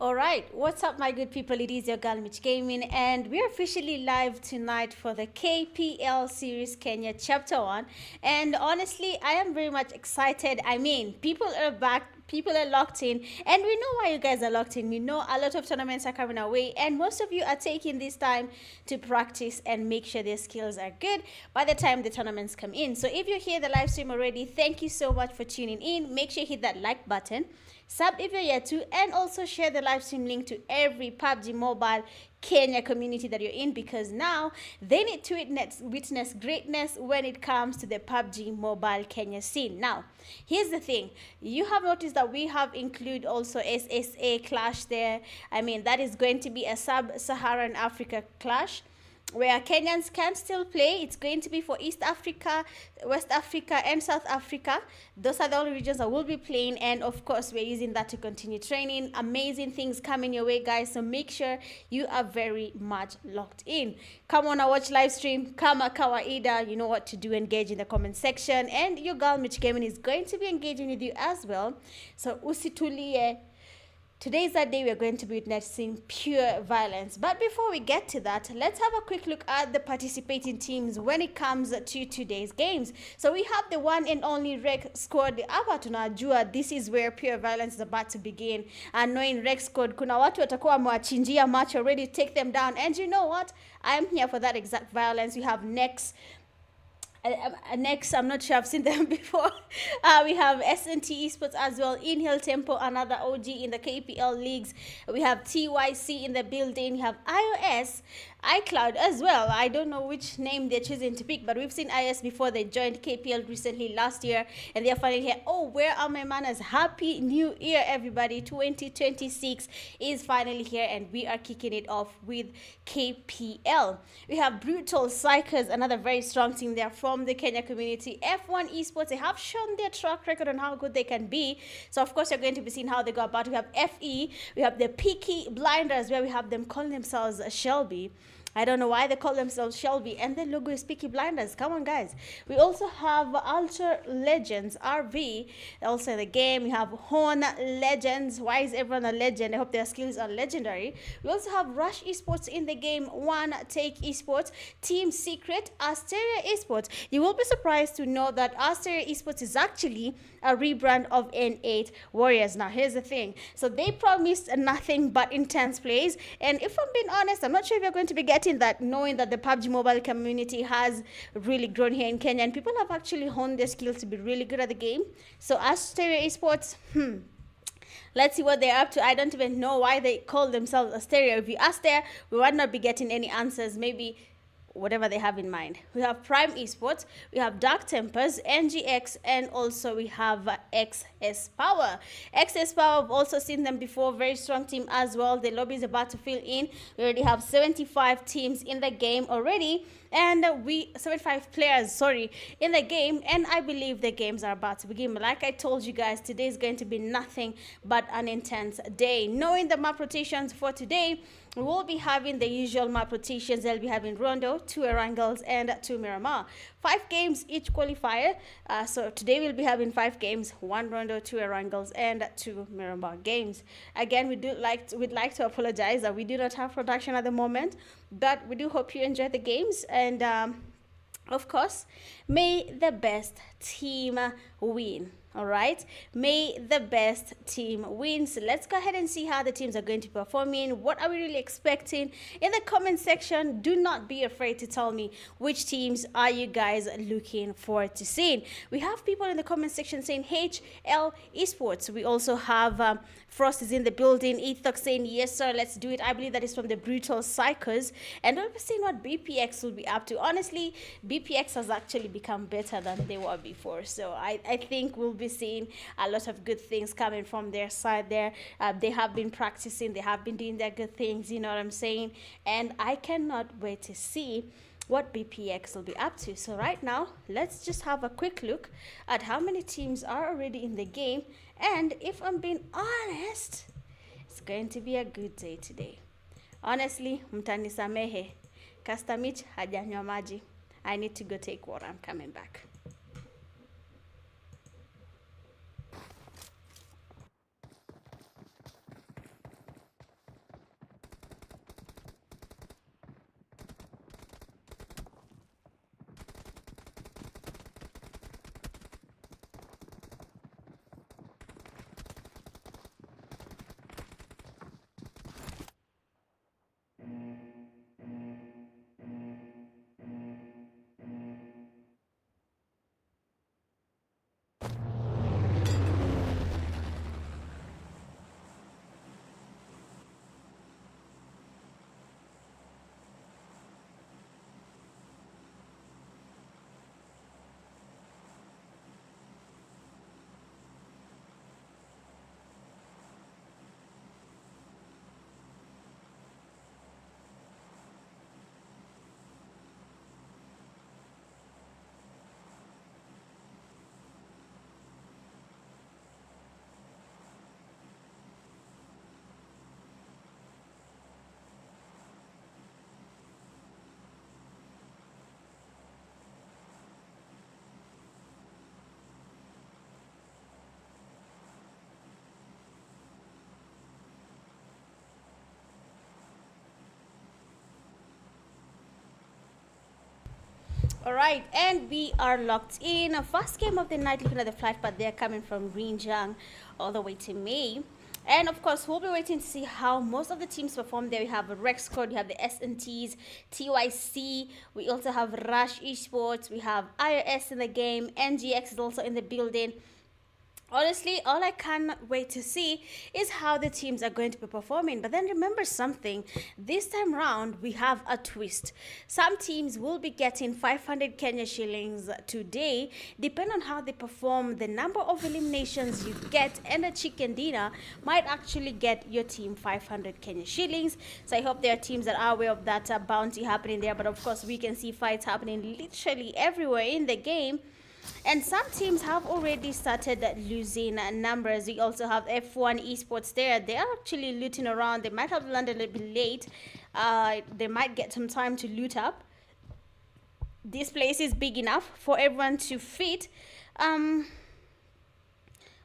All right, what's up, my good people? It is your girl Mitch Gaming, and we're officially live tonight for the KPL Series Kenya Chapter 1. And honestly, I am very much excited. I mean, people are back, people are locked in, and we know why you guys are locked in. We know a lot of tournaments are coming our way, and most of you are taking this time to practice and make sure their skills are good by the time the tournaments come in. So if you're here the live stream already, thank you so much for tuning in. Make sure you hit that like button, sub if you're yet to, and also share the live stream link to every PUBG Mobile Kenya community that you're in, because now they need to witness greatness when it comes to the PUBG Mobile Kenya scene. Now, here's the thing. You have noticed that we have included also SSA clash there. I mean, that is going to be a sub-Saharan Africa clash where Kenyans can still play. It's going to be for East Africa, West Africa, and South Africa. Those are the only regions that will be playing, and of course we're using that to continue training. Amazing things coming your way, guys, so make sure you are very much locked in. Come on, watch live stream. Kama kawaida, you know what to do. Engage in the comment section, and your girl Mitch Gaming is going to be engaging with you as well, so usitulie. Today's that day we're going to be witnessing pure violence. But before we get to that, let's have a quick look at the participating teams when it comes to today's games. So we have the one and only Rec Squad. Hapa tunajua this is where pure violence is about to begin. And knowing Rec Squad, kuna watu watakuwa wamewachinjia match already, take them down. And you know what? I'm here for that exact violence. We have next, I'm not sure I've seen them before. We have S&T Esports as well, INHAIL Tempo, another OG in the KPL leagues. We have TYC in the building. We have iOS, iCloud as well. I don't know which name they're choosing to pick, but we've seen iOS before. They joined KPL recently last year, and they're finally here. Oh, where are my manners? Happy New Year, everybody. 2026 is finally here, and we are kicking it off with KPL. We have Brutal Psychers, another very strong team there from the Kenya community. F1 Esports, they have shown their track record on how good they can be. So, of course, you're going to be seeing how they go about. We have FE, we have the PEAKY Blinders, where we have them calling themselves Shelby. I don't know why they call themselves Shelby, and the logo is PEAKY Blinders. Come on, guys. We also have Ultra Legends, RV, also in the game. We have Horn Legends. Why is everyone a legend? I hope their skills are legendary. We also have Rush Esports in the game. One Take Esports, Team Secret, Asteria Esports. You will be surprised to know that Asteria Esports is actually a rebrand of N8 Warriors. Now, here's the thing. So they promised nothing but intense plays, and if I'm being honest, I'm not sure if you're going to be getting that, knowing that the PUBG Mobile community has really grown here in Kenya, and people have actually honed their skills to be really good at the game. So Asteria Esports, let's see what they're up to. I don't even know why they call themselves Asteria. If you ask there, we might not be getting any answers. Maybe whatever they have in mind. We have Prime Esports, we have Dark Tempers, NGX, and also we have XS Power. XS Power, I've also seen them before, very strong team as well. The lobby is about to fill in. We already have 75 teams in the game already, and 75 players, sorry, in the game, and I believe the games are about to begin. But like I told you guys, today is going to be nothing but an intense day. Knowing the map rotations for today, we will be having the usual map rotations. They'll be having Rondo, 2 Erangels, and 2 Miramar. 5 games each qualifier. So today we'll be having 5 games, 1 Rondo, 2 Erangels, and 2 Miramar games. Again, we'd like to apologize that we do not have production at the moment, but we do hope you enjoy the games, and of course, may the best team win. All right, may the best team win. So let's go ahead and see how the teams are going to be performing. What are we really expecting? In the comment section, do not be afraid to tell me which teams are you guys looking forward to seeing. We have people in the comment section saying HL Esports. We also have Frost is in the building. Ethok saying yes sir, let's do it. I believe that is from the Brutal Psychers, and we'll be seeing what BPX will be up to. Honestly, BPX has actually become better than they were before, so I think we'll be seeing a lot of good things coming from their side there. They have been practicing, they have been doing their good things, you know what I'm saying, and I cannot wait to see what BPX will be up to. So right now, let's just have a quick look at how many teams are already in the game, and if I'm being honest, it's going to be a good day today. Honestly, mtanisamehe, Kastamich hajanywa maji. I need to go take water. I'm coming back. All right, and we are locked in. First game of the night, looking at the flight, but they're coming from Rinjiang all the way to May. And of course, we'll be waiting to see how most of the teams perform there. We have Rexcord, we have the S&Ts, TYC, we also have Rush Esports, we have iOS in the game, NGX is also in the building. Honestly, all I can't wait to see is how the teams are going to be performing. But then remember something, this time round we have a twist. Some teams will be getting 500 Kenya shillings today. Depending on how they perform, the number of eliminations you get and a chicken dinner might actually get your team 500 Kenya shillings. So I hope there are teams that are aware of that bounty happening there. But of course, we can see fights happening literally everywhere in the game. And some teams have already started losing numbers. We also have F1 Esports there. They are actually looting around. They might have landed a little bit late. They might get some time to loot up. This place is big enough for everyone to fit.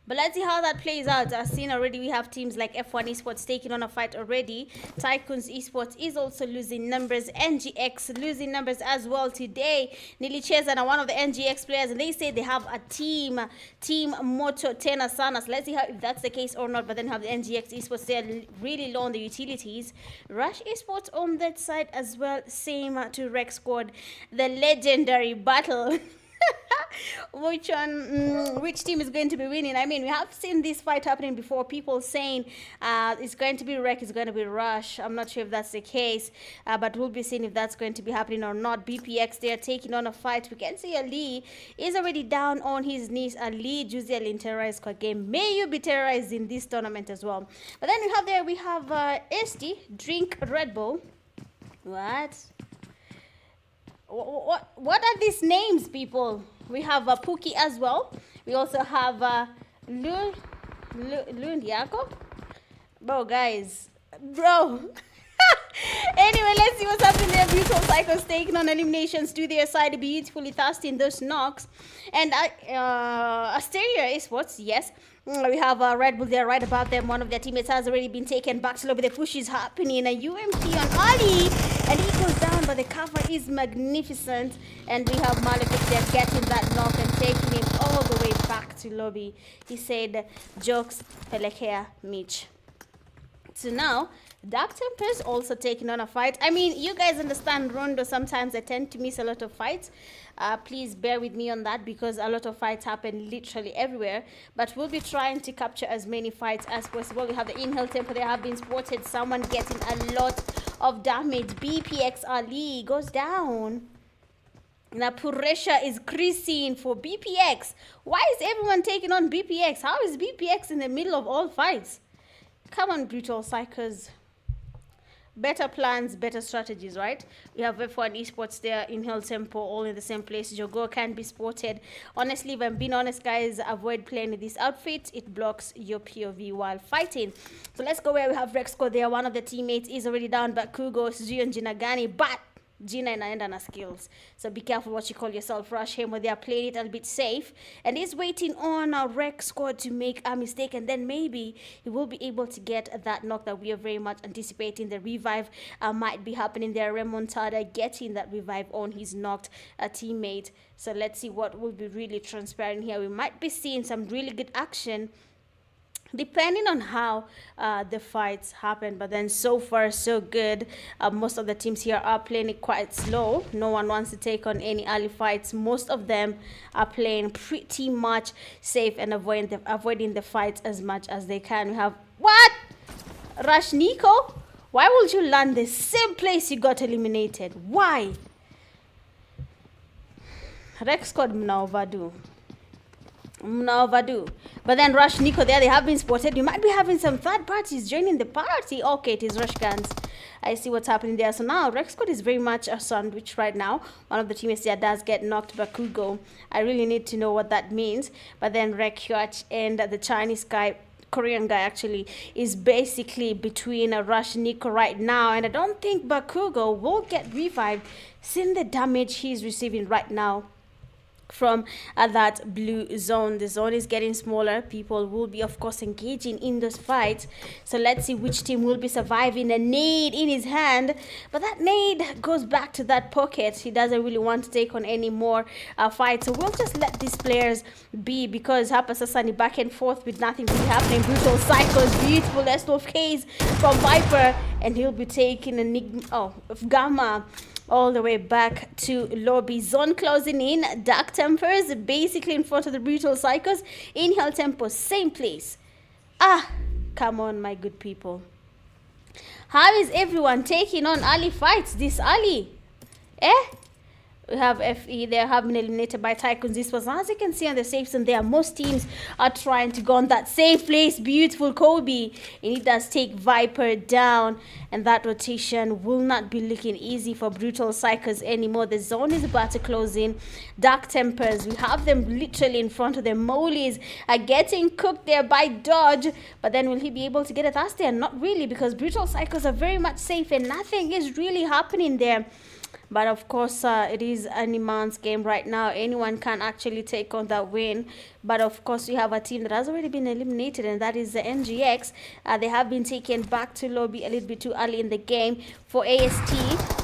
But let's see how that plays out. I've seen already we have teams like F1 Esports taking on a fight already. TYCOONZ Esports is also losing numbers. NGX losing numbers as well today. Nili Cheza are one of the NGX players, and they say they have a team motto, Tena Sanas. Let's see how if that's the case or not. But then have the NGX Esports, they're really low on the utilities. Rush Esports on that side as well. Same to Rex Squad. The legendary battle. Which team is going to be winning? I mean, we have seen this fight happening before. People saying it's going to be Rek, it's going to be Rush. I'm not sure if that's the case, but we'll be seeing if that's going to be happening or not. BPX, they are taking on a fight. We can see Ali is already down on his knees. Ali Juzi Alin terrorized Kwa game. May you be terrorized in this tournament as well. But then we have ST drink Red Bull. What are these names, people? We have PEAKY as well. We also have Lundiako. Bro, guys. Bro. Anyway, let's see what's happening there. Brutal Cycles taking on eliminations to their side. Beautifully thirsty in those knocks. And Asteria Esports, yes. We have Red Bull there right about them. One of their teammates has already been taken back to lobby. The push is happening. A UMP on Ali. And he goes down, but the cover is magnificent. And we have Malefic there getting that knock and taking him all the way back to lobby. He said, jokes, pelekea, Mitch. So now, Dark Tempers also taking on a fight. I mean, you guys understand Rondo. Sometimes I tend to miss a lot of fights. Please bear with me on that because a lot of fights happen literally everywhere. But we'll be trying to capture as many fights as possible. We have the INHAIL tempo. They have been spotted. Someone getting a lot of damage. BPX Ali goes down. Now pressure is creasing for BPX. Why is everyone taking on BPX? How is BPX in the middle of all fights? Come on, Brutal Psychers. Better plans, better strategies, right? We have F1 Esports there, INHAIL Tempo, all in the same place. Jogo can be spotted. Honestly, if I'm being honest, guys, avoid playing with this outfit. It blocks your POV while fighting. So let's go where we have Rexco there. One of the teammates is already down, but Kugo, Zion Jinagani, but Gina inaenda na skills. So be careful what you call yourself. Rush him when they are playing it a bit safe. And he's waiting on a Rex squad to make a mistake. And then maybe he will be able to get that knock that we are very much anticipating. The revive might be happening there. Remontada getting that revive on his knocked teammate. So let's see what will be really transparent here. We might be seeing some really good action depending on how the fights happen. But then so far so good. Most of the teams here are playing it quite slow. No one wants to take on any early fights. Most of them are playing pretty much safe and avoiding the fights as much as they can. We have what? Rush Nico? Why would you land the same place you got eliminated? Why? Rex squad mna overdo. But then Rush Nico there, they have been spotted. You might be having some third parties joining the party. Okay, it is Rush Guns. I see what's happening there. So now Rex Code is very much a sandwich right now. One of the teammates there does get knocked by Kugo. I really need to know what that means. But then Rekyach and the Chinese guy, Korean guy actually, is basically between a Rush Nico right now. And I don't think Bakugo will get revived, seeing the damage he's receiving right now. from that blue zone. The zone is getting smaller. People will be, of course, engaging in those fights. So let's see which team will be surviving. A nade in his hand, but that nade goes back to that pocket. He doesn't really want to take on any more fights. So we'll just let these players be, because Hapa Sasani back and forth with nothing really happening. Brutal cycles, beautiful S12Ks from Viper, and he'll be taking a Gamma all the way back to lobby. Zone closing in. Dark Tempers basically in front of the Brutal Cycles. INHAIL Tempo, same place. Come on, my good people. How is everyone taking on early fights this early? We have FE there, have been eliminated by TYCOONZ. This was, as you can see on the safe zone there, most teams are trying to go on that safe place. Beautiful Kobe, and it does take Viper down, and that rotation will not be looking easy for Brutal Cycles anymore. The zone is about to close in. Dark Tempers, we have them literally in front of them. Molies are getting cooked there by Dodge, but then will he be able to get it past there? Not really, because Brutal Cycles are very much safe and nothing is really happening there. But of course, it is any man's game right now. Anyone can actually take on that win. But of course, we have a team that has already been eliminated, and that is the NGX. They have been taken back to lobby a little bit too early in the game. For AST,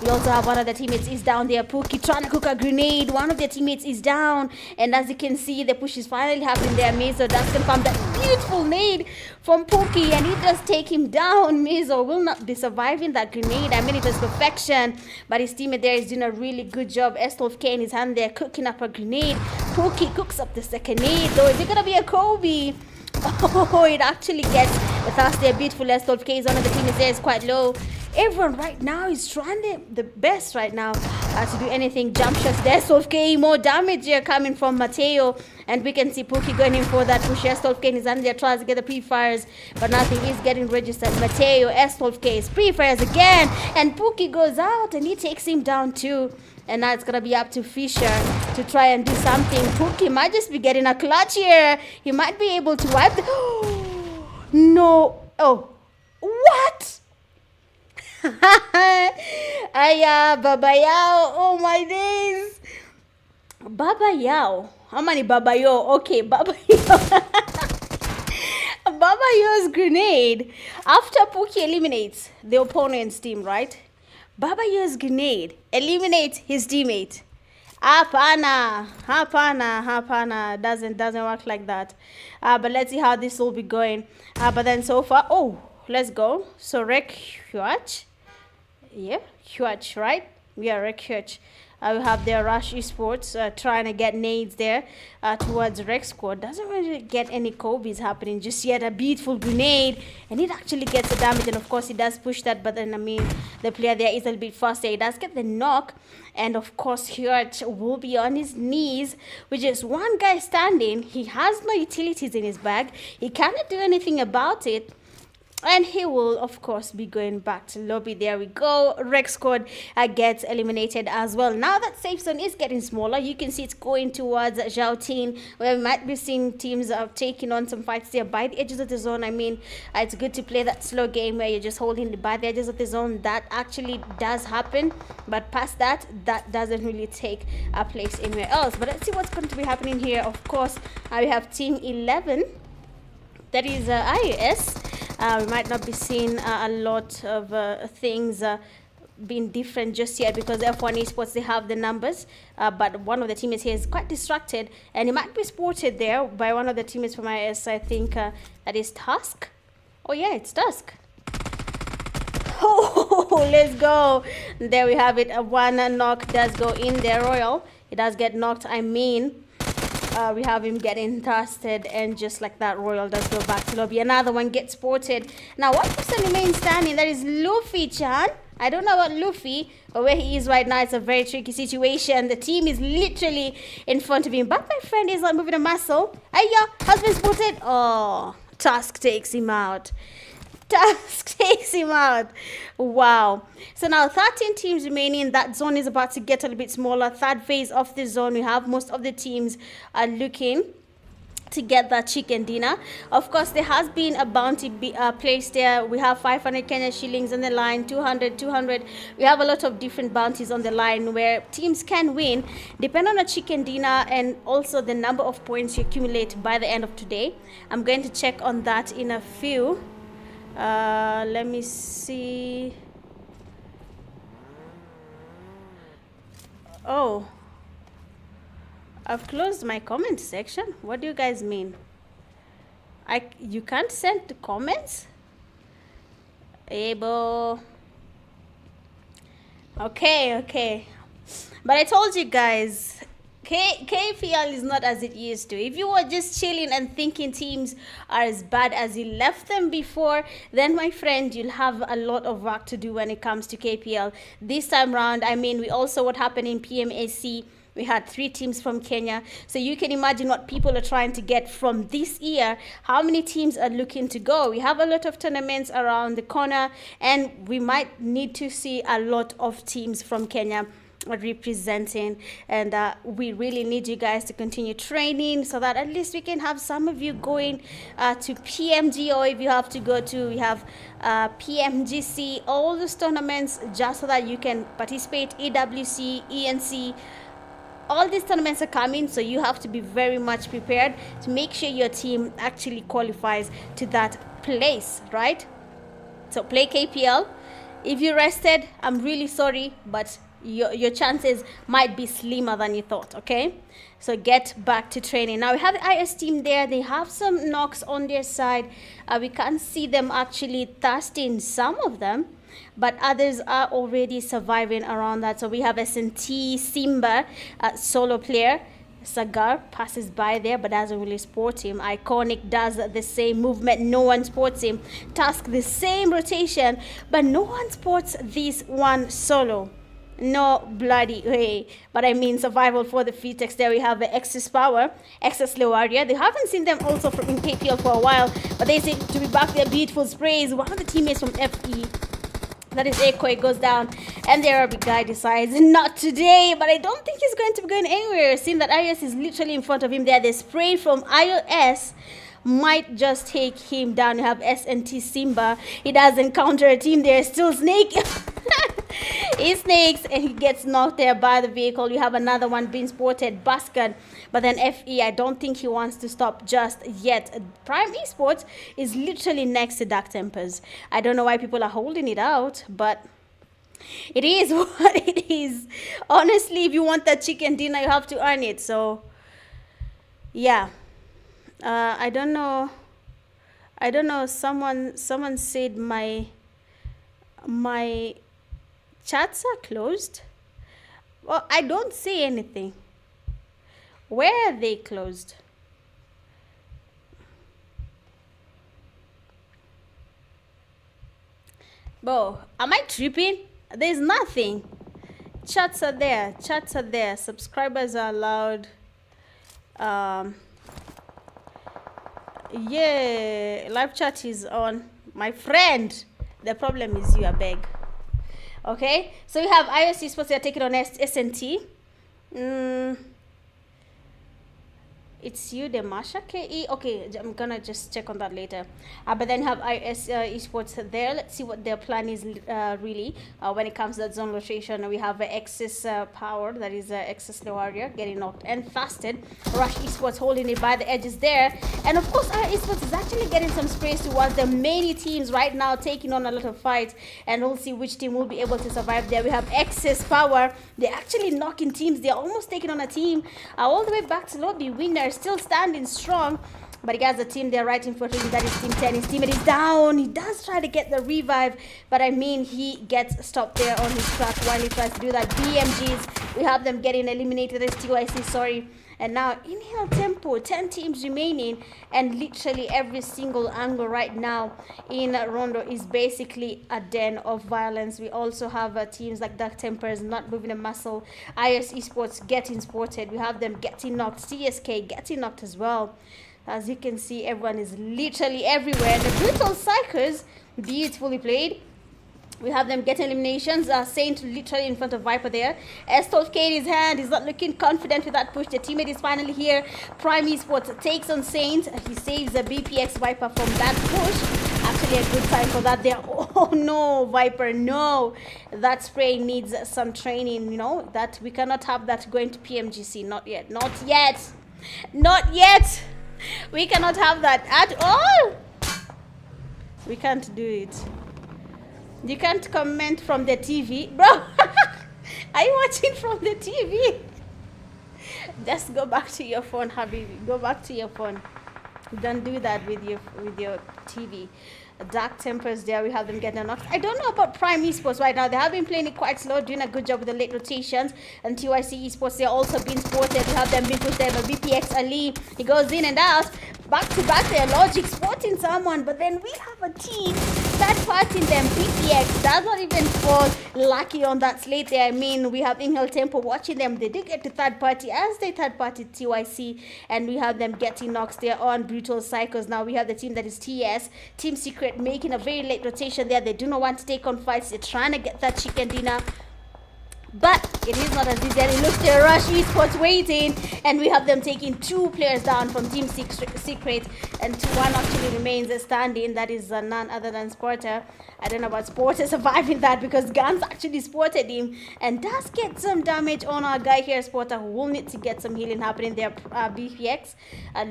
we also have one of the teammates is down there. PEAKY trying to cook a grenade. One of their teammates is down. And as you can see, the push is finally happening there. Meso does confirm that beautiful nade from PEAKY, and it does take him down. Meso will not be surviving that grenade. I mean, it was perfection. But his teammate there is doing a really good job. S12K in his hand there, cooking up a grenade. PEAKY cooks up the second nade, though. Is it gonna be a Kobe? Oh, it actually gets the first there. Beautiful S12K. One of the teammates there is quite low. Everyone right now is trying the best right now to do anything. Jump shots there. S12K, more damage here coming from Mateo, and we can see PEAKY going in for that push. S12K in his hand there, tries to get the pre-fires, but nothing is getting registered. Mateo, S12K's pre-fires again, and PEAKY goes out, and he takes him down too. And now it's going to be up to Fisher to try and do something. PEAKY might just be getting a clutch here. He might be able to wipe the... No. Oh. What? Aya, Baba Yao. Oh, my days. Baba Yao. How many Baba Yo? Okay, Baba Yo. Baba Yo's grenade. After PEAKY eliminates the opponent's team, right? Baba Yo's grenade eliminates his teammate. Hapana. Doesn't work like that. But let's see how this will be going. But then so far, let's go. So Rek Huach. Yeah, Huach, right? We are Rek Huach. We have their Rush Esports trying to get nades there towards Rex squad. Doesn't really get any Kobe's happening just yet. A beautiful grenade, and it actually gets the damage, and of course he does push that, but then I mean the player there is a little bit faster. He does get the knock, and of course Huart will be on his knees with just one guy standing. He has no utilities in his bag. He cannot do anything about it. And he will, of course, be going back to lobby. There we go. Rex squad gets eliminated as well. Now that safe zone is getting smaller, you can see it's going towards Zhaotin, where we might be seeing teams taking on some fights there by the edges of the zone. I mean, it's good to play that slow game where you're just holding by the edges of the zone. That actually does happen. But past that, that doesn't really take a place anywhere else. But let's see what's going to be happening here. Of course, we have Team 11. That is IOS. We might not be seeing a lot of things being different just yet because F1 Esports, they have the numbers. But one of the teammates here is quite distracted, and he might be spotted there by one of the teammates from IS. I think that is Tusk. Oh, yeah, it's Tusk. Oh, let's go. There we have it. One knock does go in there, Royal. He does get knocked, I mean. We have him getting tested, and just like that, Royal does go back to lobby. Another one gets spotted. Now, one person remains standing. That is Luffy-chan. I don't know about Luffy, but where he is right now, it's a very tricky situation. The team is literally in front of him, but my friend is not moving a muscle. Aya, has been spotted. Oh, Tusk takes him out. Tusk takes him out. Wow. So now 13 teams remaining. That zone is about to get a little bit smaller. Third phase of the zone, we have most of the teams are looking to get that chicken dinner. Of course, there has been a bounty placed there. We have 500 Kenya shillings on the line, 200. We have a lot of different bounties on the line where teams can win depending on a chicken dinner and also the number of points you accumulate by the end of today. I'm going to check on that in a few. Let me see. Oh, I've closed my comment section. What do you guys mean? You can't send the comments? Able. Okay. But I told you guys, KPL is not as it used to. If you were just chilling and thinking teams are as bad as you left them before, then my friend, you'll have a lot of work to do when it comes to KPL. This time round, I mean, we also what happened in PMAC. We had 3 teams from Kenya. So you can imagine what people are trying to get from this year. How many teams are looking to go? We have a lot of tournaments around the corner, and we might need to see a lot of teams from Kenya representing, and we really need you guys to continue training so that at least we can have some of you going to PMG, or if you have to go to, we have PMGC, all those tournaments, just so that you can participate. EWC, ENC, all these tournaments are coming, so you have to be very much prepared to make sure your team actually qualifies to that place, right? So play KPL. If you rested, I'm really sorry, but your chances might be slimmer than you thought, okay? So get back to training. Now we have the IS team there. They have some knocks on their side. We can't see them actually thirsting, some of them, but others are already surviving around that. So we have S&T Simba, solo player. Sagar passes by there but doesn't really sport him. Iconic does the same movement, no one sports him. Task the same rotation, but no one sports this one solo. No bloody way. But I mean, survival for the fittest. There we have the Excess Power, Excess Warrior. They haven't seen them also from in KPL for a while, but they seem to be back. Their beautiful sprays. One of the teammates from FE, that is Ekoi, goes down, and the Arabic guy decides not today. But I don't think he's going to be going anywhere, seeing that iOS is literally in front of him there. The spray from iOS might just take him down. You have S&T Simba. He does encounter a team there. Still Snake. He snakes and he gets knocked there by the vehicle. You have another one being spotted, Baskan. But then FE, I don't think he wants to stop just yet. Prime Esports is literally next to Dark Tempers. I don't know why people are holding it out, but it is what it is. Honestly, if you want that chicken dinner, you have to earn it. So, yeah. I don't know. Someone said my chats are closed. Well, I don't see anything. Where are they closed? Bro, am I tripping? There's nothing. Chats are there. Subscribers are allowed. Yeah, live chat is on. My friend, the problem is you, I beg. Okay, so we have iOS Esports. They are taking on S&T. It's you, the Masha KE. Okay, I'm gonna just check on that later. But then have IS Esports there. Let's see what their plan is really when it comes to that zone rotation. We have Excess Power, that is Excess Warrior, getting knocked and fasted. Rush Esports holding it by the edges there. And of course, our Esports is actually getting some sprays towards the many teams right now, taking on a lot of fights. And we'll see which team will be able to survive there. We have Excess Power. They're actually knocking teams. They're almost taking on a team all the way back to lobby. Winner still standing strong, but he has a team there right in front of him. That is Team 10. His teammate is down. He does try to get the revive, but I mean, he gets stopped there on his track while he tries to do that. BMGs, we have them getting eliminated. As TYC, sorry. And now INHAIL Tempo, 10 teams remaining, and literally every single angle right now in Rondo is basically a den of violence. We also have teams like Dark Tempers not moving a muscle. IS Esports getting sported. We have them getting knocked. CSK getting knocked as well. As you can see, everyone is literally everywhere. The Brutal Psychers, beautifully played. We have them getting eliminations. Saint literally in front of Viper there. Estolf K in his hand. He's not looking confident with that push. The teammate is finally here. Prime Esports takes on Saint. He saves the BPX Viper from that push. Actually a good time for that there. Oh no, Viper, no. That spray needs some training, you know. That we cannot have that going to PMGC. Not yet. Not yet. Not yet. We cannot have that at all. We can't do it. You can't comment from the TV. Bro, are you watching from the TV? Just go back to your phone, Habibi. Go back to your phone. Don't do that with your TV. Dark Tempers there. We have them getting knocked. I don't know about Prime Esports right now. They have been playing it quite slow, doing a good job with the late rotations. And TYC Esports, they're also being spotted. We have them being pushed there by BPX Ali. He goes in and out. Back to back there. Logic spotting someone. But then we have a team third party in them. BPX does not even fall lucky on that slate there. I mean, we have INHAIL Tempo watching them. They did get to third party as they third party TYC. And we have them getting knocks there on Brutal Cycles. Now we have the team that is TS. Team Secret making a very late rotation there. They do not want to take on fights. They're trying to get that chicken dinner. But it is not as easy as it looks. There Rush Esports waiting, and we have them taking 2 players down from Team Secret, and 1 actually remains standing. That is none other than Sporter. I don't know about Sporter surviving that because Guns actually spotted him and does get some damage on our guy here, Sporter, who will need to get some healing happening there. BPX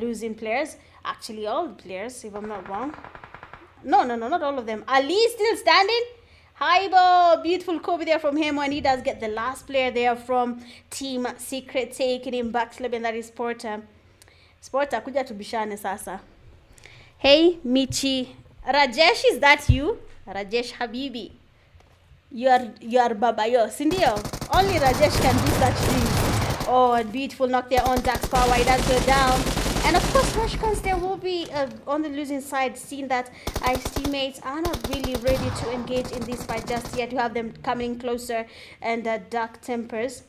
losing players, actually all players, if I'm not wrong. No, not all of them. Ali still standing. Haibo, beautiful Kobe there from him, and he does get the last player there from Team Secret, taking him back to and that is Sporter. Sporter, kuja tubishane sasa. Hey, Michi. Rajesh, is that you? Rajesh Habibi. You are Babayo. Sindio. Only Rajesh can do such things. Oh, a beautiful knock there on Dax Power. He does go down. And of course, Rushcons there will be on the losing side, seeing that ICE teammates are not really ready to engage in this fight just yet. You have them coming closer, and Dark Tempers.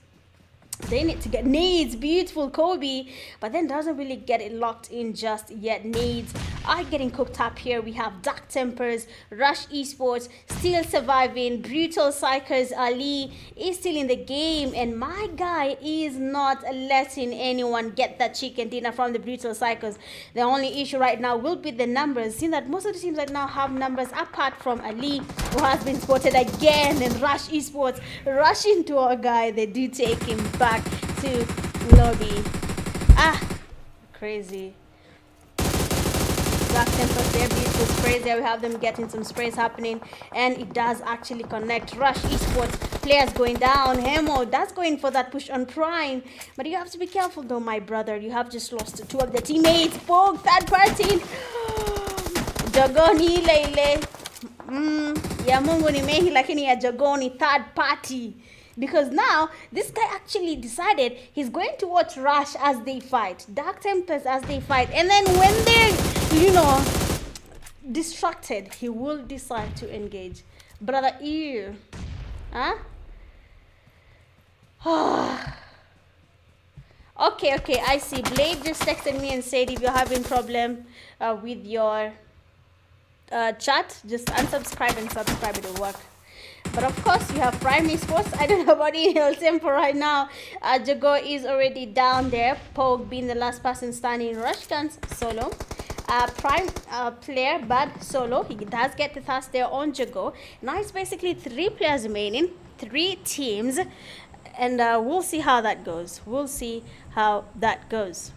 They need to get nades, beautiful Kobe, but then doesn't really get it locked in just yet. Nades are getting cooked up here. We have Dark Tempers, Rush Esports still surviving, Brutal Psychers Ali is still in the game, and my guy is not letting anyone get that chicken dinner from the Brutal Psychers. The only issue right now will be the numbers, seeing that most of the teams right now have numbers apart from Ali, who has been spotted again, and Rush Esports rushing to our guy. They do take him back to lobby. Crazy. Black Tempers there, beautiful sprays there. We have them getting some sprays happening, and it does actually connect. Rush Esports players going down. Hemo that's going for that push on Prime, but you have to be careful though, my brother. You have just lost 2 of the teammates. Poke third party. Jogoni lele. Ya Mungu ni mehi lakini ya Jogoni third party. Because now, this guy actually decided he's going to watch Rush as they fight. Dark Tempers as they fight. And then when they're, distracted, he will decide to engage. Brother, ew. Huh? Okay, I see. Blade just texted me and said if you're having problem with your chat, just unsubscribe and subscribe. It'll work. But of course, you have Prime Esports. I don't know about INHAIL Tempo right now. Jago is already down there. Pogue being the last person standing. Rushguns solo. Prime player, Bad solo. He does get the task there on Jago. Now it's basically 3 players remaining. 3 teams. And we'll see how that goes. We'll see how that goes.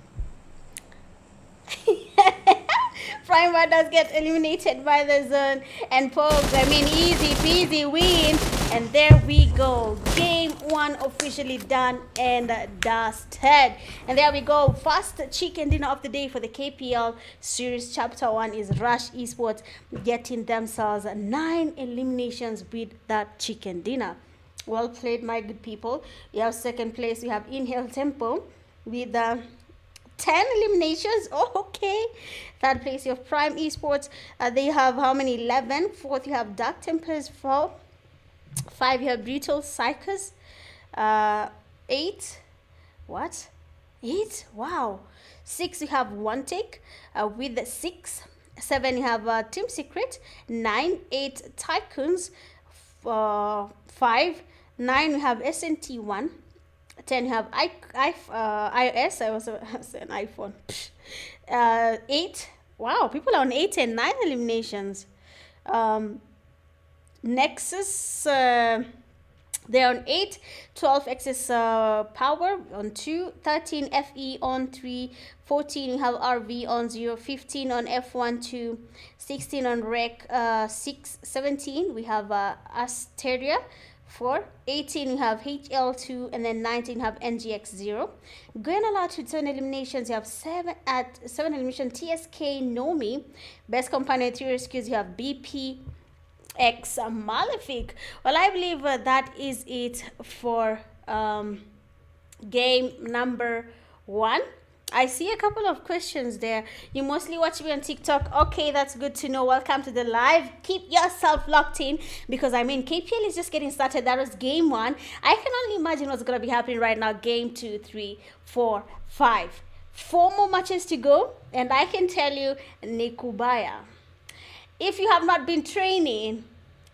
Prime does get eliminated by the zone, and Pogs, I mean, easy peasy win. And there we go, game 1 officially done and dusted. And there we go, first chicken dinner of the day for the KPL series. Chapter 1 is Rush Esports getting themselves 9 eliminations with that chicken dinner. Well played, my good people. You have second place, we have INHAIL Tempo with 10 eliminations. Oh, okay. Third place, you have Prime Esports. They have how many? 11. Fourth, you have Dark Tempers. 4. 5, you have Brutal Psychers. 8. What? 8? Wow. 6, you have One Take with the 6. 7, you have Team Secret. 9, 8, TYCOONZ. 5. 9 we have SNT 1. 10 we have iOS. I was an iPhone. 8. Wow, people are on 8 and 9 eliminations. Nexus, they're on 8. 12 Access Power on 2. 13 FE on 3. 14 we have RV on 0. 15 on F1 2. 16 on Rec 6. 17 we have Asteria 4. 18 we have HL2, and then 19 have NGX0. Going allowed to 7 eliminations, you have 7 elimination TSK Nomi. Best companion 3 rescues, you have BP X Malefic. Well, I believe that is it for game number 1. I see a couple of questions there. You mostly watch me on TikTok. Okay, that's good to know. Welcome to the live. Keep yourself locked in, because I mean, KPL is just getting started. That was game 1. I can only imagine what's going to be happening right now. Game 2, 3, 4, 5. 4 more matches to go, and I can tell you, Nikubaya. If you have not been training,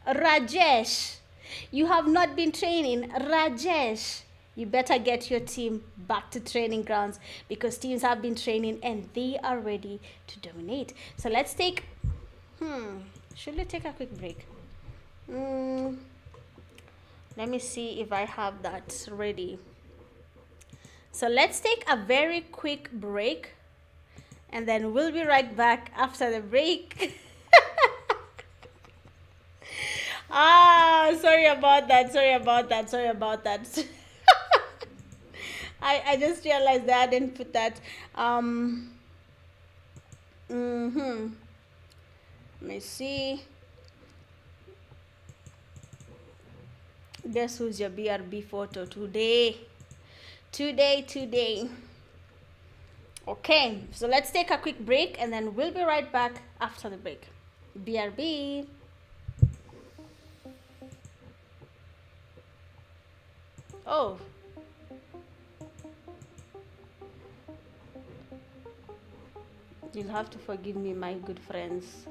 Rajesh, you have not been training, Rajesh, you better get your team back to training grounds, because teams have been training and they are ready to dominate. So let's take, should we take a quick break? Let me see if I have that ready. So let's take a very quick break, and then we'll be right back after the break. Sorry about that. I just realized that I didn't put that. Let me see. Guess who's your BRB photo today? Today. Okay, so let's take a quick break, and then we'll be right back after the break. BRB. Oh. You'll have to forgive me, my good friends.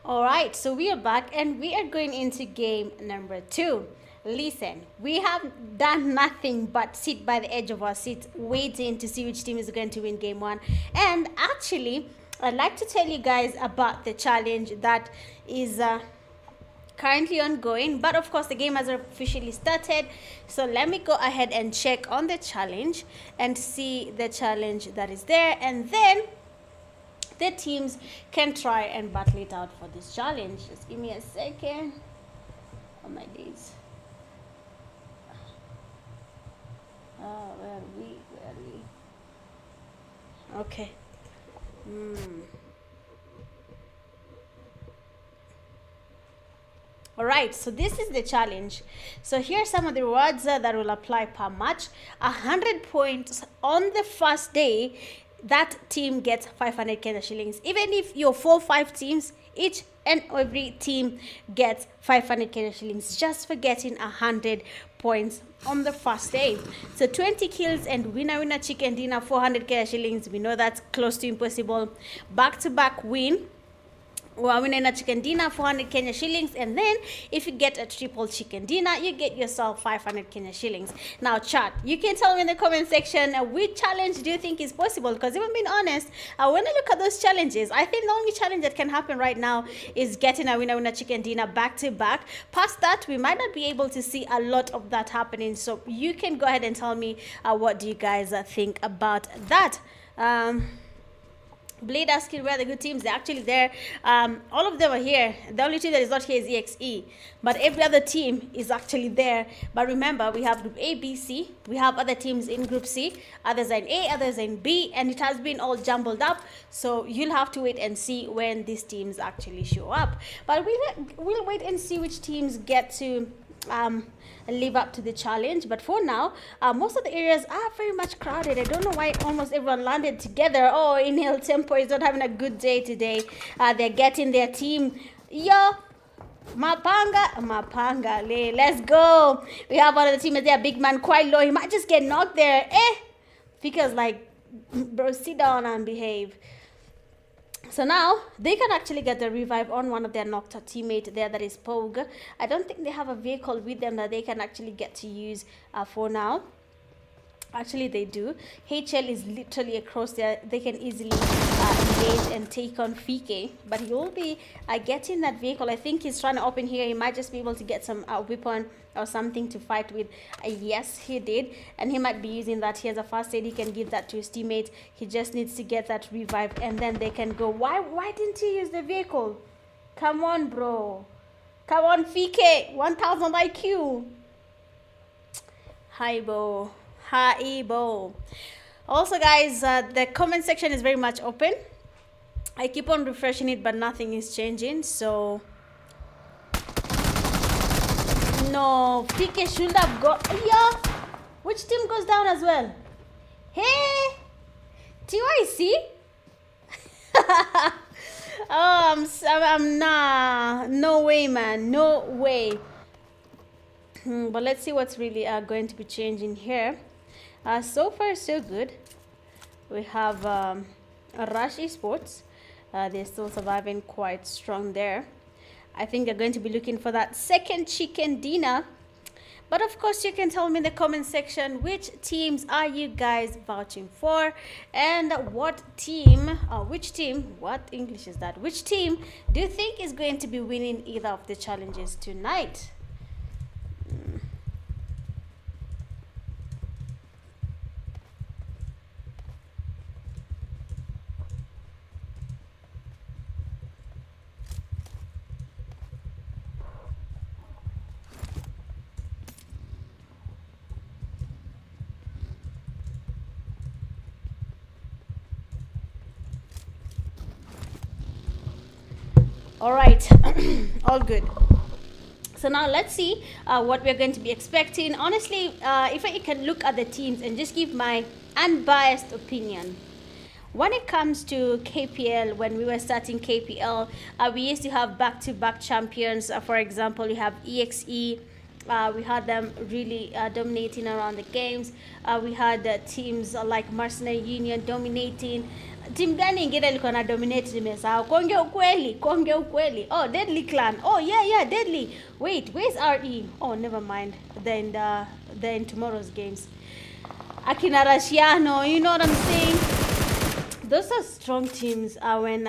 All right, so we are back and we are going into game number 2. Listen, we have done nothing but sit by the edge of our seat waiting to see which team is going to win game 1. And actually, I'd like to tell you guys about the challenge that is currently ongoing, but of course the game has officially started. So let me go ahead and check on the challenge and see the challenge that is there, and then the teams can try and battle it out for this challenge. Just give me a second. Oh my days. Where are we? Okay. All right, so this is the challenge. So here are some of the rewards that will apply per match. 100 points on the first day. That team gets 500 Kenya shillings. Even if you're 4-5 teams, each and every team gets 500 Kenya shillings just for getting 100 points on the first day. So 20 kills and winner chicken dinner, 400 Kenya shillings. We know that's close to impossible. Back-to-back win. Winner chicken dinner, 400 Kenya shillings, and then if you get a triple chicken dinner, you get yourself 500 Kenya shillings. Now, chat, you can tell me in the comment section which challenge do you think is possible? Because if I'm being honest, when I look at those challenges, I think the only challenge that can happen right now is getting a winner chicken dinner back to back. Past that, we might not be able to see a lot of that happening. So you can go ahead and tell me what do you guys think about that. Blade asking where the good teams. They're actually there. All of them are here. The only team that is not here is EXE, but every other team is actually there. But remember, we have group A, B, C. We have other teams in group C. Others are in A, others are in B, and it has been all jumbled up. So you'll have to wait and see when these teams actually show up. But we'll wait and see which teams get to live up to the challenge. But for now, most of the areas are very much crowded. I don't know why almost everyone landed together. Oh, INHAIL Tempo is not having a good day today. They're getting their team. Yo, Mapanga, let's go. We have one of the team there, big man, quite low. He might just get knocked there. Because like, bro, sit down and behave. So now they can actually get the revive on one of their knocked out teammate there, that is Pogue. I don't think they have a vehicle with them that they can actually get to use for now. Actually, they do. HL is literally across there. They can easily engage and take on PEAKY. But he will be getting that vehicle. I think he's trying to open here. He might just be able to get some weapon or something to fight with. Yes, he did. And he might be using that. He has a first aid. He can give that to his teammate. He just needs to get that revive. And then they can go. Why didn't he use the vehicle? Come on, bro. Come on, PEAKY. 1000 IQ. Hi, bro. Haibo. Also, guys, the comment section is very much open. I keep on refreshing it, but nothing is changing. So no, PEAKY should have got. Yeah, which team goes down as well? Hey, TYC. Oh, I'm nah. No way, man. No way. But let's see what's really going to be changing here. So far, so good. We have Rush Esports. They're still surviving quite strong there. I think they're going to be looking for that second chicken dinner. But of course, you can tell me in the comment section which teams are you guys vouching for, and what team, what English is that? Which team do you think is going to be winning either of the challenges tonight? All right, all good. So now let's see what we're going to be expecting. Honestly, if I can look at the teams and just give my unbiased opinion. When it comes to KPL, when we were starting KPL, we used to have back-to-back champions. For example, you have EXE, We had them really dominating around the games. We had teams like Mercenary Union dominating. Team gani ingine ilikuwa na dominate nimesahau. Konge ukweli. Oh, Deadly Clan. Oh, yeah, Deadly. Wait, where's RE? Oh, never mind. They're in tomorrow's games. Akina Rashiano, you know what I'm saying? Those are strong teams when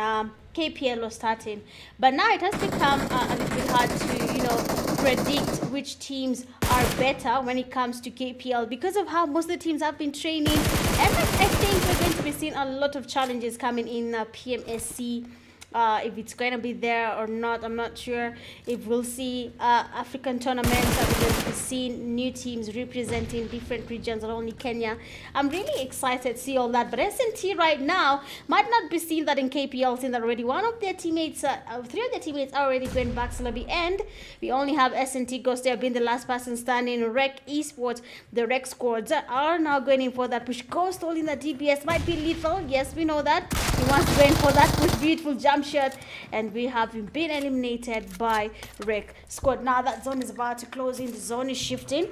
KPL was starting. But now it has become a little bit hard to, predict which teams are better when it comes to KPL because of how most of the teams have been training. And I think we're going to be seeing a lot of challenges coming in PMSC. If it's going to be there or not, I'm not sure. If we'll see African tournaments, are we going to be seeing new teams representing different regions or only Kenya? I'm really excited to see all that. But SNT right now might not be seeing that in KPL, seeing that already one of their teammates, 3 of their teammates are already going back to lobby, and we only have SNT Ghost there being the last person standing. Rec Esports, the Rec squads are now going in for that push. Ghost holding the DBS might be lethal. Yes, we know that. He wants to go in for that push. Beautiful jump shot, and we have been eliminated by Rec squad. Now that zone is about to close in. The zone is shifting.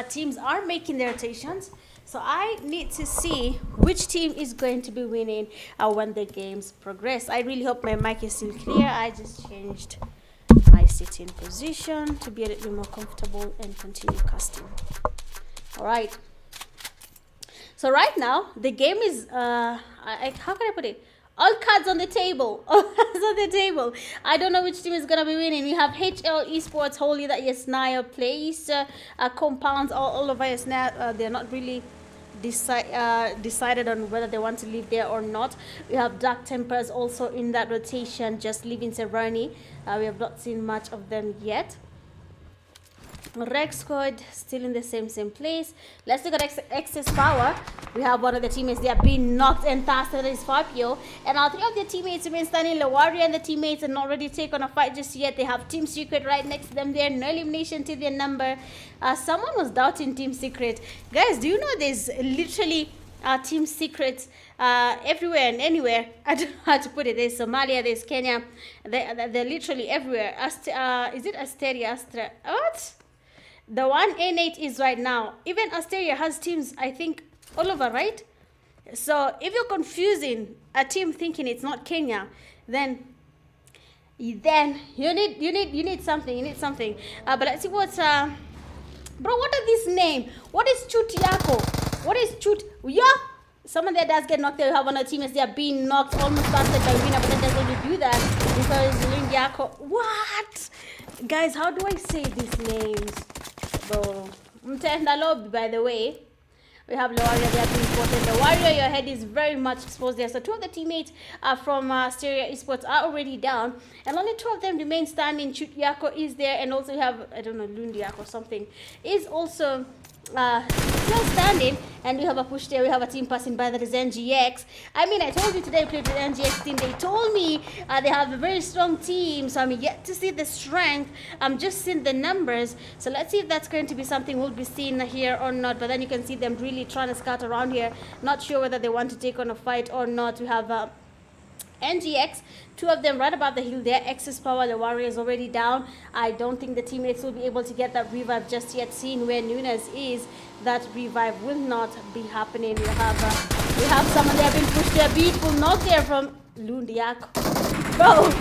Teams are making their rotations, so I need to see which team is going to be winning when the games progress. I really hope my mic is still clear. I just changed my sitting position to be a little bit more comfortable and continue casting. All right, so right now the game is how can I put it? All cards on the table. All cards on the table. I don't know which team is going to be winning. We have HL Esports holding that Yesnaya place. Compounds all over Yesnaya. They're not really decided on whether they want to live there or not. We have Dark Tempers also in that rotation, just leaving Serrani. We have not seen much of them yet. Rex squad still in the same place. Let's look at excess power. We have one of the teammates there being knocked and tasked. That is Fabio, and all 3 of their teammates remain standing. The Warrior and the teammates are not ready to take on a fight just yet. They have Team Secret right next to them there. No elimination to their number. Someone was doubting Team Secret. Guys, do you know there's literally Team Secrets everywhere and anywhere? I don't know how to put it. There's Somalia, there's Kenya. They're literally everywhere. Is it Asteria? What? The one N8 is right now. Even Asteria has teams, I think, all over, right? So if you're confusing a team thinking it's not Kenya, then you need something. You need something. But let's see what's bro. What are these names? What is Chut Yako? What is Chut? Yeah. Someone there does get knocked. They have one of the teammates. They are being knocked almost busted by winner, but then doesn't really do that because Lin Yako. What? Guys, how do I say these names? Bro, Mtenda lobby, by the way. We have Warrior there being spotted. The Warrior, your head is very much exposed there. So 2 of the teammates from ASTERIA Esports are already down, and only 2 of them remain standing. Chut Yako is there, and also you have, I don't know, Lundi Yako or something is also still standing, and we have a push there. We have a team passing by, that is NGX. I mean, I told you today I played with NGX team. They told me they have a very strong team, so I'm yet to see the strength. I'm just seeing the numbers, so let's see if that's going to be something we'll be seeing here or not. But then you can see them really trying to scout around here, not sure whether they want to take on a fight or not. We have NGX, 2 of them right above the hill there. Excess power, the Warrior is already down. I don't think the teammates will be able to get that revive just yet. Seeing where Nunes is, that revive will not be happening. We have someone there being pushed there. Beautiful knock there from Lundiak. Bro,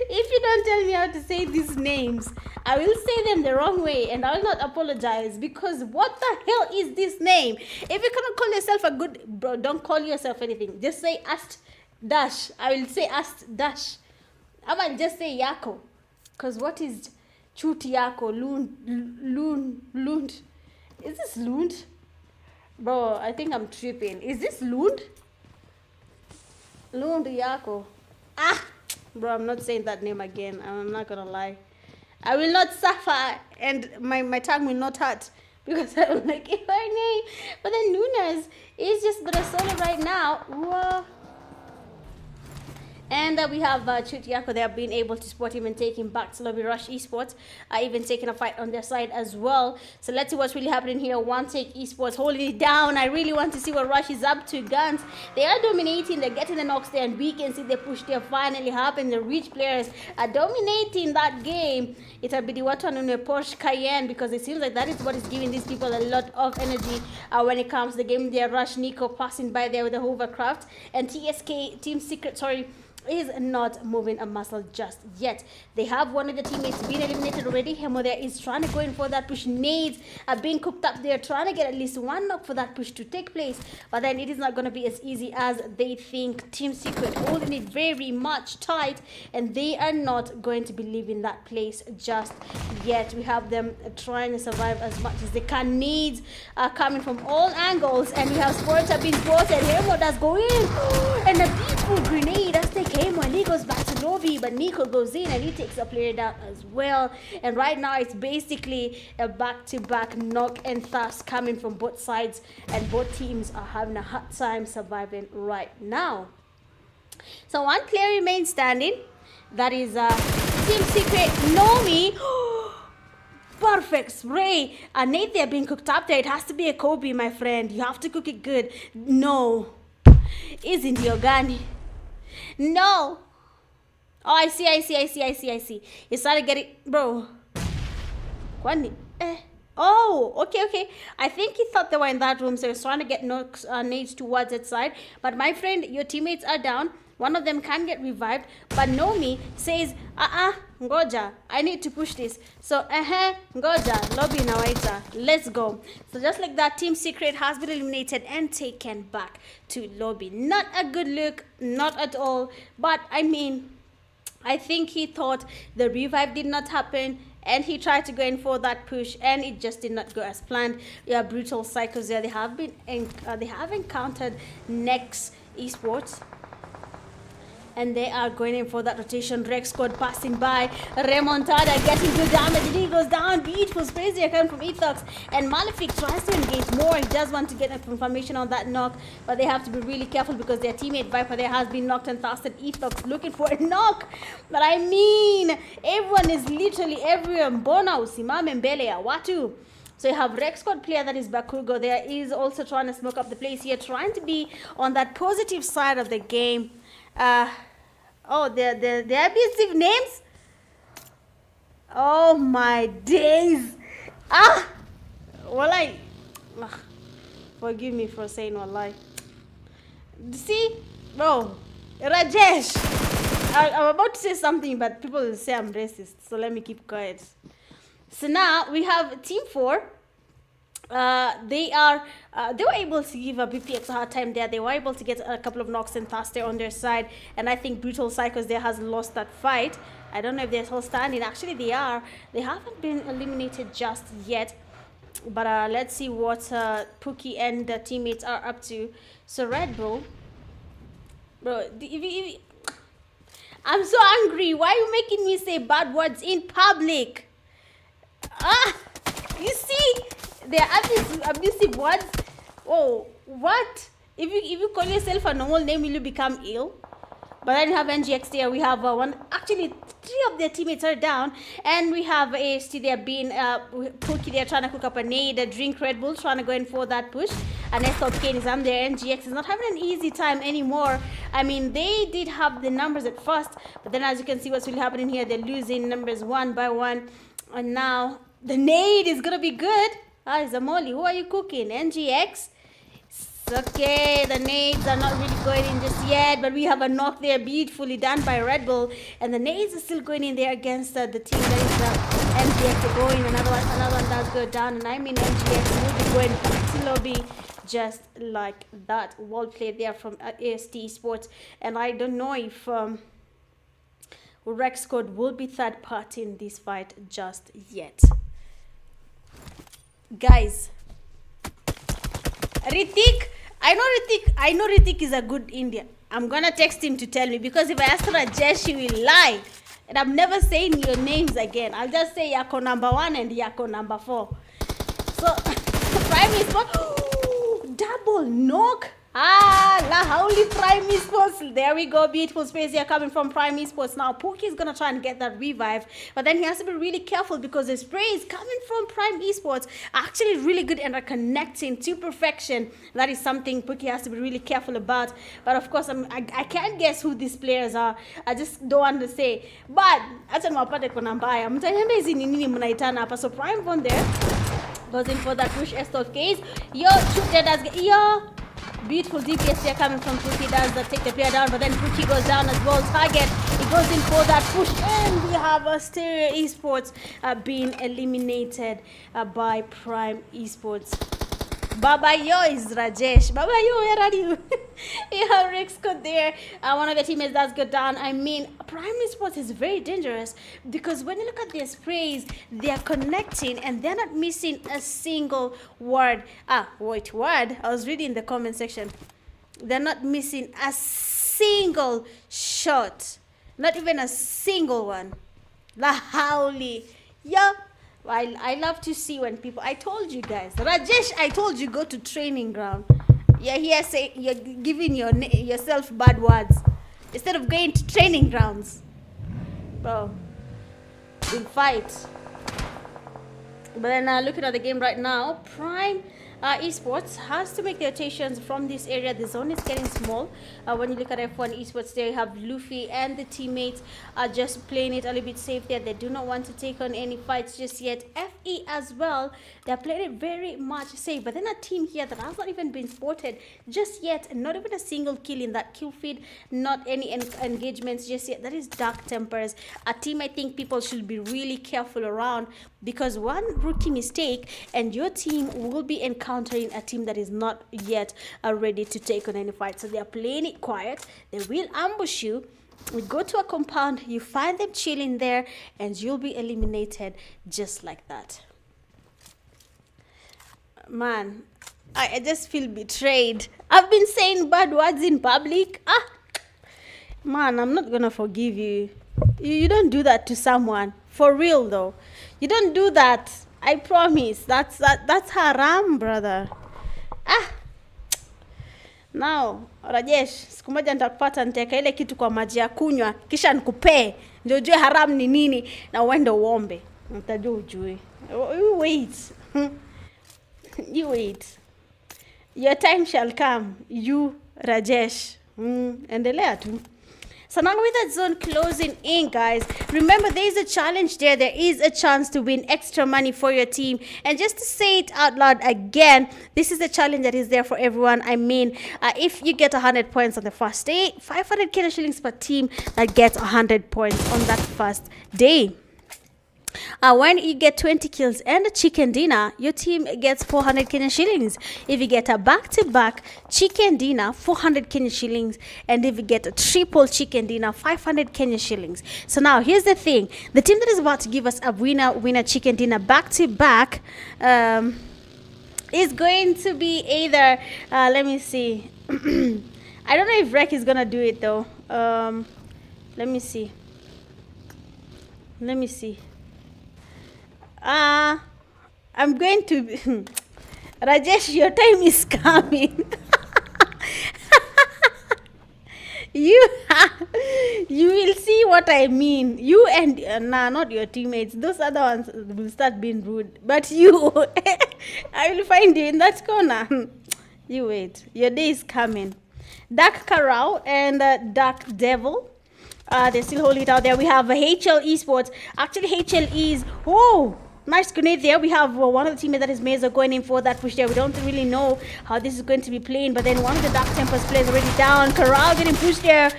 if you don't tell me how to say these names, I will say them the wrong way, and I will not apologize, because what the hell is this name? If you cannot call yourself a good bro, don't call yourself anything. Just say Ast Dash. I will say Ast Dash. I might just say Yako, because what is Chut Yako? Lund. Is this Lund? Bro, I think I'm tripping. Is this Lund? Lund Yako. Bro, I'm not saying that name again. I'm not gonna lie. I will not suffer, and my tongue will not hurt, because I don't like her name. But then Nunes is just gonna solo right now. Whoa. And we have Chutiako. They have been able to spot him and take him back to Lobby Rush Esports, even taking a fight on their side as well. So let's see what's really happening here. One Take Esports holding it down. I really want to see what Rush is up to. Guns, they are dominating. They're getting the knocks there, and we can see the push there finally happen. The rich players are dominating that game. It'll be the Watan on a Porsche Cayenne, because it seems like that is what is giving these people a lot of energy when it comes to the game. There, Rush Nico passing by there with the hovercraft, and TSK Team Secret, sorry, is not moving a muscle just yet. They have one of the teammates being eliminated already. Hemo there is trying to go in for that push. Nades are being cooked up there, trying to get at least one knock for that push to take place. But then it is not going to be as easy as they think. Team Secret holding it very much tight, and they are not going to be leaving that place just yet. We have them trying to survive as much as they can. Nades are coming from all angles, and we have sports are being spotted. Hemo does go in, and a beautiful grenade as they came when he goes back to lobby, but Nico goes in and he takes a player down as well. And right now it's basically a back-to-back knock and thrust coming from both sides, and both teams are having a hard time surviving right now. So one player remains standing. That is Team Secret Nomi. Perfect spray. Nate, they're being cooked up there. It has to be a Kobe, my friend. You have to cook it good. No, isn't your gun? No. Oh, I see. You started getting, bro. Oh, okay. I think he thought they were in that room, so he was trying to get nades towards that side. But my friend, your teammates are down. One of them can get revived, but Nomi says, ngoja, I need to push this. So, ngoja, lobby nawaita, let's go. So just like that, Team Secret has been eliminated and taken back to lobby. Not a good look, not at all. But I mean, I think he thought the revive did not happen, and he tried to go in for that push, and it just did not go as planned. Yeah, brutal cycles there. They have encountered next esports, and they are going in for that rotation. Rex squad passing by. Remontada getting good damage. He goes down. Beautiful sprays there coming from Ethox. And Malefic tries to engage more. He does want to get a confirmation on that knock, but they have to be really careful because their teammate Viper there has been knocked and thrusted. Ethox looking for a knock. But I mean, everyone is literally everywhere. Mbona usimame mbele ya watu. So you have Rex squad player, that is Bakugo. There is also trying to smoke up the place here, trying to be on that positive side of the game. Oh, the abusive names. Oh my days. Walai. Forgive me for saying walai. See, bro, Rajesh. I'm about to say something, but people will say I'm racist, so let me keep quiet. So now we have Team 4. They were able to give a BPX a hard time there. They were able to get a couple of knocks and thrusts there on their side, and I think Brutal Psychos there has lost that fight. I don't know if they're still standing. Actually, they are. They haven't been eliminated just yet. But let's see what Pookie and the teammates are up to. So Red Bull, bro, I'm so angry. Why are you making me say bad words in public? You see, they're abusive words. Oh, what? If you call yourself a normal name, will you become ill? But then you have NGX there. We have one. Actually, 3 of their teammates are down, and we have AST there being Pookie there trying to cook up a nade, a drink Red Bull, trying to go in for that push. And SLK is on there. NGX is not having an easy time anymore. I mean, they did have the numbers at first, but then as you can see, what's really happening here, they're losing numbers 1 by 1, and now the nade is gonna be good. Zamoli, who are you cooking? NGX? Okay, the nades are not really going in just yet, but we have a knock there, beautifully done by Red Bull, and the nades are still going in there against the team that is NGX going. Another one does go down, and I mean NGX will be going back to lobby just like that. Well played there from AST Esports, and I don't know if Rex Code will be third party in this fight just yet. Guys, Ritik, I know Ritik is a good Indian. I'm gonna text him to tell me, because if I ask Rajesh, he will lie, and I'm never saying your names again. I'll just say Yako number 1 and Yako number 4. So Prime is double knock. Holy Prime Esports. There we go. Beautiful space here coming from Prime Esports. Now, Pookie is going to try and get that revive. But then he has to be really careful because the sprays coming from Prime Esports are actually really good and are connecting to perfection. That is something Pookie has to be really careful about. But of course, I can't guess who these players are. I just don't want to say. But, acha niwapate kuna mbaya. Mtaniambia hizi ni nini mnaitana hapa. So, Prime on there goes in for that push S case. Yo, shoot that as yo. Beautiful DPS here coming from Pookie, does take the player down, but then Pookie goes down as well. Target, he goes in for that push, and we have ASTERIA Esports being eliminated by Prime Esports. Baba Yo is Rajesh. Baba Yo, where are you? You have Rick Scott there. One of the teammates does go down. I mean, Prime Esports is very dangerous because when you look at their sprays, they are connecting and they're not missing a single word. Wait, word? I was reading in the comment section. They're not missing a single shot. Not even a single one. La howly. Yeah. I love to see when people, I told you guys, Rajesh, I told you go to training ground. You're here saying, you're giving yourself bad words instead of going to training grounds. Bro, we'll fight. But then looking at the game right now, Prime Esports has to make the rotations from this area. The zone is getting small. When you look at F1 Esports, there you have Luffy and the teammates are just playing it a little bit safe there. They do not want to take on any fights just yet. FE as well, they're playing it very much safe. But then a team here that has not even been spotted just yet. Not even a single kill in that kill feed. Not any engagements just yet. That is Dark Tempers. A team I think people should be really careful around, because one rookie mistake and your team will be encountering a team that is not yet ready to take on any fight. So they are playing it quiet. They will ambush you. We go to a compound, you find them chilling there, and you'll be eliminated just like that. Man, I just feel betrayed. I've been saying bad words in public. Man, I'm not gonna forgive you. You don't do that to someone. For real though. You don't do that. I promise. That's haram, brother. Now, Rajesh, siku moja nitakupata niteka ile kitu kwa maji ya kunywa kisha nikupee. Ndio ujue haram ni nini na uende uombe. Utajua ujue. You wait. You wait. Your time shall come. You, Rajesh. Endelea tu. So now with that zone closing in, guys, remember there is a challenge there. There is a chance to win extra money for your team. And just to say it out loud again, this is a challenge that is there for everyone. I mean, if you get 100 points on the first day, 500 Kenya shillings per team that gets 100 points on that first day. When you get 20 kills and a chicken dinner, your team gets 400 Kenya shillings. If you get a back-to-back chicken dinner, 400 Kenya shillings. And if you get a triple chicken dinner, 500 Kenya shillings. So now, here's the thing. The team that is about to give us a winner chicken dinner back-to-back is going to be either, let me see. I don't know if Rek is going to do it, though. Let me see. I'm going to Rajesh, your time is coming. You will see what I mean. You and not your teammates. Those other ones will start being rude. But you, I will find you in that corner. You wait. Your day is coming. Dark Carol and Dark Devil. They're still holding it out there. We have HL Esports. Actually, HL is nice grenade there. We have one of the teammates that is Mesa going in for that push there. We don't really know how this is going to be playing, but then one of the Dark Tempers players already down. Corral getting pushed there.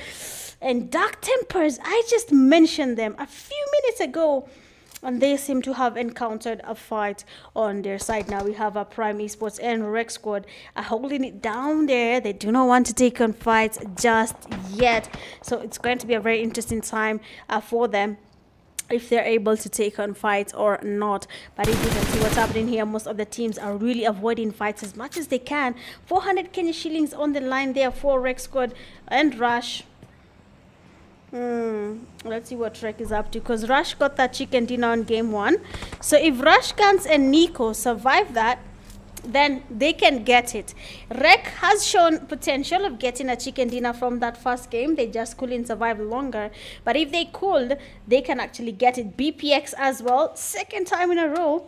And Dark Tempers, I just mentioned them a few minutes ago, and they seem to have encountered a fight on their side. Now we have a Prime Esports and Rec Squad holding it down there. They do not want to take on fights just yet. So it's going to be a very interesting time for them, if they're able to take on fights or not. But if you can see what's happening here, most of the teams are really avoiding fights as much as they can. 400 Kenya shillings on the line there for Rec Squad and Rush. Let's see what Trek is up to, because Rush got that chicken dinner on game 1. So if Rush Guns and Nico survive that, then they can get it. Rec has shown potential of getting a chicken dinner from that first game. They just couldn't survive longer. But if they could, they can actually get it. BPX as well, second time in a row.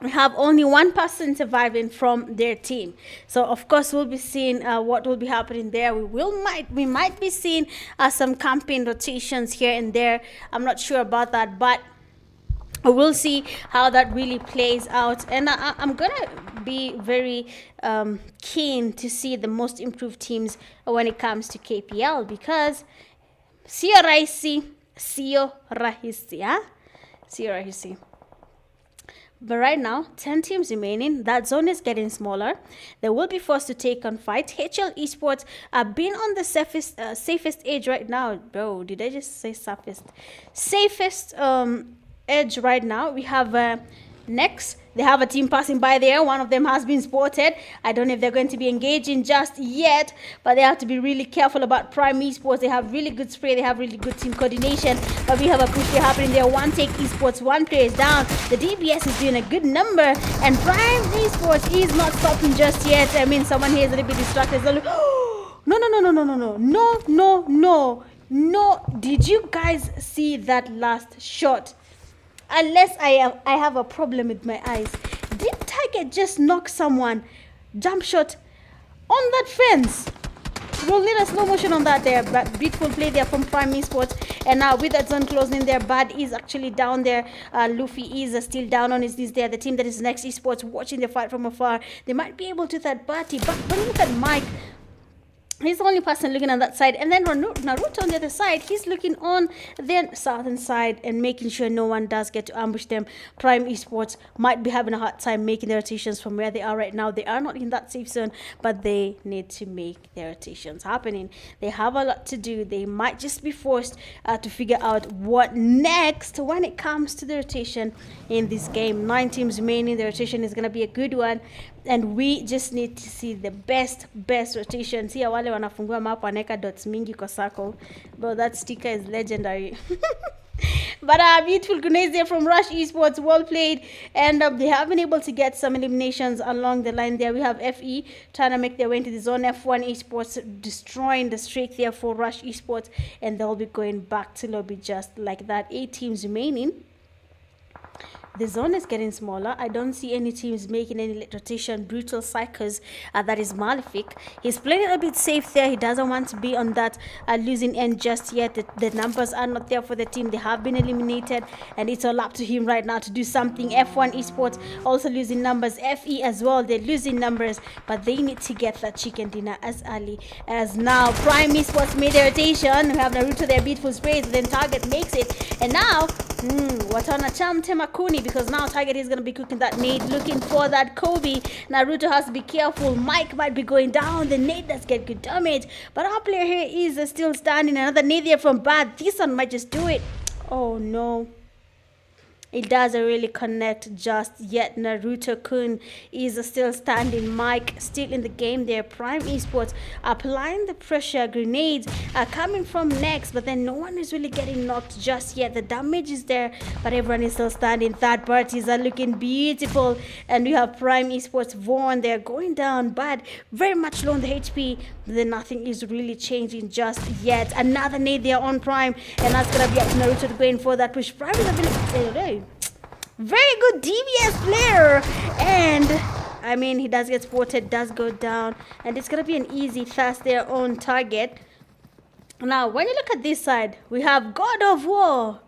We have only one person surviving from their team. So of course we'll be seeing what will be happening there. We might be seeing some camping rotations here and there. I'm not sure about that, but we'll see how that really plays out. And I'm gonna be very keen to see the most improved teams when it comes to KPL, because sio rahisi. But right now, 10 teams remaining. That zone is getting smaller. They will be forced to take on fight. HL Esports have been on the safest edge right now. Bro, did I just say safest? Safest edge right now. We have next. They have a team passing by there. One of them has been spotted. I don't know if they're going to be engaging just yet, but they have to be really careful about Prime Esports. They have really good spray. They have really good team coordination. But we have a push here happening there. One take Esports. One player is down. The DBS is doing a good number. And Prime Esports is not stopping just yet. I mean, someone here is a little bit distracted. No. Did you guys see that last shot? Unless I have a problem with my eyes. Did Tiger just knock someone? Jump shot on that fence. We'll need a slow motion on that there. But beautiful play there from Prime Esports. And now with that zone closing there, Bad is actually down there. Luffy is still down on his knees there. The team that is next, Esports, watching the fight from afar. They might be able to third party. But when you look at Mike, he's the only person looking on that side. And then Naruto on the other side, he's looking on the southern side and making sure no one does get to ambush them. Prime Esports might be having a hard time making their rotations from where they are right now. They are not in that safe zone, but they need to make their rotations happening. They have a lot to do. They might just be forced to figure out what next when it comes to the rotation in this game. 9 teams remaining. The rotation is going to be a good one. And we just need to see the best rotation. See wale wanafungua map waneka dots mingi kwa circle. Bro, that sticker is legendary. But beautiful grenades there from Rush Esports, well played. And they have been able to get some eliminations along the line there. We have FE trying to make their way into the zone. F1 Esports destroying the streak there for Rush Esports. And they'll be going back to lobby just like that. 8 teams remaining. The zone is getting smaller. I don't see any teams making any rotation. Brutal Psychos, that is Malefic. He's playing a bit safe there. He doesn't want to be on that losing end just yet. The numbers are not there for the team. They have been eliminated, and it's all up to him right now to do something. F1 Esports also losing numbers. FE as well, they're losing numbers, but they need to get that chicken dinner as early as now. Prime Esports made their rotation. We have Naruto there, beautiful sprays, then Target makes it. And now, Watana Cham Temakuni, because now Target is going to be cooking that nade, looking for that Kobe. Naruto has to be careful. Mike might be going down. The nade does get good damage, but our player here is still standing. Another nade there from Bad. This one might just do it. Oh no. It doesn't really connect just yet. Naruto-kun is still standing. Mike still in the game there. Prime Esports applying the pressure. Grenades are coming from next, but then no one is really getting knocked just yet. The damage is there, but everyone is still standing. Third parties are looking beautiful. And we have Prime Esports Vaughn there going down, but very much low on the HP. But then nothing is really changing just yet. Another nade there on Prime, and that's going to be up to Naruto to go in for that push. Prime is a really very good DBS player, and I mean, he does get spotted, does go down, and it's gonna be an easy fast there on Target. Now when you look at this side, we have God of War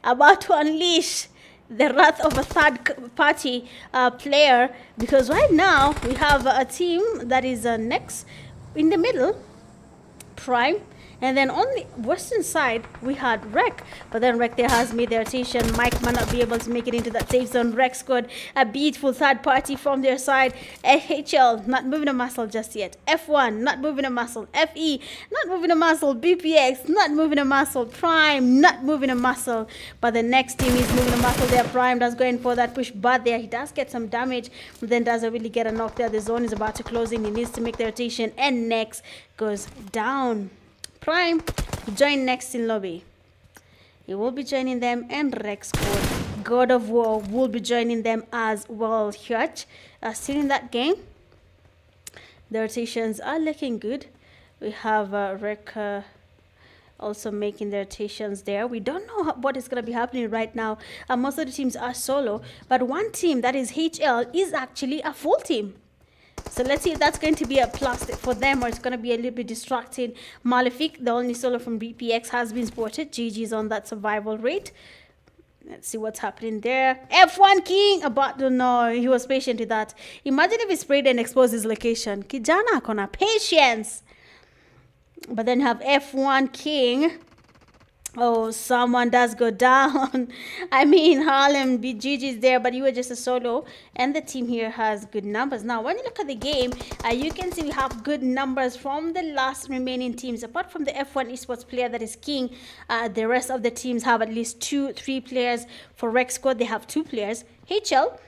about to unleash the wrath of a third party player, because right now we have a team that is next in the middle, Prime. And then on the western side, we had Rec. But then Rec there has made their rotation. Mike might not be able to make it into that safe zone. Rec scored a beautiful third party from their side. HL not moving a muscle just yet. F1 not moving a muscle. FE not moving a muscle. BPX not moving a muscle. Prime not moving a muscle. But the next team is moving a muscle there. Prime does go in for that push. But there he does get some damage. But then doesn't really get a knock there. The zone is about to close in. He needs to make the rotation. And next goes down. Prime join next in lobby. He will be joining them, and Rex scored God of War will be joining them as well. Huge. Still in that game. The rotations are looking good. We have Rek also making the rotations there. We don't know what is going to be happening right now. Most of the teams are solo, but one team, that is HL, is actually a full team. So let's see if that's going to be a plus for them, or it's going to be a little bit distracting. Malefic, the only solo from BPX, has been spotted. GG's on that survival rate. Let's see what's happening there. F1 King, but no, he was patient with that. Imagine if he sprayed and exposed his location. Kijana akona patience. But then have F1 King. Oh, someone does go down. I mean, Harlem, GG's there, but you were just a solo. And the team here has good numbers. Now, when you look at the game, you can see we have good numbers from the last remaining teams. Apart from the F1 Esports player that is King, the rest of the teams have at least 2-3 players. For Rec Squad, they have 2 players. HL,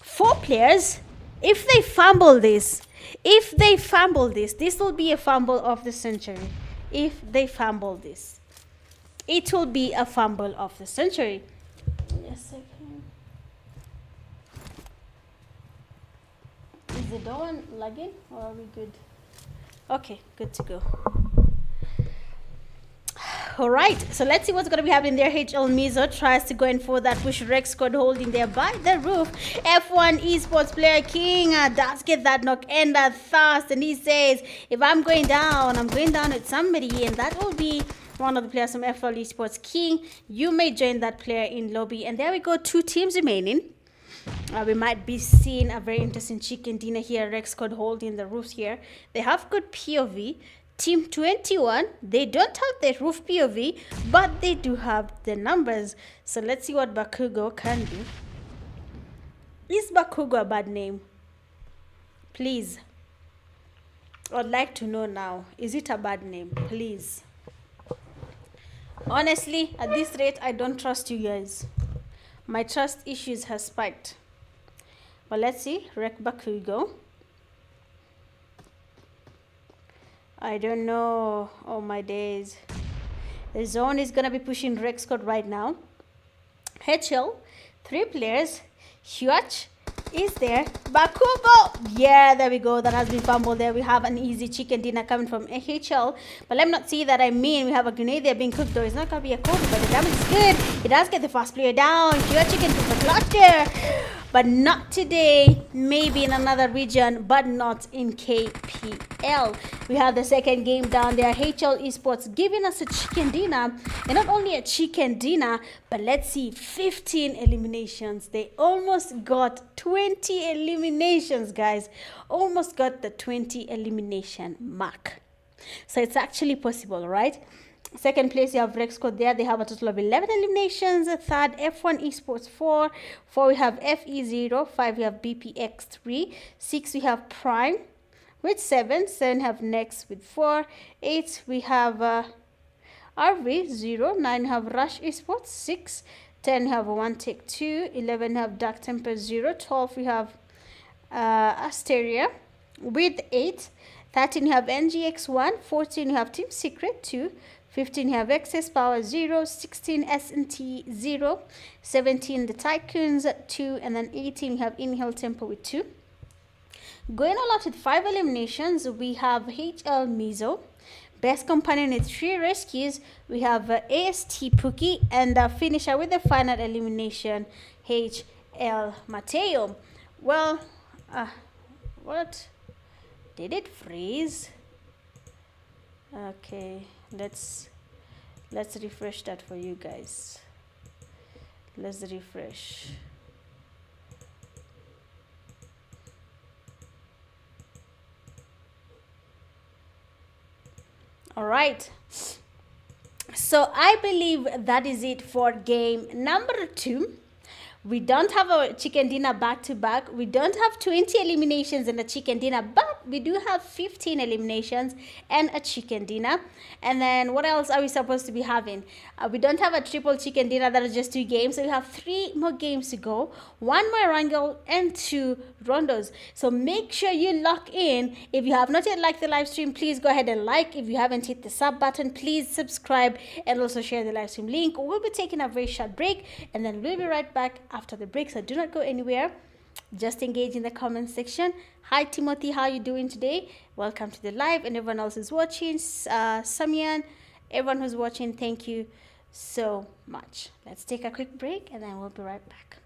4 players. If they fumble this, this will be a fumble of the century. If they fumble this, it will be a fumble of the century. Yes, I can. Is the door lagging or are we good? Okay, good to go. All right, so let's see what's going to be happening there. HL Mizo tries to go in for that push. Rex Squad holding there by the roof. F1 Esports player King does get that knock and that fast, and he says, if I'm going down with somebody, and that will be one of the players from FL Esports. King, you may join that player in lobby. And there we go, 2 teams remaining. We might be seeing a very interesting chicken dinner here. Rex Squad holding the roofs here. They have good POV. Team 21, they don't have the roof POV, but they do have the numbers. So let's see what Bakugo can do. Is Bakugo a bad name? Please. I'd like to know now. Is it a bad name? Please. Honestly, at this rate, I don't trust you guys. My trust issues have spiked. But let's see. Rek Bakugo. I don't know. Oh my days. The zone is going to be pushing Rek Squad right now. HL, 3 players. Huach is there. Bakugo. Yeah, there we go. That has been fumbled there. We have an easy chicken dinner coming from HL. But let me not see that. I mean, we have a grenade there being cooked though. It's not going to be a cold, but the damage is good. It does get the fast player down. Huach chicken took the clutch there. But not today. Maybe in another region, but not in KPL. We have the second game down there. HL Esports giving us a chicken dinner. And not only a chicken dinner, but let's see, 15 eliminations. They almost got 20 eliminations, guys. Almost got the 20 elimination mark. So it's actually possible, right? Second place, you have Rex Squad there. They have a total of 11 eliminations. Third, F1 Esports 4. 4, we have FE0. 5, we have BPX3. 6, we have Prime with 7. 7, have Next with 4. 8, we have RV0. 9, have Rush Esports 6. 10, we have One Take 2. 11, we have Dark Temper 0. 12, we have Asteria with 8. 13, you have NGX1. 14, you have Team Secret 2. 15, you have Excess Power 0. 16, S&T 0. 17, the Tycoons 2. And then 18, you have INHAIL Tempo with 2. Going all out with 5 eliminations, we have HL Mizo. Best companion with 3 rescues. We have AST PEAKY. And finisher with the final elimination, HL Mateo. Well, what? Did it freeze? Okay, let's refresh that for you guys. Let's refresh. All right. So I believe that is it for game number 2. We don't have a chicken dinner back to back. We don't have 20 eliminations in a chicken dinner, but we do have 15 eliminations and a chicken dinner. And then what else are we supposed to be having? We don't have a triple chicken dinner that is just 2 games. So we have 3 more games to go, 1 more wrangle and 2 rondos. So make sure you lock in. If you have not yet liked the live stream, please go ahead and like. If you haven't hit the sub button, please subscribe and also share the live stream link. We'll be taking a very short break and then we'll be right back after the break. So do not go anywhere. Just engage in the comment section. Hi Timothy, how are you doing today? Welcome to the live, and everyone else who's watching. Samian, everyone who's watching, thank you so much. Let's take a quick break and then we'll be right back.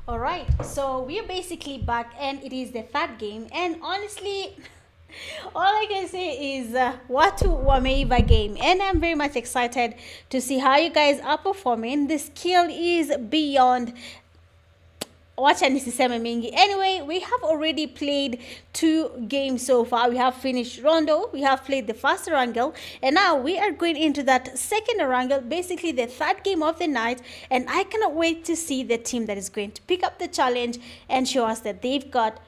All right, so we're basically back, and it is the third game. And honestly, all I can say is Watu Wameiva game, and I'm very much excited to see how you guys are performing. The skill is beyond. Wacha nisiseme mingi. Anyway, we have already played 2 games so far. We have finished Rondo, we have played the first Erangel, and now we are going into that second Erangel, basically the third game of the night. And I cannot wait to see the team that is going to pick up the challenge and show us that they've got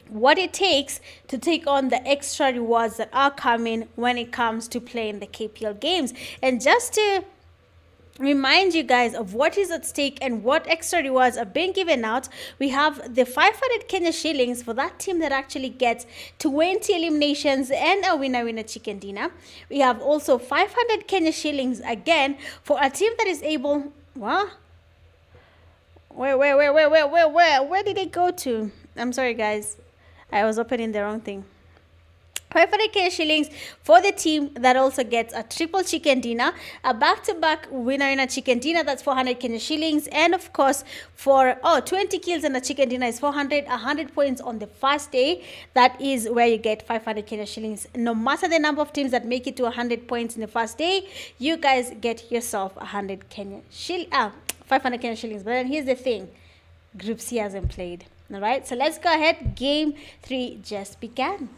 what it takes to take on the extra rewards that are coming when it comes to playing the KPL games. And just to remind you guys of what is at stake and what extra rewards are being given out, we have the 500 Kenya shillings for that team that actually gets 20 eliminations and a winner chicken dinner. We have also 500 Kenya shillings again for a team that is able, what? Where did it go to? I'm sorry guys, I was opening the wrong thing. 500k shillings for the team that also gets a triple chicken dinner, a back-to-back winner chicken dinner, that's 400 Kenya shillings, and of course for 20 kills and a chicken dinner is 400, 100 points on the first day. That is where you get 500 Kenya shillings. No matter the number of teams that make it to 100 points in the first day, you guys get yourself 500 Kenya shillings. But then here's the thing, Group C hasn't played. All right, so let's go ahead. Game 3 just began.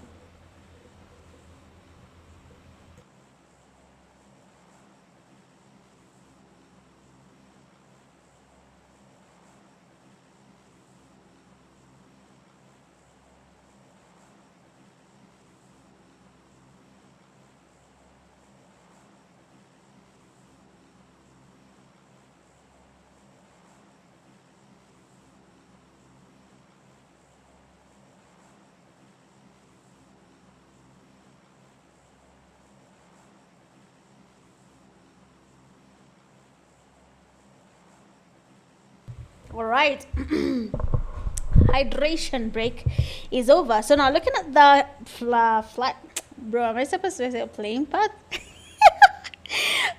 All right. Hydration break is over. So now looking at the flat, bro, am I supposed to say playing path?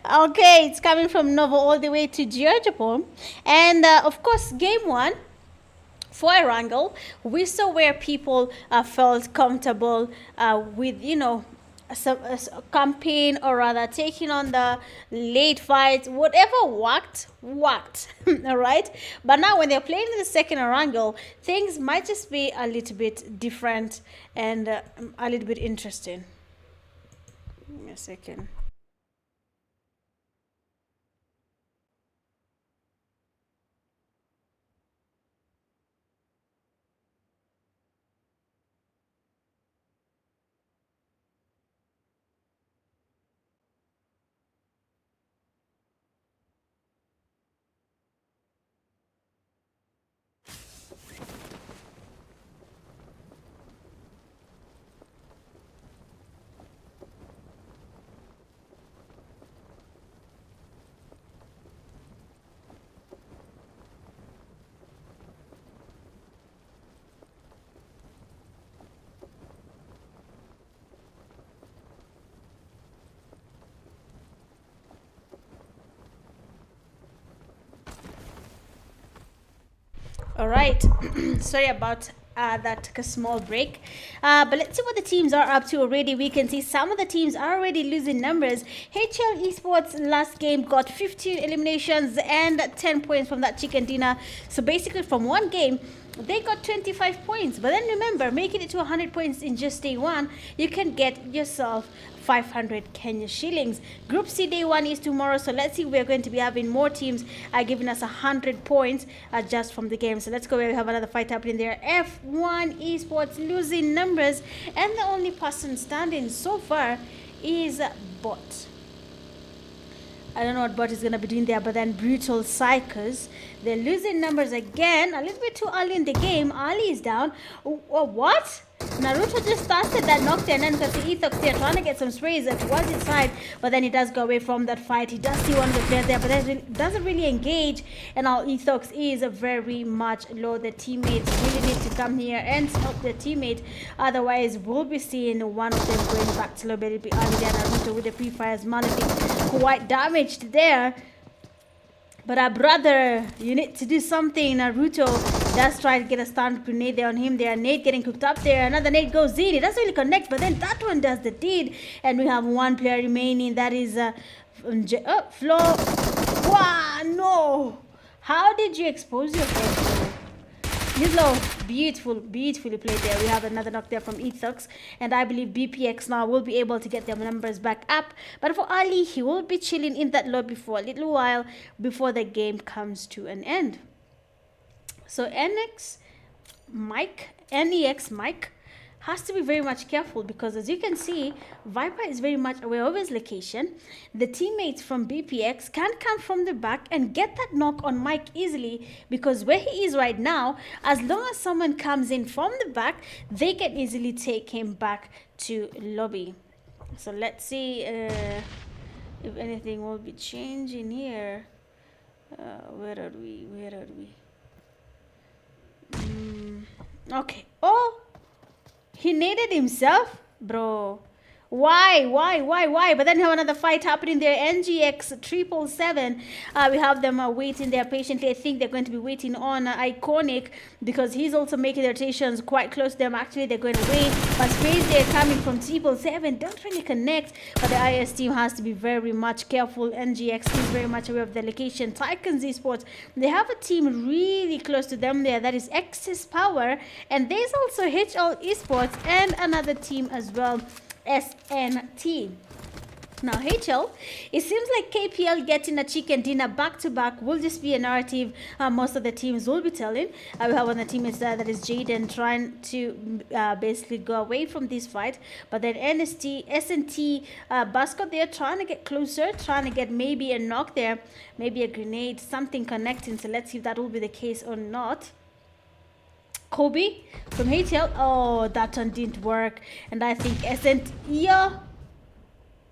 Okay, it's coming from Novo all the way to Georgiapur. And of course, game 1 for Erangel, we saw where people felt comfortable with, a campaign, or rather taking on the late fights. Whatever worked. All right, but now when they're playing in the second Erangel, things might just be a little bit different and a little bit interesting. Give me a second. All right, sorry about that small break, but let's see what the teams are up to already. We can see some of the teams are already losing numbers. HL Esports last game got 15 eliminations and 10 points from that chicken dinner. So basically from one game they got 25 points. But then remember, making it to 100 points in just day 1, you can get yourself 500 Kenya shillings. Group C day 1 is tomorrow, so let's see, we're going to be having more teams giving us 100 points just from the game. So let's go, we have another fight happening there. F1 Esports losing numbers, and the only person standing so far is Bot. I don't know what Bot is going to be doing there, but then Brutal Psychos, they're losing numbers again. A little bit too early in the game. Ali is down. What? Naruto just started that knockdown, and because the Ethox there trying to get some sprays towards his side, but then he does go away from that fight. He does see one of the players there, but that doesn't really engage, and our Ethox is very much low. The teammates really need to come here and help their teammate, otherwise we'll be seeing one of them going back to low belly early there. Naruto with the pre-fires, Monolith quite damaged there. But our brother, you need to do something. Naruto does try to get a stun grenade there on him there. Nade getting cooked up there. Another nade goes in. It doesn't really connect, but then that one does the deed. And we have one player remaining. That is Flo. Wow, no. How did you expose yourself? Low. Beautifully played there. We have another knock there from Ethux, and I believe BPX now will be able to get their numbers back up. But for Ali, he will be chilling in that lobby for a little while before the game comes to an end. So NEX Mike has to be very much careful, because as you can see, Viper is very much aware of his location. The teammates from BPX can come from the back and get that knock on Mike easily, because where he is right now, as long as someone comes in from the back, they can easily take him back to lobby. So let's see if anything will be changing here. Where are we? Okay. Oh, he naded himself, bro. Why? But then we have another fight happening there. NGX 777. We have them waiting there patiently. I think they're going to be waiting on Iconic, because he's also making their rotations quite close to them. Actually, they're going away. But space there coming from 777. Don't really connect. But the IS team has to be very much careful. NGX is very much aware of the location. TYCOONZ Esports, they have a team really close to them there. That is Excess Power. And there's also HL Esports and another team as well, SNT. Now HL, it seems like KPL getting a chicken dinner back to back will just be a narrative most of the teams will be telling. We have one of the teammates there, that is Jaden, trying to basically go away from this fight. But then SNT, Bascot there trying to get closer, trying to get maybe a knock there, maybe a grenade, something connecting. So let's see if that will be the case or not. Kobe from HL. Oh, that one didn't work. And I think SNT, yeah.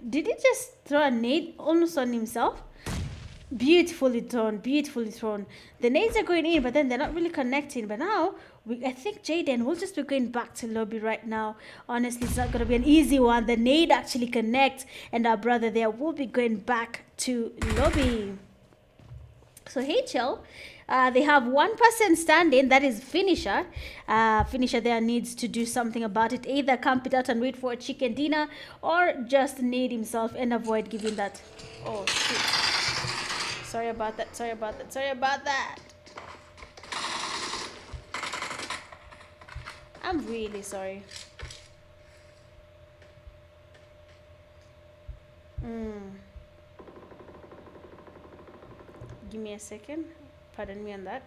Did he just throw a nade almost on himself? Beautifully thrown. The nades are going in, but then they're not really connecting. But now, I think Jaden will just be going back to lobby right now. Honestly, it's not going to be an easy one. The nade actually connects, and our brother there will be going back to lobby. So HL, they have one person standing, that is Finisher. Finisher there needs to do something about it. Either camp it out and wait for a chicken dinner, or just nade himself and avoid giving that. Oh, shit. Sorry about that. I'm really sorry. Give me a second. Pardon me on that.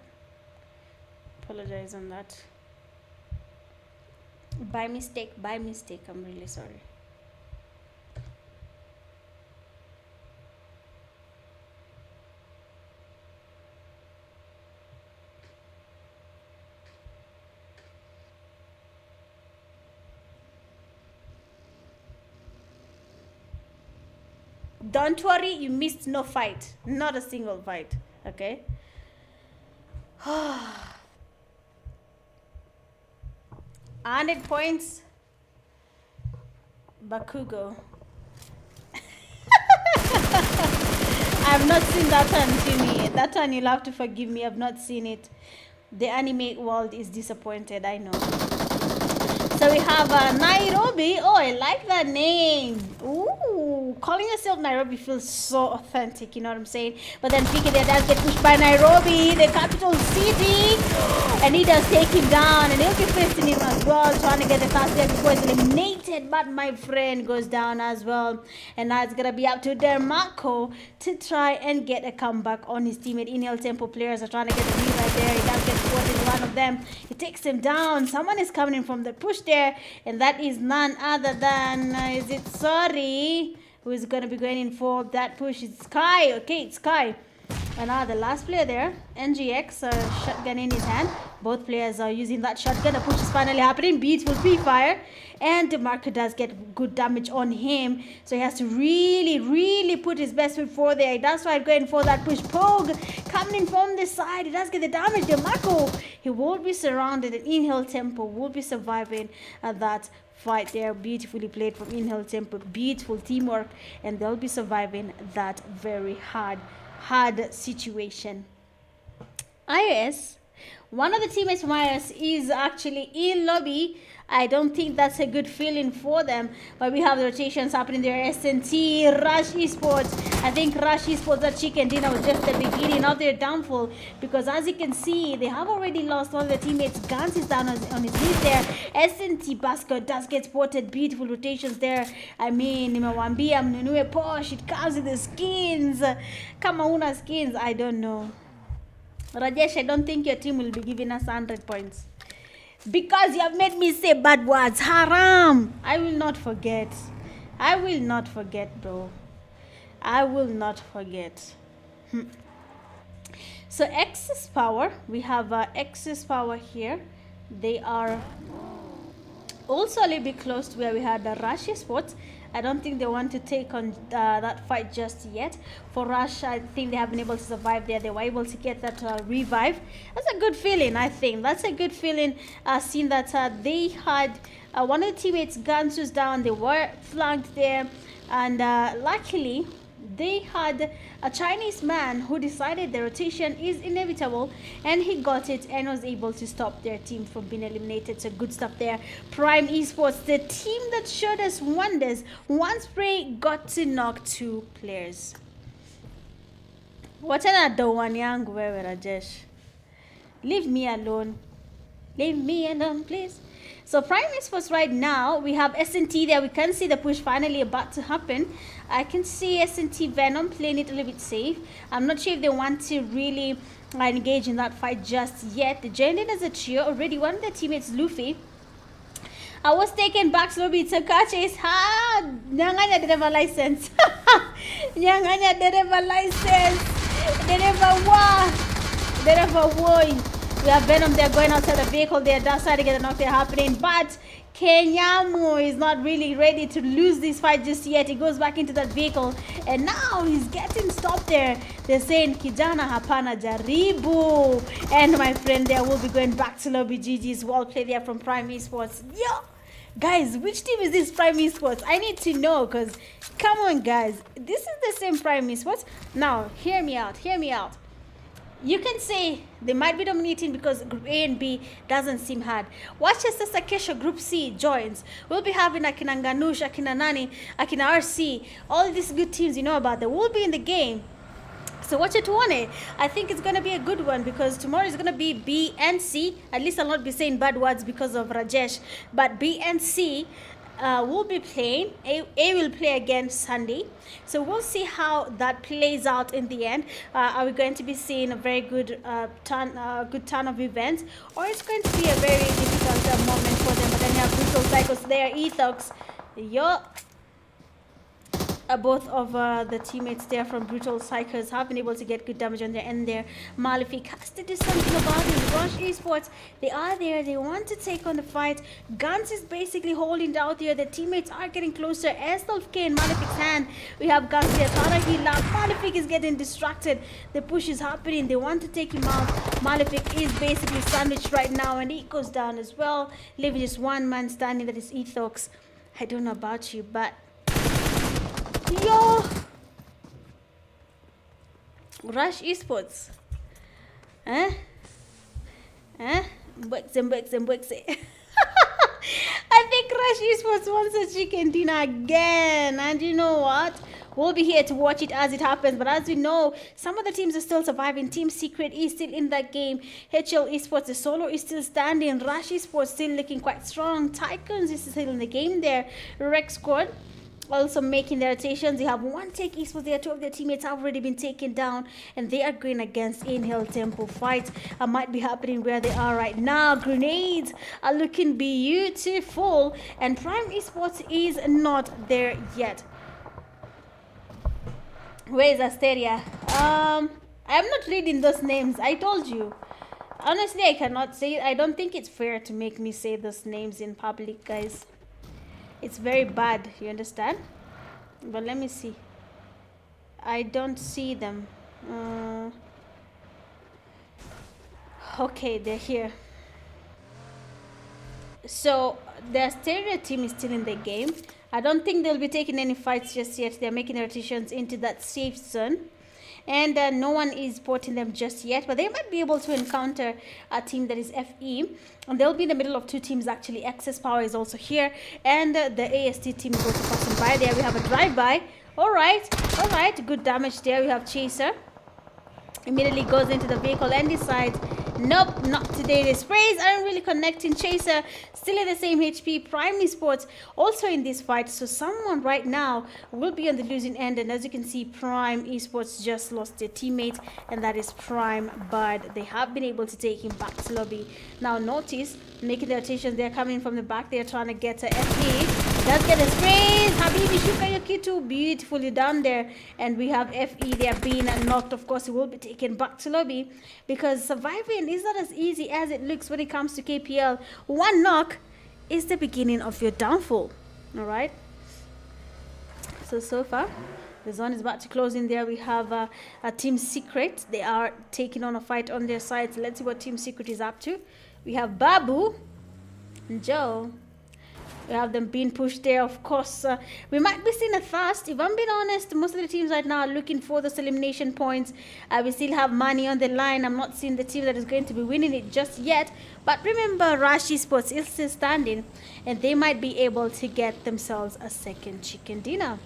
Apologize on that. By mistake. I'm really sorry. Don't worry, you missed no fight. Not a single fight. Okay? 100 points. Bakugo. I've not seen that one, Jimmy. That one you'll have to forgive me. I've not seen it. The anime world is disappointed, I know. So we have Nairobi. Oh, I like that name. Ooh, calling yourself Nairobi feels so authentic, you know what I'm saying? But then PEAKY there does get pushed by Nairobi, the capital city. And he does take him down, and he'll be facing him as well, trying to get the fast there before he's eliminated. But my friend goes down as well. And now it's going to be up to Dermaco to try and get a comeback on his teammate. INHAIL Tempo players are trying to get the lead right there. He does get spotted, one of them. He takes him down. Someone is coming in from the push there, and that is none other than is it Sorry, who is going to be going in for that push? It's Sky. Okay, it's Sky. And now the last player there, NGX, shotgun in his hand. Both players are using that shotgun. The push is finally happening. Beautiful pre-fire. And DeMarco does get good damage on him. So he has to really put his best foot forward there. He does try going for that push. Pogue coming in from the side. He does get the damage. DeMarco, he will be surrounded. And INHAIL Tempo will be surviving that fight there. Beautifully played from INHAIL Tempo. Beautiful teamwork. And they'll be surviving that very hard hard situation. IOS, one of the teammates from IOS is actually in lobby. I don't think that's a good feeling for them, but we have the rotations happening there. S&T, Rush Esports. I think Rush Esports, that chicken dinner was just the beginning of their downfall, because as you can see, they have already lost all their teammates. Guns is down on his knees there. S&T Basket does get spotted. Beautiful rotations there. I mean, nimewambia mnunue Porsche, it comes with the skins. Kama una skins, I don't know. Rajesh, I don't think your team will be giving us 100 points. Because you have made me say bad words. Haram. I will not forget. I will not forget, bro. I will not forget. So Excess Power. We have Excess Power here. They are also a little bit close to where we had the Rush Esports. I don't think they want to take on that fight just yet. For Rush, I think they have been able to survive there. They were able to get that revive. That's a good feeling, I think. That's a good feeling, seeing that they had one of the teammates' guns was down. They were flanked there. And luckily, they had a Chinese man who decided the rotation is inevitable, and he got it and was able to stop their team from being eliminated. So good stuff there. Prime Esports, the team that showed us wonders. One spray got to knock 2 players. Wachana doan yangu wewe Rajesh. Leave me alone. Leave me alone, please. So Prime Esports right now, we have S&T there. We can see the push finally about to happen. I can see S&T Venom playing it a little bit safe. I'm not sure if they want to really engage in that fight just yet. They joined in as a trio already. One of their teammates, Luffy, I was taken back slowly to catch his Nyanganya didn't have a license. Nyanganya didn't have a license. They never won. We have Venom there going outside the vehicle there. That's trying to get a knock there happening. But Kenyamu is not really ready to lose this fight just yet. He goes back into that vehicle. And now he's getting stopped there. They're saying, Kijana hapana jaribu. And my friend there will be going back to lobby. GG's well play there from Prime Esports. Yo! Guys, which team is this Prime Esports? I need to know, because come on, guys. This is the same Prime Esports. Now, hear me out. Hear me out. You can say they might be dominating because Group A and B doesn't seem hard. Watch as Sasa Kesho Group C joins. We'll be having Akina Nganush, Akina Nani, Akina RC. All these good teams you know about them will be in the game. So watch it one. I think it's going to be a good one, because tomorrow is going to be B and C. At least I'll not be saying bad words because of Rajesh. But B and C will be playing. A will play again Sunday. So we'll see how that plays out in the end. Are we going to be seeing a very good ton of events, or it's going to be a very difficult moment for them? But then you have Brutal Cycles there, Ethox. Both of the teammates there from Brutal Psychers have been able to get good damage on their end there. Malefic has to do something about it. Rush Esports, they are there. They want to take on the fight. Guns is basically holding out there. The teammates are getting closer. Estolf K in Malefic's hand. We have Guns here. Malefic is getting distracted. The push is happening. They want to take him out. Malefic is basically sandwiched right now, and he goes down as well, leaving just one man standing. That is Ethox. I don't know about you, but yo, Rush Esports, Mbwekse. I think Rush Esports wants a chicken dinner again, and you know what? We'll be here to watch it as it happens. But as we know, some of the teams are still surviving. Team Secret is still in that game. HL Esports, the solo is still standing. Rush Esports still looking quite strong. TYCOONZ is still in the game there. Rex Squad also making their rotations. They have one take Esports there. 2 of their teammates have already been taken down, and they are going against INHAIL Tempo. Fight might be happening where they are right now. Grenades are looking beautiful, and Prime Esports is not there yet. Where is Asteria? I'm not reading those names. I told you. Honestly, I cannot say it. I don't think it's fair to make me say those names in public, guys. It's very bad, you understand? But let me see. I don't see them. Okay, they're here. So the Asteria team is still in the game. I don't think they'll be taking any fights just yet. They're making their rotations into that safe zone. and no one is spotting them just yet, but they might be able to encounter a team that is FE, and they'll be in the middle of two teams actually. Access Power is also here, and the AST team is also passing by. There we have a drive-by. All right, good damage there. We have Chaser. Immediately goes into the vehicle and decides, nope, not today. The sprays aren't really connecting. Chaser still at the same HP. Prime Esports also in this fight, so someone right now will be on the losing end. And as you can see, Prime Esports just lost their teammate, and that is Prime, but they have been able to take him back to lobby. Now notice, making the rotations, they're coming from the back. They're trying to get to FE. Does get the sprays. Habibi Shukayokitu, beautifully done there. And we have FE, they are being knocked. Of course, it will be taken back to lobby, because surviving is not as easy as it looks when it comes to KPL. One knock is the beginning of your downfall. All right. So far, the zone is about to close in there. We have a Team Secret. They are taking on a fight on their side. So let's see what Team Secret is up to. We have Babu and Joe. We have them being pushed there, of course. We might be seeing a fast. If I'm being honest, most of the teams right now are looking for those elimination points. We still have money on the line. I'm not seeing the team that is going to be winning it just yet. But remember, Rush Esports is still standing, and they might be able to get themselves a second chicken dinner.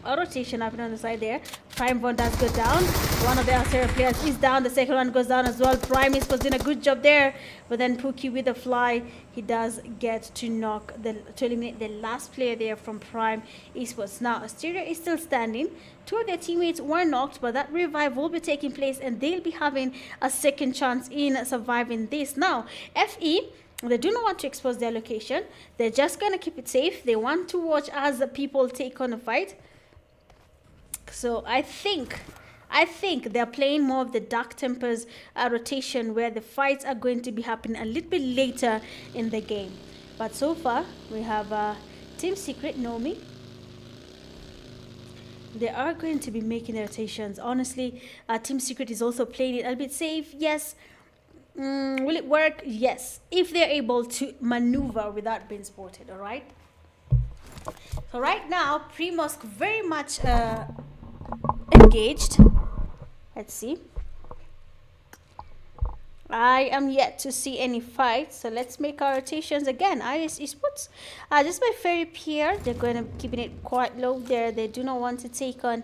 A rotation happening on the side there. Prime Von does go down. One of the ASTERIA players is down. The second one goes down as well. Prime is doing a good job there. But then PEAKY with the fly, he does get to eliminate the last player there from Prime Esports. Now, ASTERIA is still standing. Two of their teammates were knocked, but that revive will be taking place, and they'll be having a second chance in surviving this. Now, FE, they do not want to expose their location. They're just going to keep it safe. They want to watch as the people take on a fight. So I think they're playing more of the Dark Tempers rotation, where the fights are going to be happening a little bit later in the game. But so far, we have Team Secret, Nomi. They are going to be making their rotations. Honestly, Team Secret is also playing it a bit safe. Yes. Will it work? Yes. If they're able to maneuver without being spotted, all right? So right now, Primosk very much engaged. Let's see. I am yet to see any fights, so let's make our rotations again. IS Esports, just by Fairy Pierre, they're going to keeping it quite low there. They do not want to take on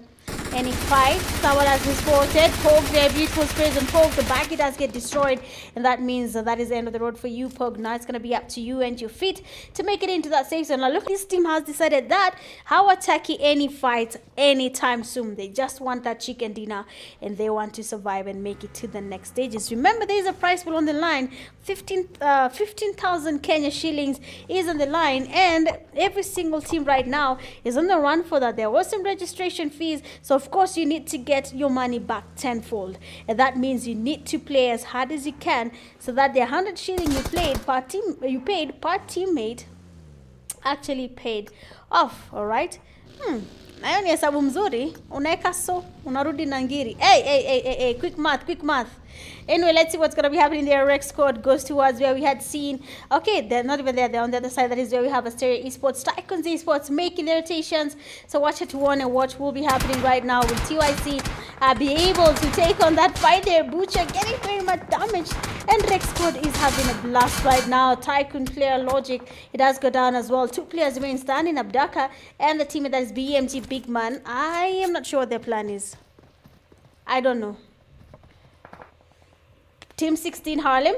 any fight. Someone has been spotted. Pogue there, beautiful sprays and Pogue. The baggy does get destroyed, and that means that is the end of the road for you, Pogue. Now it's going to be up to you and your feet to make it into that safe zone. Now look, this team has decided that how attacking any fight anytime soon. They just want that chicken dinner, and they want to survive and make it to the next stages. Remember, there is a prize pool on the line. 15,000 Kenya shillings is on the line, and every single team right now is on the run for that. There was some registration fees, so of course you need to get your money back tenfold, and that means you need to play as hard as you can, so that the 100 shilling you paid per teammate actually paid off. All right. Nayo ni hesabu mzuri, unaeka so unarudi na ngiri. Hey, quick math. Anyway, let's see what's going to be happening there. Rex squad goes towards where we had seen. Okay, they're not even there. They're on the other side. That is where we have ASTERIA Esports, TYCOONZ Esports making their rotations. So watch it one and watch will be happening right now. Will TYC be able to take on that fight there? Butcher getting very much damaged. And Rex squad is having a blast right now. Tycoon player Logic, it does go down as well. Two players remain standing, Abdaka and the teammate that is BMG Big Man. I am not sure what their plan is. I don't know. Team 16 Harlem,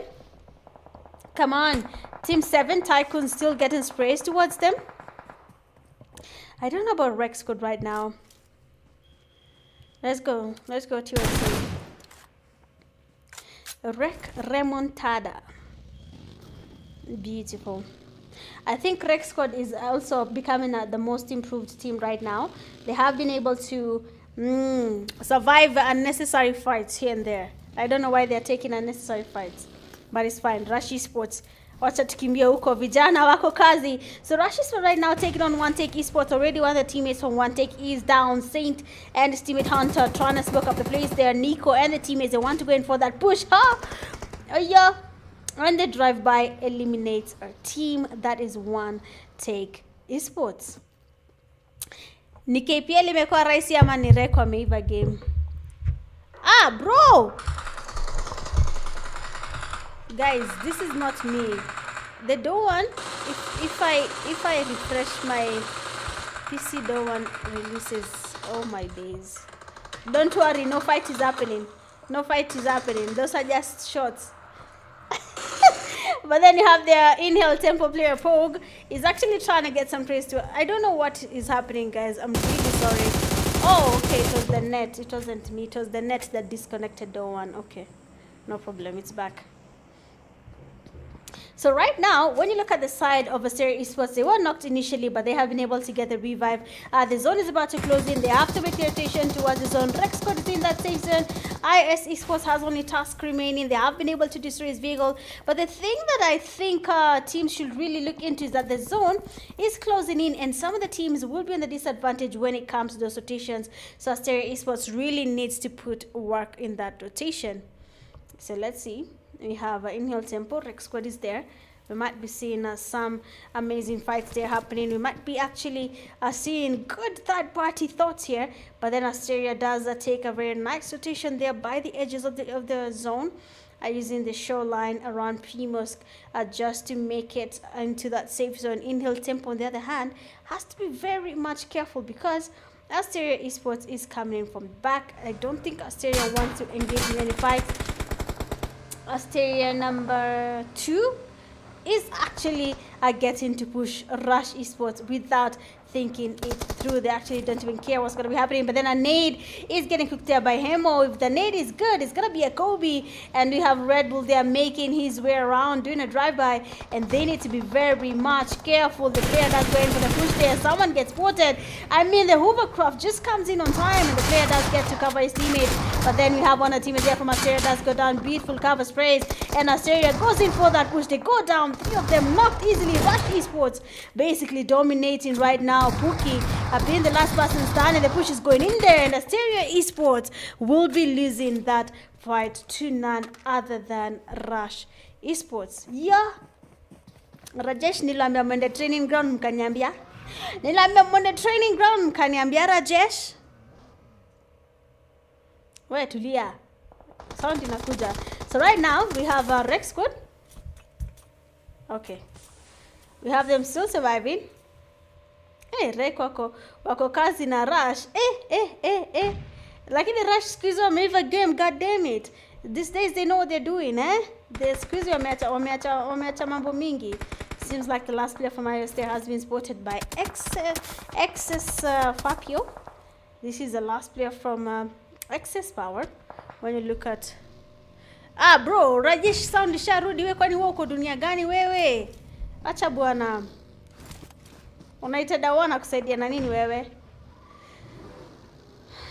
come on. Team 7 Tycoon still getting sprays towards them. I don't know about Rex Code right now. Let's go to Rec Remontada. Beautiful. I think Rex Squad is also becoming the most improved team right now. They have been able to survive unnecessary fights here and there. I don't know why they're taking unnecessary fights, but it's fine. Rush Esports, wacha tukimbia huko, vijana wako kazi. So Rush Esports right now taking on One Take Esports. Already one of the teammates from One Take is down. Saint and his teammate Hunter trying to smoke up the place there. Nico and the teammates, they want to go in for that push. Yeah. And the drive-by eliminates our team. That is One Take Esports. Ni KPL imekuwa rahisi ama ni Reko ameiva game? Ah, bro! Guys, this is not me. The Dawn, if I refresh my PC, Dawn releases. Oh my days. Don't worry, no fight is happening. No fight is happening. Those are just shots. But then you have their INHAIL tempo player Pogue is actually trying to get some praise to. I don't know what is happening, guys. I'm really sorry. Oh, okay, it was the net. It wasn't me. It was the net that disconnected the one. Okay, no problem. It's back. So right now, when you look at the side of Asteria Esports, they were knocked initially, but they have been able to get the revive. The zone is about to close in. They have to make the rotation towards the zone. Rex Code is in that safe zone. IS Esports has only task remaining. They have been able to destroy his vehicle. But the thing that I think teams should really look into is that the zone is closing in, and some of the teams will be in the disadvantage when it comes to those rotations. So Asteria Esports really needs to put work in that rotation. So let's see. We have INHAIL tempo. Rex Squad is there. We might be seeing some amazing fights there happening. We might be actually seeing good third-party thoughts here. But then Asteria does take a very nice rotation there by the edges of the zone, using the shoreline around Primos just to make it into that safe zone. INHAIL tempo, on the other hand, has to be very much careful because Asteria Esports is coming in from the back. I don't think Asteria wants to engage in any fights. Asteria number 2 is actually getting to push Rush Esports without thinking it through. They actually don't even care what's going to be happening. But then a nade is getting cooked there by Hemo. If the nade is good, it's going to be a Kobe. And we have Red Bull there making his way around, doing a drive-by. And they need to be very much careful. The player does go in for the push there. Someone gets spotted. I mean, the hovercraft just comes in on time, and the player does get to cover his teammate. But then we have one of the teammates there from Asteria does go down. Beautiful cover sprays. And Asteria goes in for that push. They go down. 3 of them knocked easily. Rush Esports basically dominating right now. PEAKY being the last person standing. The push is going in there, and Asteria Esports will be losing that fight to none other than Rush Esports. Yeah. Rajesh, niliambia mwende training ground mkaniambia. Niliambia mwende training ground mkaniambia Rajesh. Wewe tulia. Sound inakuja. So right now we have Rex Squad. Okay. We have them still surviving. Hey, Rek wako kazi na Rush. Lakini Rush squeeze wameiva game, god damn it. These days they know what they're doing, eh? The squeeze wameacha mambo mingi. Seems like the last player from IOS there has been spotted by Excess Fapio. This is the last player from Excess Power. When you look at bro, Rajesh sound sharudi. Wewe kwani wewe uko dunia gani wewe? Acha bwana. Unaita dawana kusaidia na nini wewe?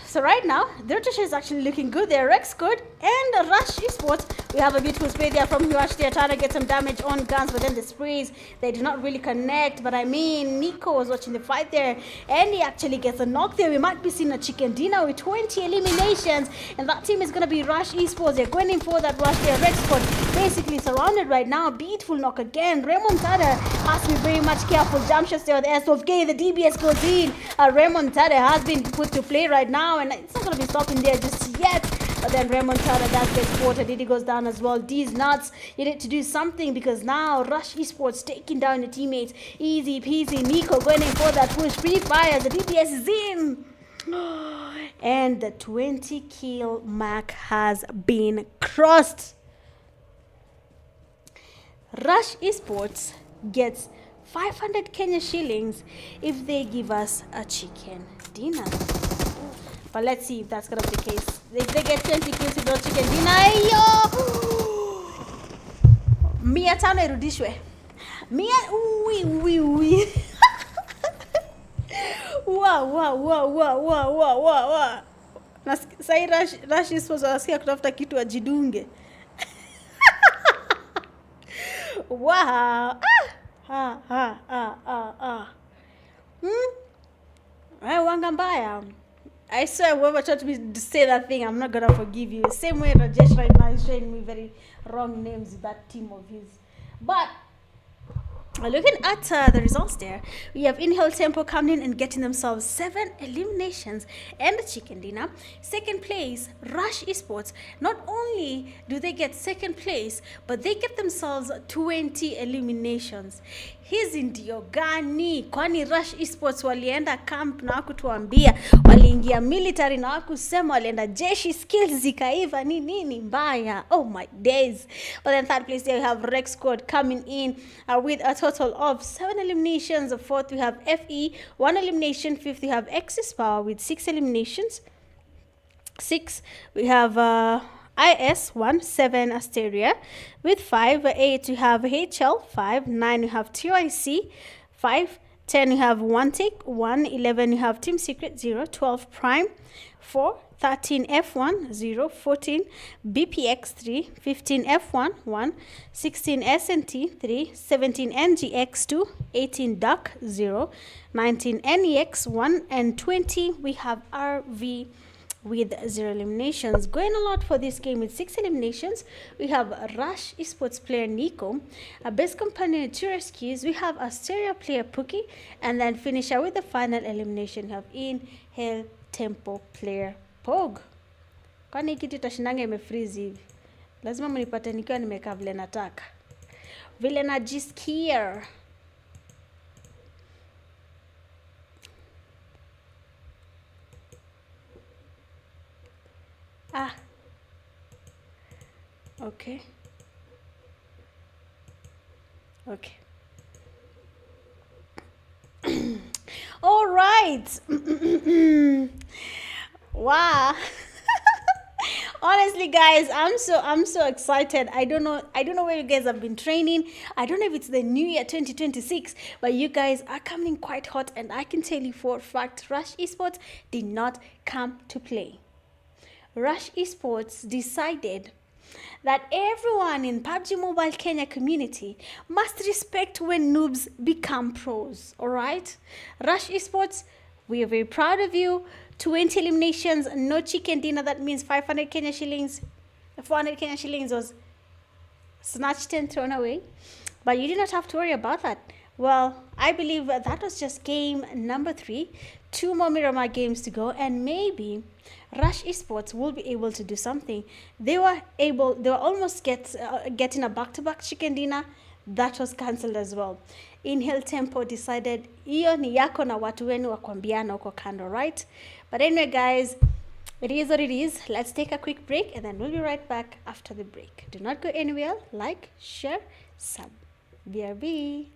So right now, the rotation is actually looking good there. Rex good and Rush Esports. We have a beautiful spray there from Huash there trying to get some damage on guns, but then the sprays, they do not really connect. But I mean, Nico was watching the fight there, and he actually gets a knock there. We might be seeing a chicken dinner with 20 eliminations, and that team is going to be Rush Esports. They're going in for that rush there. Rex Squad basically surrounded right now. Beautiful knock again. Remontada has to be very much careful. Jump shots there with the S12K. The DBS goes in. Remontada has been put to play right now, and it's not going to be stopping there just yet. But then Remontada does get spotted. Diddy goes down as well. D's nuts. You need to do something because now Rush Esports taking down the teammates. Easy peasy. Nico going in for that push. Free fire. The DPS is in. And the 20 kill mark has been crossed. Rush Esports gets 500 Kenya shillings if they give us a chicken dinner. But let's see if that's gonna be the case. If they get 20 kills with those chicken dinner, yo! 500 irudishwe. Ui. Wow. Sai Rush Esports wanasikia kutafuta kitu ajidunge. Wow. Wanga mbaya. I swear, whoever tried to say that thing, I'm not gonna forgive you. Same way Rajesh right now is showing me very wrong names with that team of his. But Looking at the results there, we have INHAIL Tempo coming in and getting themselves 7 eliminations and a chicken dinner. Second place, Rush Esports. Not only do they get second place, but they get themselves 20 eliminations. Hizi ndio gani? Kwani Rush Esports walienda camp na kutuambia, waliingia military na kusema walienda jeshi, skills zikaiva, nini mbaya. Oh my days. But then third place there we have Rex Squad coming in with a total of 7 eliminations. Fourth we have FE, 1 elimination. Fifth we have Axis Power with 6 eliminations. 6 we have IS 1, 7 Asteria with 5. 8 we have HL 5. 9 we have TYC 5. 10 you have One Take 1. 11 you have Team Secret 0. 12 Prime 4. 13 F1 0. 14 BPX 3. 15 F1 1. 16 SNT 3. 17 NGX 2. 18 Duck 0. 19 NEX 1. And 20 we have RV with 0 eliminations. Going a lot for this game with 6 eliminations. We have Rush Esports player Nico, a best companion 2 rescues. We have Asteria player PEAKY, and then finisher with the final elimination we have INHAIL Tempo player Pog. Kwani kitu tashinanga imefreeze hivi. Lazima mnipate nikiwa nimekaa vile nataka. Vile najisikia. Okay. All right. Wow. Honestly, guys, I'm so excited. I don't know where you guys have been training. I don't know if it's the new year 2026, but you guys are coming quite hot, and I can tell you for a fact Rush Esports did not come to play. Rush Esports decided that everyone in PUBG Mobile Kenya community must respect when noobs become pros. All right, Rush Esports, we are very proud of you. 20 eliminations, no chicken dinner. That means 500 Kenya shillings. 400 Kenya shillings was snatched and thrown away. But you do not have to worry about that. Well, I believe that was just game number 3. 2 more Miramar games to go, and maybe Rush Esports will be able to do something. They were almost getting a back-to-back chicken dinner. That was cancelled as well. INHAIL Tempo decided hiyo ni yako na watu wenu wa kuambiana huko kando, right? But anyway, guys, it is what it is. Let's take a quick break, and then we'll be right back after the break. Do not go anywhere. Like, share, sub. BRB.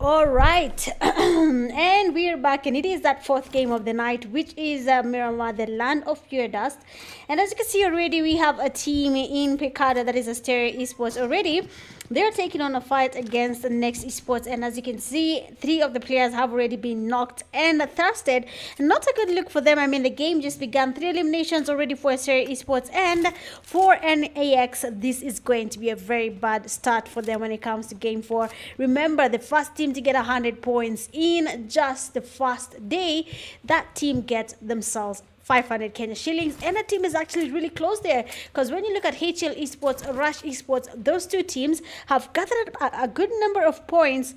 All right, and we're back, and it is that fourth game of the night, which is Miramar, the land of pure dust. And as you can see already, we have a team in PEAKY, that is ASTERIA Esports already. They're taking on a fight against the next esports, and as you can see, 3 of the players have already been knocked and thirsted. Not a good look for them. I mean, the game just began. 3 eliminations already for ASTERIA Esports, and for NAX, this is going to be a very bad start for them when it comes to game 4. Remember, the first team to get 100 points in just the first day, that team gets themselves 500 Kenya shillings, and the team is actually really close there, because when you look at HL Esports, Rush Esports, those 2 teams have gathered a good number of points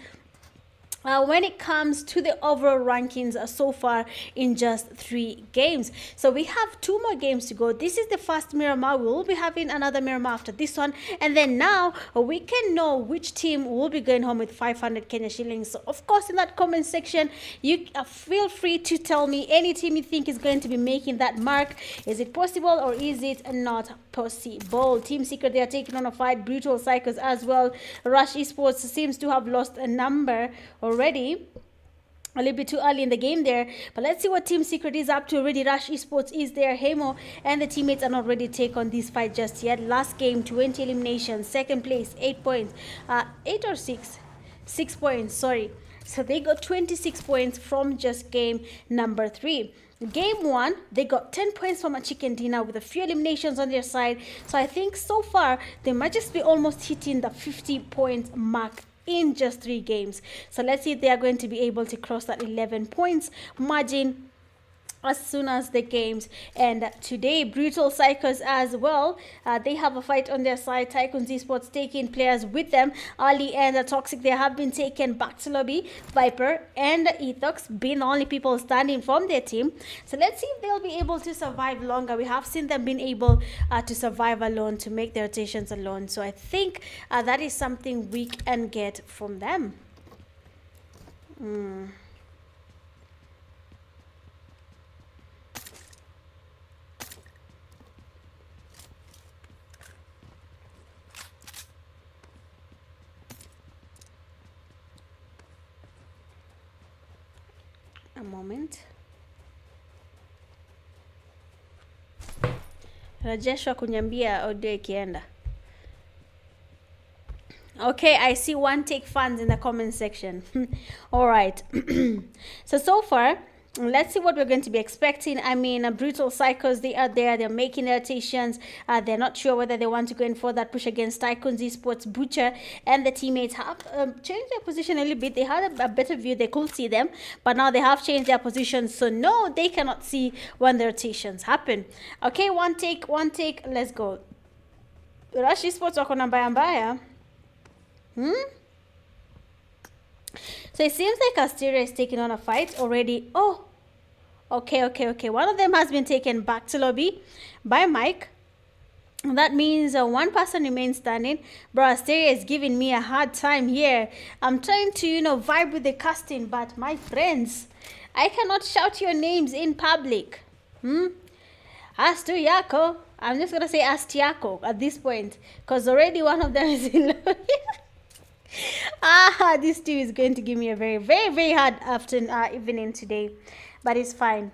when it comes to the overall rankings so far in just 3 games. So we have 2 more games to go. This is the first Miramar. We will be having another Miramar after this one, and then now we can know which team will be going home with 500 Kenya shillings. So of course, in that comment section, you feel free to tell me any team you think is going to be making that mark. Is it possible or is it not possible? Team Secret, they are taking on a fight. Brutal Psychos as well. Rush Esports seems to have lost a number already. A little bit too early in the game there, but let's see what Team Secret is up to already. Rush Esports is there. Hemo and the teammates are not ready to take on this fight just yet. Last game, 20 eliminations. Second place, 8 points. 8 or 6? 6 points, sorry. So they got 26 points from just game number 3. Game 1, they got 10 points from a chicken dinner with a few eliminations on their side. So I think so far, they might just be almost hitting the 50 point mark in just 3 games. So let's see if they are going to be able to cross that 11 points margin as soon as the games end today. Brutal Psychos as well, they have a fight on their side. TYCOONZ Esports taking players with them. Ali and Toxic, they have been taken back to lobby. Viper and Ethox being the only people standing from their team. So let's see if they'll be able to survive longer. We have seen them being able to survive alone, to make their rotations alone. So I think that is something we can get from them. A moment. Rajeshwa kunyambia audio ikienda. Okay, I see one take fans in the comment section. All right. So far, let's see what we're going to be expecting. I mean, Brutal Psychos, they are there. They're making their rotations. They're not sure whether they want to go in for that push against TYCOONZ Esports. Butcher and the teammates have changed their position a little bit. They had a better view. They could see them, but now they have changed their position. So no, they cannot see when the rotations happen. Okay, one take. Let's go. Rush Esports wako na mbaya mbaya. So it seems like Asteria is taking on a fight already. Oh, okay. One of them has been taken back to lobby by Mike. That means one person remains standing. Bro, Asteria is giving me a hard time here. I'm trying to, vibe with the casting, but my friends, I cannot shout your names in public. Asturiaco. I'm just going to say Astiaco at this point, because already one of them is in love. This team is going to give me a very, very, very hard evening today, but it's fine.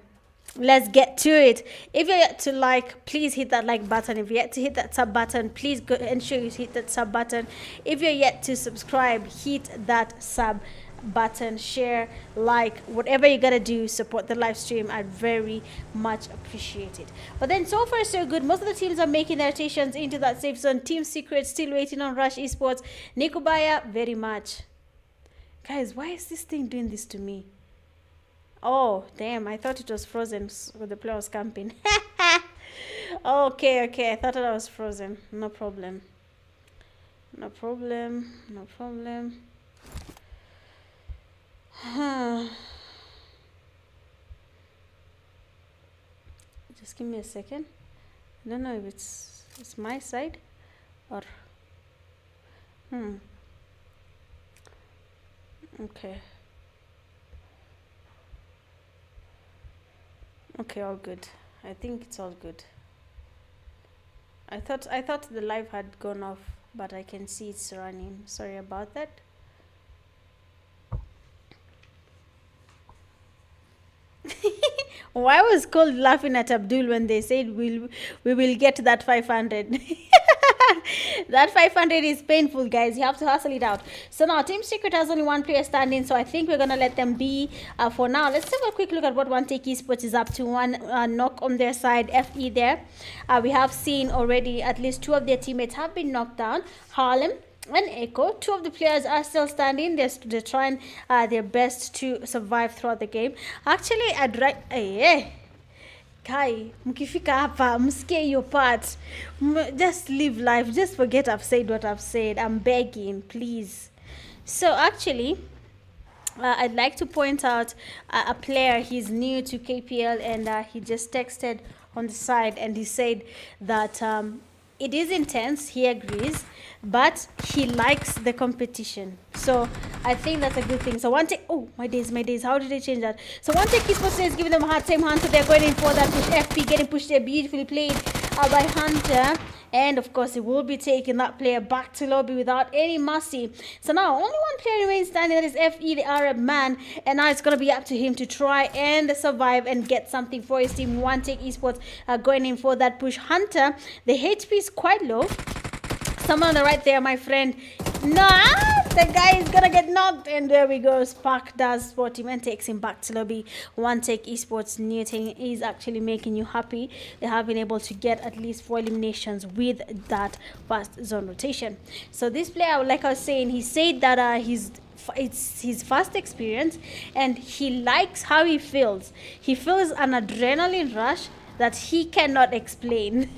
Let's get to it. If you're yet to like, please hit that like button. If you're yet to hit that sub button, please go ensure you hit that sub button. If you're yet to subscribe, hit that sub button, share, like, whatever you gotta do, support the live stream. I'd very much appreciate it. But then so far so good. Most of the teams are making their rotations into that safe zone. Team Secret still waiting on Rush Esports. Nikubaya, very much. Guys, why is this thing doing this to me? Oh, damn, I thought it was frozen with the player was camping. Okay, I thought that I was frozen. No problem. Just give me a second. I don't know if it's my side or... Okay, all good. I think it's all good. I thought the live had gone off, but I can see it's running. Sorry about that. Why was Cold laughing at Abdul when they said we will get that 500? That 500 is painful, guys. You have to hustle it out. So now Team Secret has only one player standing, so I think we're gonna let them be for now. Let's have a quick look at what One Take Esports is up to. One knock on their side, FE there. We have seen already at least 2 of their teammates have been knocked down. Harlem and Echo, 2 of the players are still standing. They're trying their best to survive throughout the game. Actually, I'd like... Kai, mkifika hapa, msikie your part. Just live life. Just forget I've said what I've said. I'm begging, please. So actually, I'd like to point out a player. He's new to KPL, and he just texted on the side, and he said that it is intense. He agrees, but he likes the competition. So I think that's a good thing. So One Take, oh my days, how did they change that? So One Take Esports is giving them a hard time. Hunter, they're going in for that push. FP getting pushed there, beautifully played by Hunter, and of course he will be taking that player back to lobby without any mercy. So now only one player remains standing, that is FE, the Arab man, and now it's going to be up to him to try and survive and get something for his team. One Take Esports going in for that push. Hunter, the HP is quite low. Someone on the right there, my friend. Nah, the guy is gonna get knocked, and there we go. Spark does spot him and takes him back to lobby. One Take Esports new thing is actually making you happy. They have been able to get at least 4 eliminations with that fast zone rotation. So this player, like I was saying, he said that it's his first experience, and he likes how he feels. He feels an adrenaline rush that he cannot explain.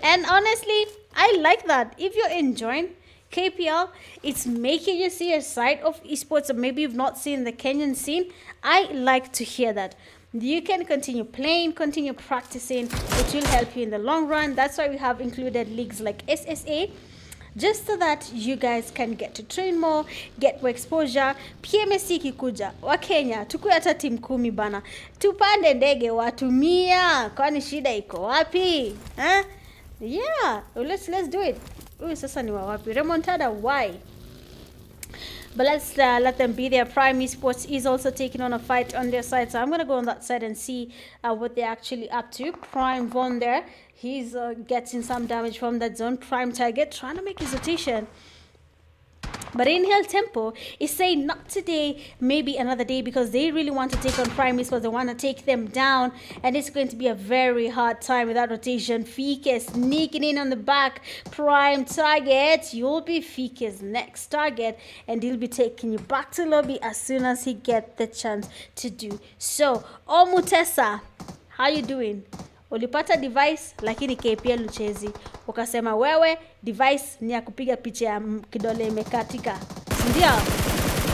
And honestly, I like that. If you're enjoying KPL, it's making you see a side of esports that maybe you've not seen the Kenyan scene. I like to hear that. You can continue playing, continue practicing. It will help you in the long run. That's why we have included leagues like SSA, just so that you guys can get to train more, get more exposure. PMSC kikuja, wa Kenya, tukue hata timu 10 bana. Tupande ndege watu 100, kwani shida iko wapi? Yeah, let's do it. Sasa ni wapi? Remontada, why? But let's let them be there. Prime Esports is also taking on a fight on their side. So I'm going to go on that side and see what they're actually up to. Prime Von there. He's getting some damage from that zone. Prime Target trying to make his rotation. But INHAIL Tempo is saying not today, maybe another day, because they really want to take on Prime Esports. They want to take them down, and it's going to be a very hard time with that rotation. Fike sneaking in on the back. Prime Target, you'll be Fike's next target, and he'll be taking you back to lobby as soon as he gets the chance to do so. Omutesa, how you doing? Ulipata device lakini KPL uchezi. Ukasema wewe device ni ya kupiga picha ya kidole imekatika. Ndio.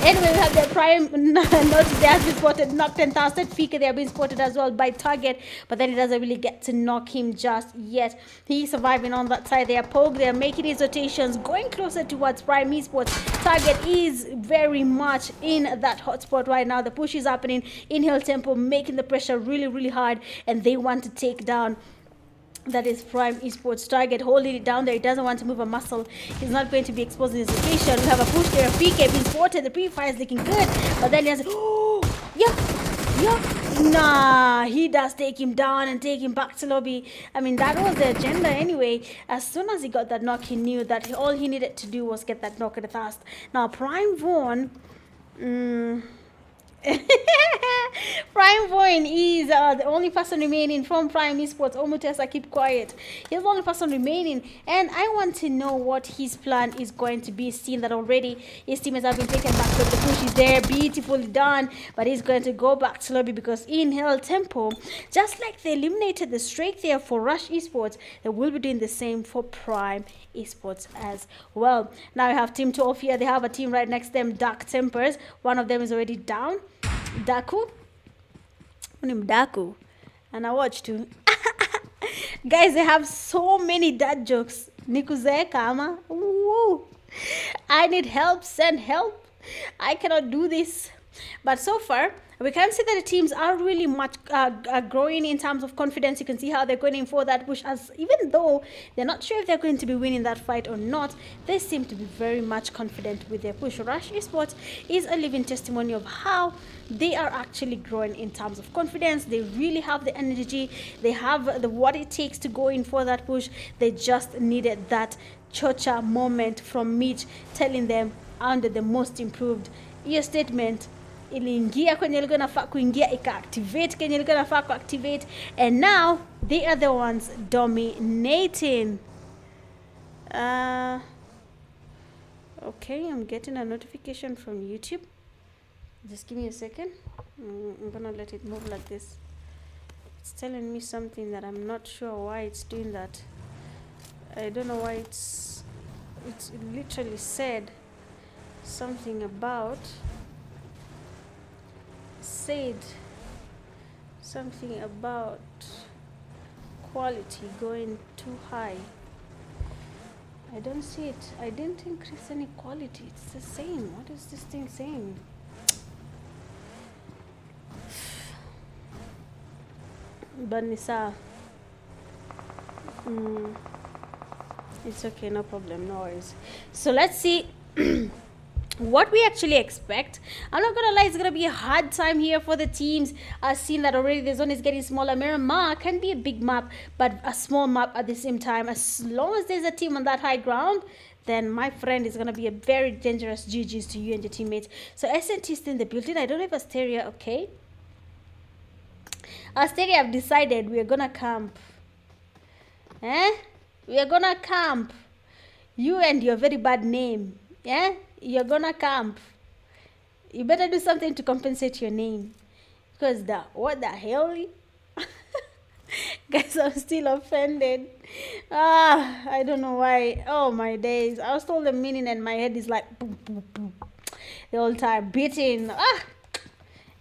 Anyway, we have the prime note they has been spotted, knocked and toasted. PEAKY, they have been spotted as well by Target, but then he doesn't really get to knock him just yet. He's surviving on that side. They are Pogue, they are making his rotations, going closer towards Prime Esports. Target is very much in that hotspot right now. The push is happening. INHAIL Tempo making the pressure really, really hard, and they want to take down. That is Prime Esports. Target holding it down there. He doesn't want to move a muscle. He's not going to be exposing his location. We have a push there. PEAKY being spotted. The pre-fire is looking good. But then he has... Oh, yeah. Nah, he does take him down and take him back to lobby. I mean, that was the agenda anyway. As soon as he got that knock, he knew that all he needed to do was get that knock at the fast. Now, Prime Vaughn... Prime Vaughn is the only person remaining from Prime Esports. Omutesa, keep quiet. He's the only person remaining, and I want to know what his plan is going to be. Seeing that already his teammates have been taken back, but the push is there, beautifully done. But he's going to go back to lobby because INHAIL Tempo, just like they eliminated the streak there for Rush Esports, they will be doing the same for Prime Esports as well. Now we have Team 12 here. They have a team right next to them, Dark Tempers. One of them is already down. Daku, and I watched too. Guys, they have so many dad jokes. Nikuze kama, woo. I need help. Send help. I cannot do this. But so far, we can see that the teams are really much growing in terms of confidence. You can see how they're going in for that push, as even though they're not sure if they're going to be winning that fight or not, they seem to be very much confident with their push. Rush Esports is a living testimony of how they are actually growing in terms of confidence. They really have the energy. They have what it takes to go in for that push. They just needed that chocha moment from Mitch telling them under the most improved. Your statement iliingia kwenye ilikuwa nafaa kuingia, ika-activate kwenye ilikuwa nafaa ku-activate, and now they are the ones dominating. Okay, I'm getting a notification from YouTube. Just give me a second. I'm gonna let it move like this. It's telling me something that I'm not sure why it's doing that. I don't know why it's literally said something about quality going too high. I don't see it. I didn't increase any quality. It's the same. What is this thing saying? Banisa. It's okay, no problem, no worries. So let's see what we actually expect. I'm not gonna lie, it's gonna be a hard time here for the teams. I've seen that already. The zone is getting smaller. Miramar can be a big map, but a small map at the same time. As long as there's a team on that high ground, then my friend is gonna be a very dangerous GG's to you and your teammates. So SNT is still in the building. I don't know if Asteria, okay. Asteria have decided we are gonna camp. We are gonna camp. You and your very bad name. You're gonna camp. You better do something to compensate your name. Because what the hell? Guys, I'm still offended. I don't know why. Oh my days. I was told the meaning and my head is like boom, boom, boom. The whole time beating.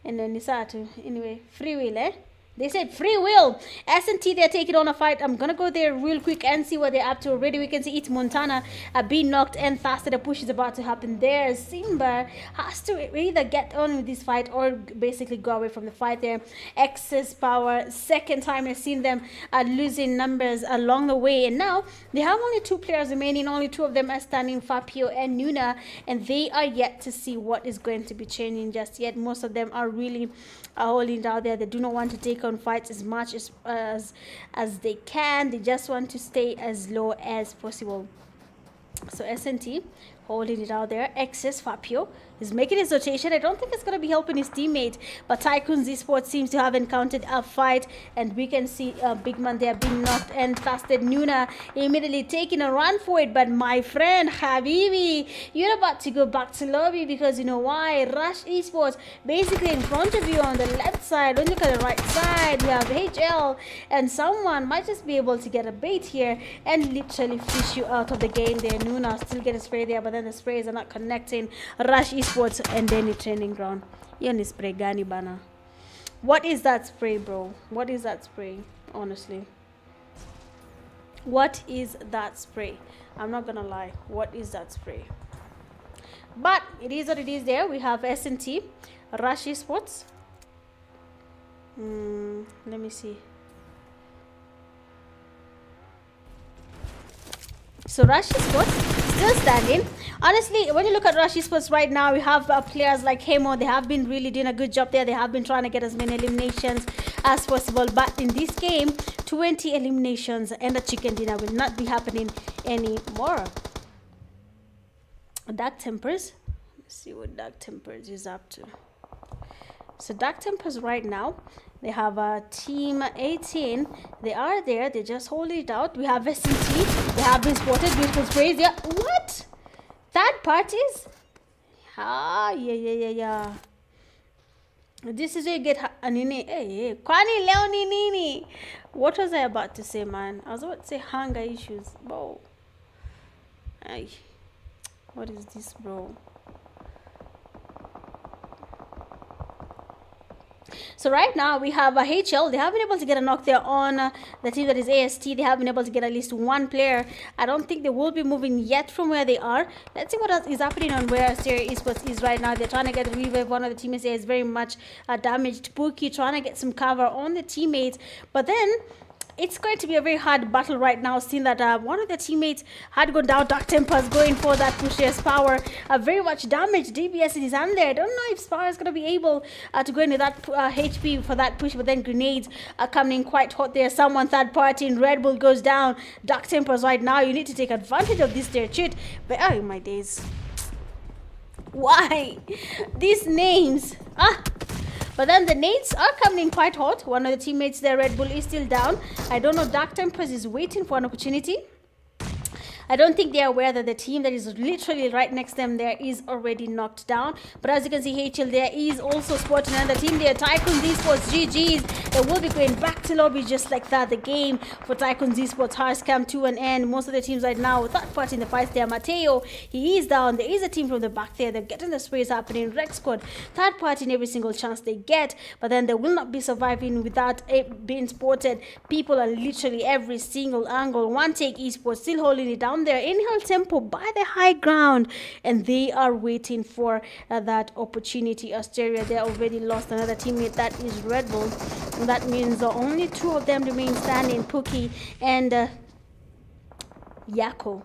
And then it's to anyway, free will, They said free will. S&T, they're taking on a fight. I'm going to go there real quick and see what they're up to. Already we can see it's Montana being knocked and faster. The push is about to happen there. Simba has to either get on with this fight or basically go away from the fight there. Excess power. Second time I've seen them losing numbers along the way. And now they have only 2 players remaining. Only 2 of them are standing, Fabio and Nuna. And they are yet to see what is going to be changing just yet. Most of them are really holding down there. They do not want to take on fights as much as they can. They just want to stay as low as possible. So SNT holding it out there. Excess Fabio is making his rotation. I don't think it's going to be helping his teammate, but TYCOONZ Esports seems to have encountered a fight, and we can see Big Man there being knocked and fasted. Nuna immediately taking a run for it, but my friend Habibi, you're about to go back to lobby because you know why? Rush Esports basically in front of you on the left side. When you look at the right side, you have HL, and someone might just be able to get a bait here and literally fish you out of the game there. Nuna still getting sprayed there, but then the sprays are not connecting. Rush Esports and then the training ground. Hiyo ni spray gani bana? What is that spray, bro? What is that spray? Honestly, what is that spray? I'm not gonna lie. What is that spray? But it is what it is. There we have S&T, Rush Esports. Let me see. So Rush Esports still standing. Honestly, when you look at Rush Esports right now, we have players like Hemo. They have been really doing a good job there. They have been trying to get as many eliminations as possible. But in this game, 20 eliminations and a chicken dinner will not be happening anymore. Dark Tempers. Let's see what Dark Tempers is up to. So Dark Tempers right now, they have a team 18. They are there. They just hold it out. We have S&T. They have been spotted. Beautiful sprays. Yeah. What? Third parties? Ah, yeah. This is where you get anini. Hey, kwani leo ni nini? What was I about to say, man? I was about to say hunger issues. Bro. Ay. What is this, bro? So right now we have a HL. They have been able to get a knock there on the team that is AST. They have been able to get at least one player. I don't think they will be moving yet from where they are. Let's see what else is happening on where Asteria Esports is right now. They're trying to get a revive. One of the teammates there is very much damaged. PEAKY trying to get some cover on the teammates. But then it's going to be a very hard battle right now, seeing that one of the teammates had gone down. Dark Tempers going for that push. There's Power, very much damaged. DBS in his hand there. I don't know if Power is going to be able to go into that HP for that push, but then grenades are coming quite hot there. Someone third party in Red Bull goes down. Dark Tempers right now, you need to take advantage of this there cheat. But oh my days, why these names? But then the nades are coming quite hot. One of the teammates there, Red Bull, is still down. I don't know. Dark Tempers is waiting for an opportunity. I don't think they're aware that the team that is literally right next to them there is already knocked down. But as you can see, HL there is also spotting another team there. TYCOONZ Esports, GG's. They will be going back to lobby just like that. The game for TYCOONZ Esports has come to an end. Most of the teams right now, third party in the fight there. Mateo, he is down. There is a team from the back there. They're getting the sprays happening. Rex Squad, third party in every single chance they get. But then they will not be surviving without it being spotted. People are literally every single angle. One Take Esports still holding it down there. INHAIL Tempo by the high ground, and they are waiting for that opportunity. Asteria, they already lost another teammate, that is Red Bull. And that means only two of them remain standing, PEAKY and Yako.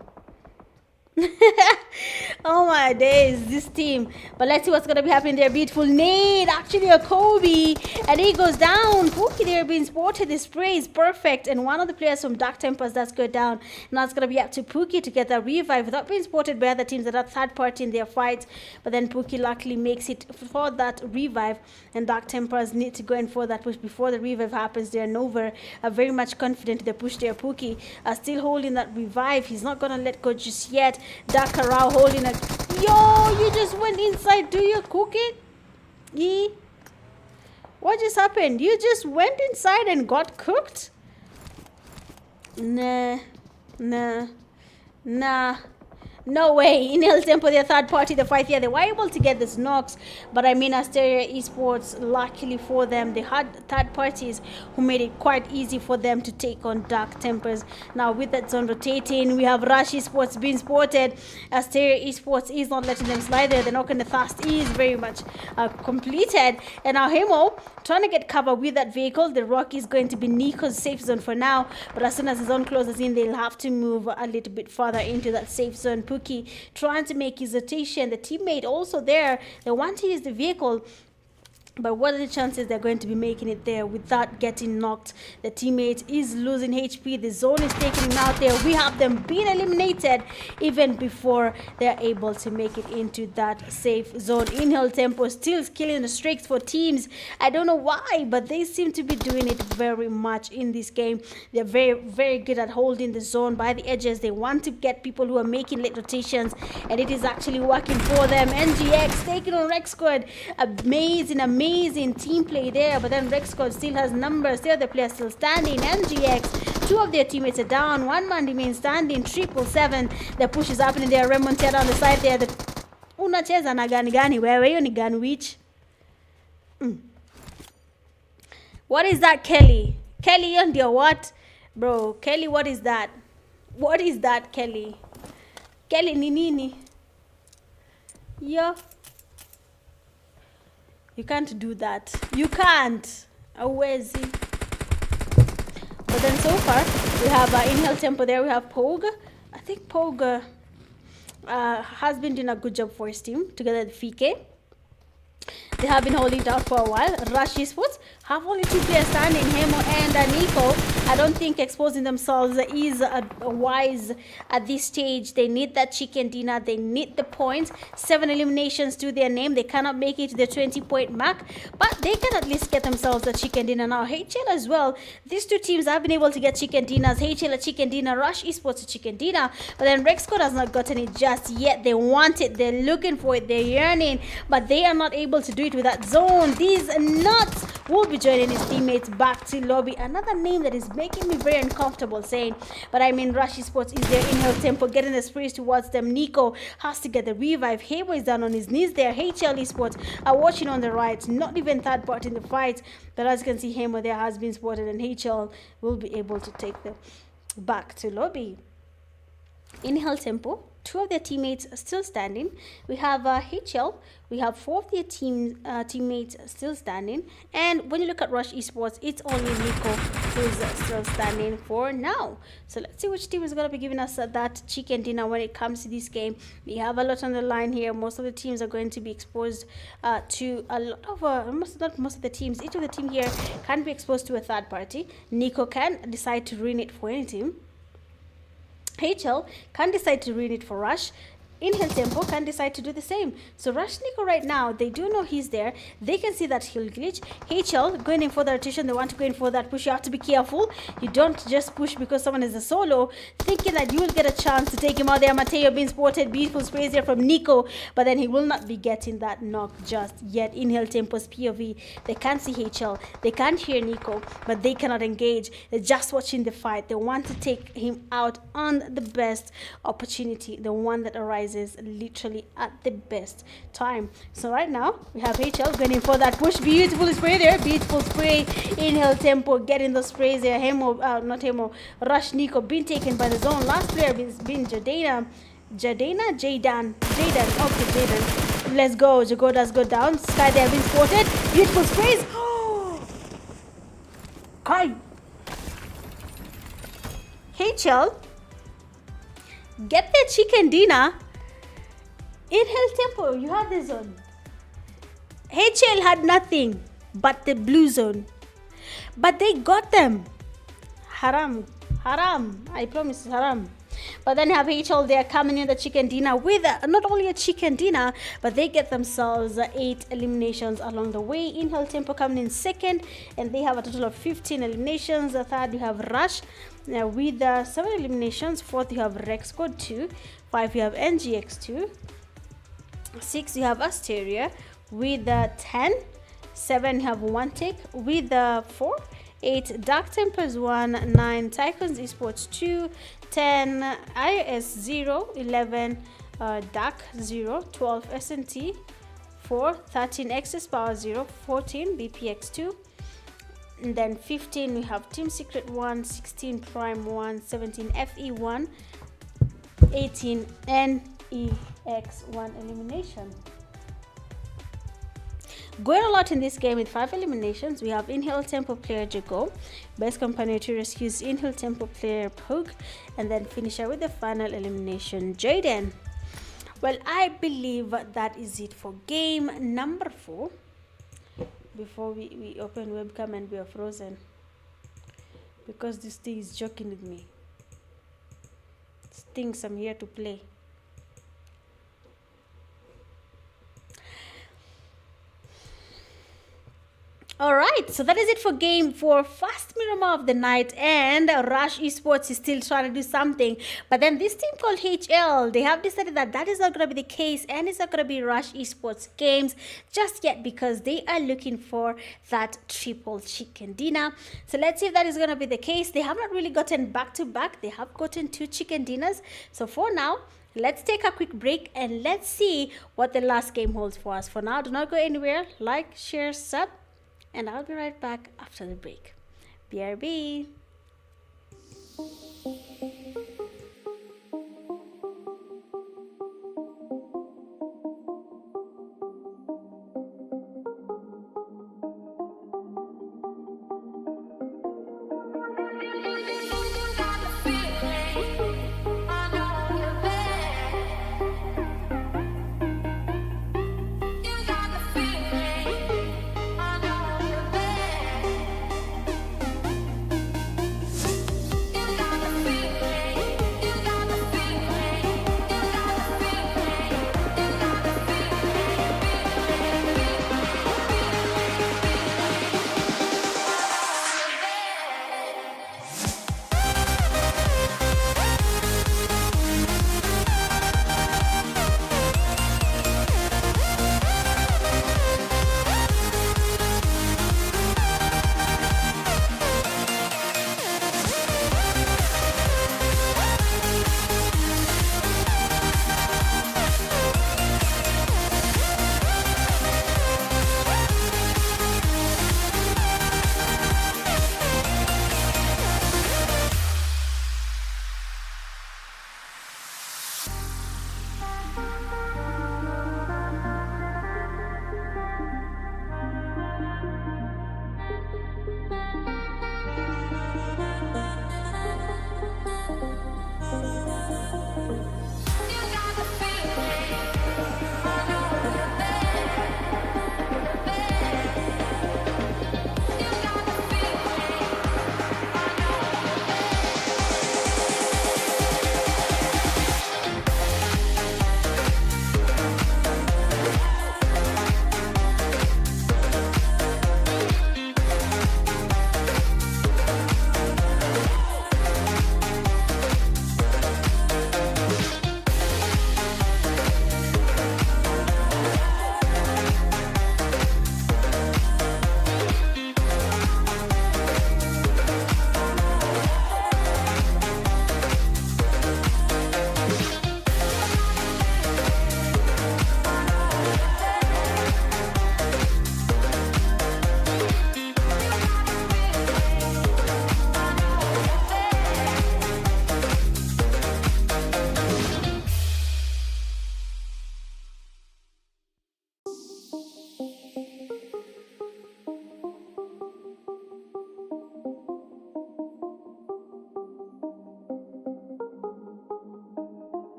Oh my days, this team. But let's see what's gonna be happening there. Beautiful nade, actually a Kobe, and he goes down. PEAKY there being spotted. The spray is perfect, and one of the players from Dark Tempers that's go down. Now it's gonna be up to PEAKY to get that revive without being spotted by other teams that are third party in their fight. But then PEAKY luckily makes it for that revive, and Dark Tempers need to go in for that push before the revive happens. They're Nova are very much confident they push there. PEAKY are still holding that revive. He's not gonna let go just yet. Dakarao holding a... Yo, you just went inside. Do you cook it? What just happened? You just went inside and got cooked? Nah. No way. INHAIL Tempo, their third party, the fight here. They were able to get this knocks, but I mean, Asteria Esports, luckily for them, they had third parties who made it quite easy for them to take on Dark Tempers. Now, with that zone rotating, we have Rush Esports being spotted. Asteria Esports is not letting them slide there. The knock on the fast is very much completed. And now Hemo trying to get cover with that vehicle. The rock is going to be Nico's safe zone for now, but as soon as the zone closes in, they'll have to move a little bit further into that safe zone. PEAKY trying to make his rotation. The teammate also there. They want to use the vehicle, but what are the chances they're going to be making it there without getting knocked? The teammate is losing HP. The zone is taking him out there. We have them being eliminated even before they're able to make it into that safe zone. INHAIL Tempo still killing the streaks for teams. I don't know why, but they seem to be doing it very much in this game. They're very, very good at holding the zone by the edges. They want to get people who are making late rotations, and it is actually working for them. NGX taking on Rex Squad. Amazing team play there, but then Rex Squad still has numbers. The other player still standing. NGX Two of their teammates are down. One man remains standing. 777. The push is happening there. Remontada on the side there. Unacheza na gani gani wewe? Hiyo ni gun which? What is that, Kelly? Kelly, on your what? Bro, Kelly, what is that? What is that, Kelly? Kelly ni nini? Yo. You can't do that. You can't. Awezi. But then so far, we have INHAIL Tempo there. We have Pogue. I think Pogue has been doing a good job for his team together with PEAKY. They have been holding down for a while. Rush Esports have only 2 players standing, Hemo and Nico. I don't think exposing themselves is wise at this stage. They need that chicken dinner. They need the points. 7 eliminations to their name. They cannot make it to the 20-point mark, but they can at least get themselves a chicken dinner. Now, HL as well. These 2 teams have been able to get chicken dinners. HL a chicken dinner, Rush Esports a chicken dinner, but then Rexcode has not gotten it just yet. They want it. They're looking for it. They're yearning, but they are not able to do it with that zone. These nuts will be joining his teammates back to lobby. Another name that is making me very uncomfortable saying, but I mean Rush Esports is there. INHAIL Tempo getting the sprays towards them. Nico has to get the revive. Hebo is down on his knees there. HL Esports are watching on the right, not even third part in the fight, but as you can see, Hemo there has been spotted, and HL will be able to take them back to lobby. INHAIL Tempo, 2 of their teammates are still standing. We have HL. We have 4 of their teammates still standing. And when you look at Rush Esports, it's only Nico who's still standing for now. So let's see which team is going to be giving us that chicken dinner when it comes to this game. We have a lot on the line here. Most of the teams are going to be exposed to a lot of, not most of the teams. Each of the team here can be exposed to a third party. Nico can decide to ruin it for any team. HL can decide to ruin it for Rush. INHAIL Tempo can decide to do the same. So Rush Nico right now, they do know he's there. They can see that he'll glitch. HL going in for the rotation. They want to go in for that push. You have to be careful. You don't just push because someone is a solo, thinking that you will get a chance to take him out there. Mateo being spotted. Beautiful sprays there from Nico. But then he will not be getting that knock just yet. INHAIL Tempo's POV. They can't see HL. They can't hear Nico. But they cannot engage. They're just watching the fight. They want to take him out on the best opportunity. The one that arises literally at the best time. So right now we have HL going in for that push. Beautiful spray there. Beautiful spray. INHAIL Tempo getting the sprays there. Hemo, not Hemo. Rush Nico being taken by the zone. Last player been Jadan. Okay, Jadan. Let's go. Jago does go down. Sky there being spotted. Beautiful sprays. Kai. HL get the chicken dinner. INHAIL Tempo, you had the zone. HL had nothing but the blue zone. But they got them. Haram. I promise, haram. But then have HL there coming in the chicken dinner with not only a chicken dinner, but they get themselves 8 eliminations along the way. INHAIL Tempo coming in second, and they have a total of 15 eliminations. The third, you have Rush with 7 eliminations. Fourth, you have Rexcode 2. 5, you have NGX 2. 6, you have Asteria with 10. 7, you have One Take with 4. 8, Dark Tempers 1. 9, TYCOONZ Esports 2. 10, iOS 0. 11, Dark 0. 12, SNT 4. 13, Excess Power 0. 14, BPX 2. And then 15, we have Team Secret 1. 16, Prime 1. 17, FE 1. 18, NEX1 elimination. Going a lot in this game with 5 eliminations, we have INHAIL Tempo player Jago, best companion to rescues INHAIL Tempo player Pogue, and then finisher with the final elimination, Jaden. Well, I believe that is it for game number 4. Before we open webcam and we are frozen, because this thing is joking with me. It thinks I'm here to play. All right, so that is it for game 4, first Miramar of the night, and Rush Esports is still trying to do something. But then this team called HL, they have decided that that is not going to be the case, and it's not going to be Rush Esports games just yet because they are looking for that triple chicken dinner. So let's see if that is going to be the case. They have not really gotten back-to-back. They have gotten 2 chicken dinners. So for now, let's take a quick break and let's see what the last game holds for us. For now, do not go anywhere. Like, share, sub. And I'll be right back after the break. BRB.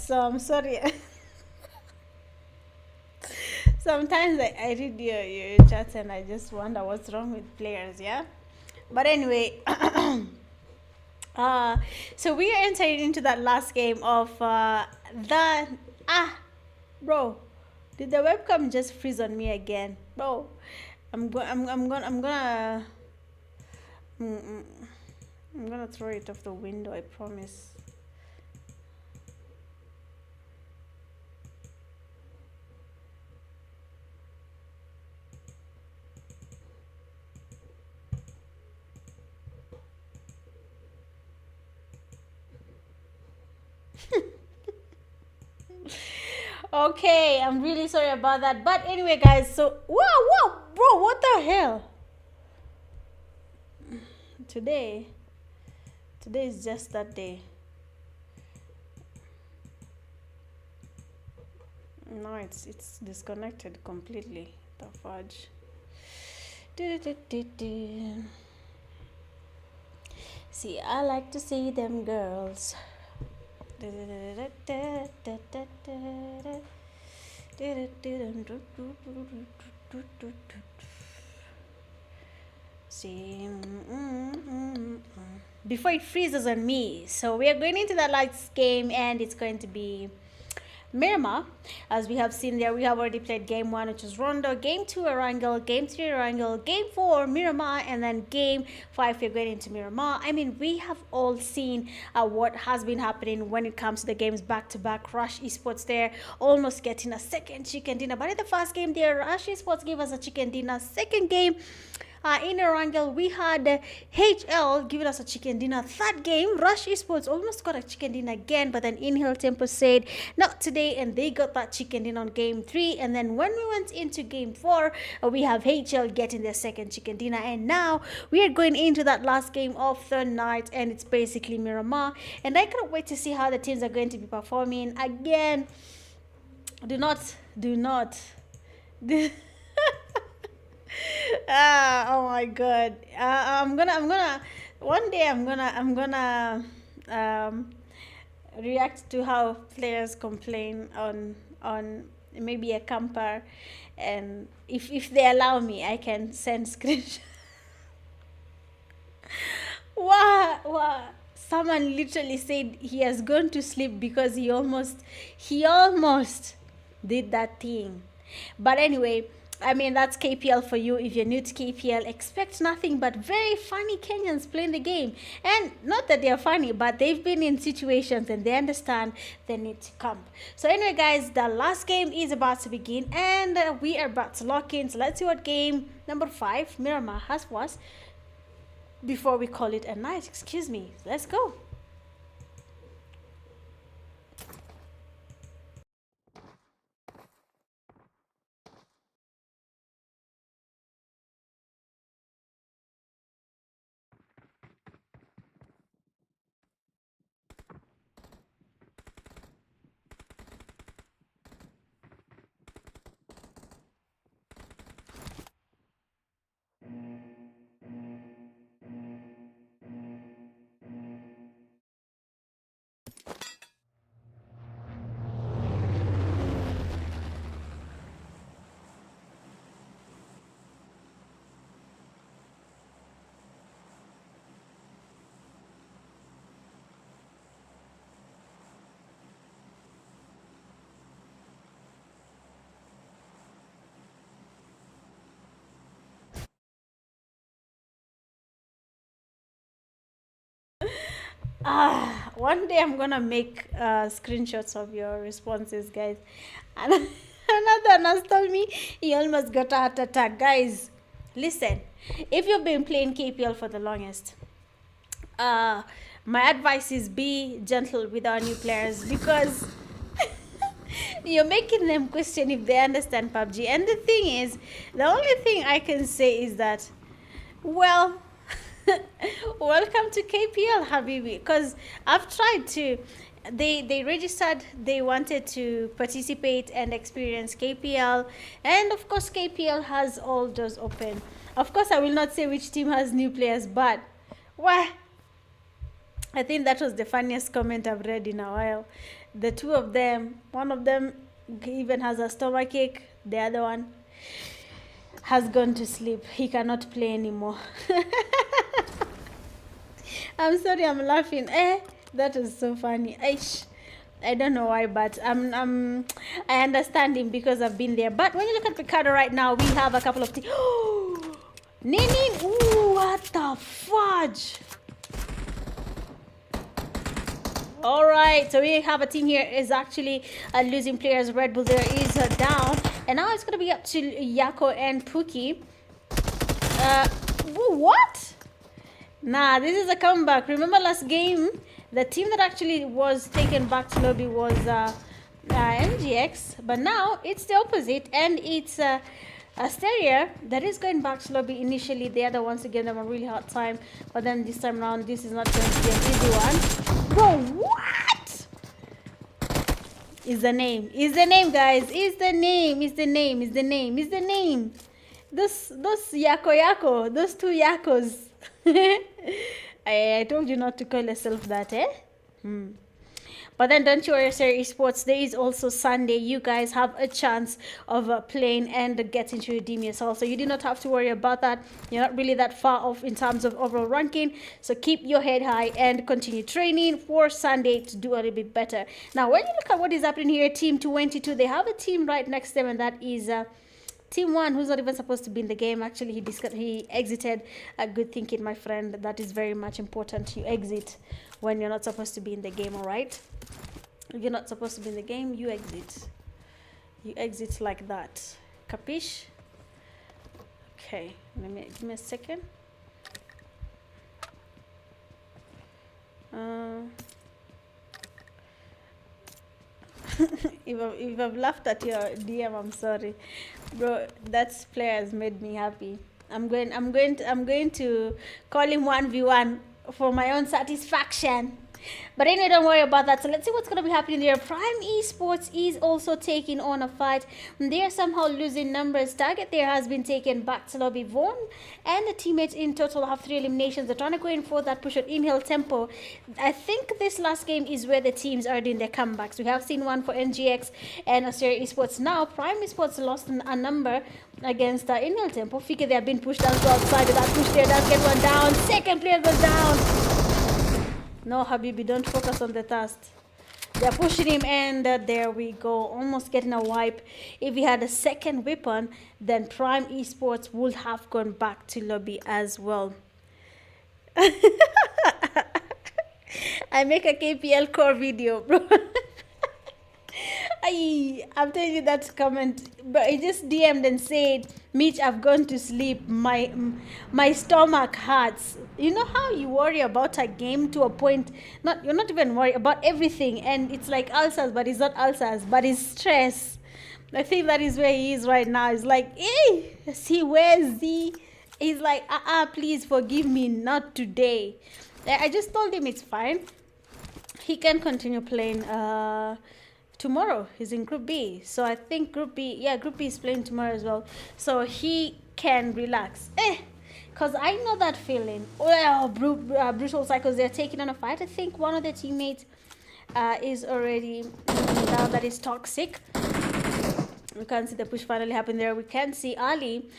So I'm sorry. Sometimes I read your chats and I just wonder what's wrong with players, yeah? But anyway, uh, so we are entering into that last game of the. Ah, bro, did the webcam just freeze on me again? Bro, mm, mm, I'm gonna throw it off the window, I promise. Okay, I'm really sorry about that. But anyway, guys, so wow, bro, what the hell? Today, today is just that day. No, it's disconnected completely. The fudge. See, I like to see them girls. See, before it freezes on me. So we are going into the last game, and it's going to be Miramar. As we have seen there, we have already played game 1, which is Rondo, game 2 Erangel, game 3 Erangel, game 4 Miramar, and then game 5 we're going into Miramar. I mean, we have all seen what has been happening when it comes to the games back to back. Rush Esports there almost getting a second chicken dinner, but in the first game there, Rush Esports gave us a chicken dinner. Second game, in Erangel, we had HL giving us a chicken dinner. Third game, Rush Esports almost got a chicken dinner again, but then INHAIL Tempo said not today, and they got that chicken dinner on game 3. And then when we went into game 4, we have HL getting their second chicken dinner, and now we are going into that last game of the night, and it's basically Miramar. And I cannot wait to see how the teams are going to be performing. Again, do not oh my god. One day I'm gonna react to how players complain on maybe a camper, and if they allow me, I can send screenshots. Wow, someone literally said he has gone to sleep because he almost did that thing. But anyway, I mean, that's KPL for you. If you're new to KPL, expect nothing but very funny Kenyans playing the game. And not that they're funny, but they've been in situations and they understand they need to come. So anyway, guys, the last game is about to begin, and we are about to lock in. So let's see what game number 5 Miramar has for us before we call it a night. Excuse me. Let's go. One day I'm gonna make screenshots of your responses, guys. And another nurse told me he almost got a heart attack. Guys, listen, if you've been playing KPL for the longest, my advice is be gentle with our new players, because you're making them question if they understand PUBG. And the thing is, the only thing I can say is that, well, welcome to KPL, Habibi, because I've tried to. They registered, they wanted to participate and experience KPL, and of course KPL has all doors open. Of course, I will not say which team has new players, but well, I think that was the funniest comment I've read in a while. The two of them, one of them even has a stomachache, the other one has gone to sleep. He cannot play anymore. I'm sorry, I'm laughing. That is so funny. I don't know why, but I understand him because I've been there. But when you look at Ricardo right now, we have a couple of things. Ninin, ooh, what the fudge! All right, so we have a team here is actually losing players. Red Bull there is down, and now it's gonna be up to Yako and PEAKY. What? Nah, this is a comeback. Remember last game, the team that actually was taken back to lobby was NGX, but now it's the opposite, and it's Asteria that is going back to lobby. Initially, the other ones to give them a really hard time, but then this time around, this is not going to be an easy one. Bro, what? Is the name? Is the name, guys? Is the name? Is the name? Is the name? Is the name? Those Yako, those two Yakos. I told you not to call yourself that, eh? But then don't you worry, sir, esports, there is also Sunday. You guys have a chance of playing and getting to redeem yourself. So you do not have to worry about that. You're not really that far off in terms of overall ranking. So keep your head high and continue training for Sunday to do a little bit better. Now, when you look at what is happening here, Team 22, they have a team right next to them, and that is Team 1, who's not even supposed to be in the game. Actually, he exited. Good thinking, my friend. That is very much important. You exit when you're not supposed to be in the game, all right? If you're not supposed to be in the game, you exit. You exit like that. Capiche? Okay, give me a second. If I've laughed at your DM, I'm sorry, bro. That player has made me happy. I'm going to call him 1v1 for my own satisfaction. But anyway, don't worry about that. So let's see what's going to be happening there. Prime Esports is also taking on a fight. They are somehow losing numbers. Target there has been taken back to lobby. Vaughn and the teammates in total have 3 eliminations. They're trying to go in for that push at INHAIL tempo. I think this last game is where the teams are doing their comebacks. We have seen one for NGX and Asteria Esports. Now, Prime Esports lost a number against INHAIL tempo. Fika, they have been pushed down to outside. That push there does get one down. Second player goes down. No, Habibi, don't focus on the task. They're pushing him, and there we go. Almost getting a wipe. If he had a second weapon, then Prime Esports would have gone back to lobby as well. I make a KPL core video, bro. I'm telling you that comment, but he just DM'd and said, Mitch, I've gone to sleep. My stomach hurts. You know how you worry about a game to a point, you're not even worried about everything, and it's like ulcers, but it's not ulcers, but it's stress. I think that is where he is right now. He's like, hey, see, where's he? He's like, please forgive me, not today. I just told him it's fine. He can continue playing tomorrow. He's in Group B. So I think Group B is playing tomorrow as well. So he can relax. Because I know that feeling. Well, Brutal Cycles, they're taking on a fight. I think one of their teammates is already now that is toxic. We can see the push finally happen there. We can see Ali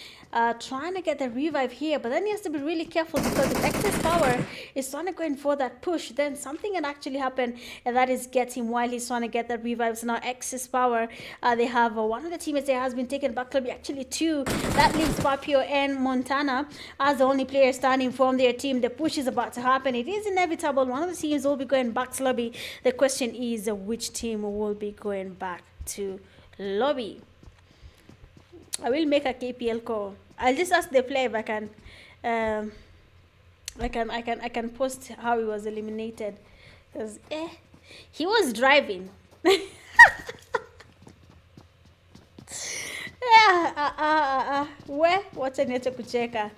trying to get the revive here, but then he has to be really careful because the excess power is trying to go in for that push. Then something can actually happen, and that is get him while he's trying to get that revive. So now excess power. They have one of the teammates there has been taken back. Could be actually 2. That leaves Papio and Montana as the only players standing from their team. The push is about to happen. It is inevitable. One of the teams will be going back to lobby. The question is which team will be going back to lobby. I will make a KPL call. I'll just ask the player if I can I can post how he was eliminated, because he was driving. Wacha niache kucheka.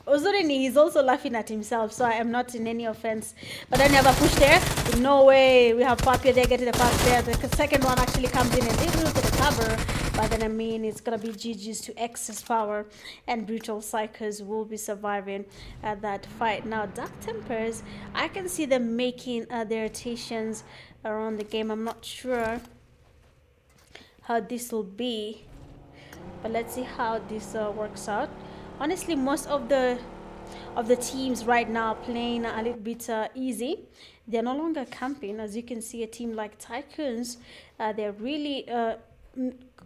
Uzuri ni he's also laughing at himself, so I am not in any offense. But then you have a push there. No way. We have Papia there getting the pass there. The second one actually comes in and they will get a cover. But then I mean it's gonna be GG's to excess power, and Brutal Psychos will be surviving that fight. Now Dark Tempers, I can see them making their rotations around the game. I'm not sure how this will be, but let's see how this works out. Honestly, most of the teams right now are playing a little bit easy. They're no longer camping. As you can see, a team like TYCOONZ, they're really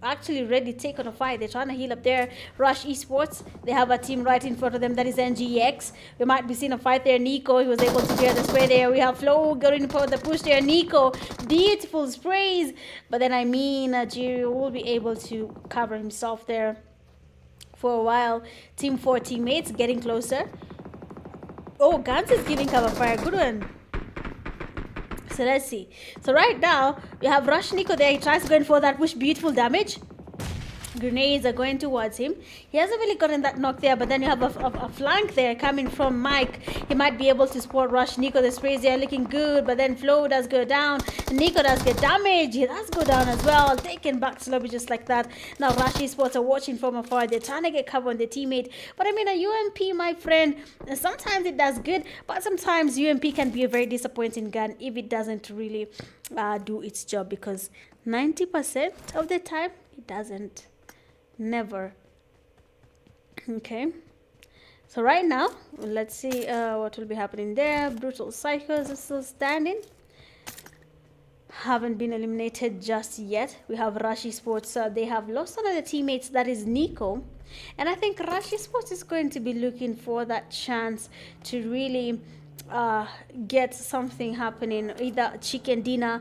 actually ready to take on a fight. They're trying to heal up there. Rush Esports, they have a team right in front of them, that is NGX. We might be seeing a fight there. Nico, he was able to get the spray there. We have Flo going for the push there. Nico, beautiful sprays, but then Jerry will be able to cover himself there for a while. Team 4 teammates getting closer. Oh, Guns is giving cover fire. Good one. So let's see. So right now we have Rush Nico there. He tries going for that push. Beautiful damage. Grenades are going towards him. He hasn't really gotten that knock there, but then you have a flank there coming from Mike. He might be able to support Rush Nico. The sprays there looking good, but then Flo does go down. Nico does get damage. He does go down as well. Taken back to lobby just like that. Now Rush Esports are watching from afar. They're trying to get cover on their teammate. But I mean, a UMP, my friend, sometimes it does good, but sometimes UMP can be a very disappointing gun if it doesn't really do its job, because 90% of the time it doesn't. Never. Okay, so right now let's see what will be happening there. Brutal Psychos is still standing, haven't been eliminated just yet. We have Rush Esports, they have lost one of the teammates, that is Nico, and I think Rush Esports is going to be looking for that chance to really get something happening, either chicken dinner,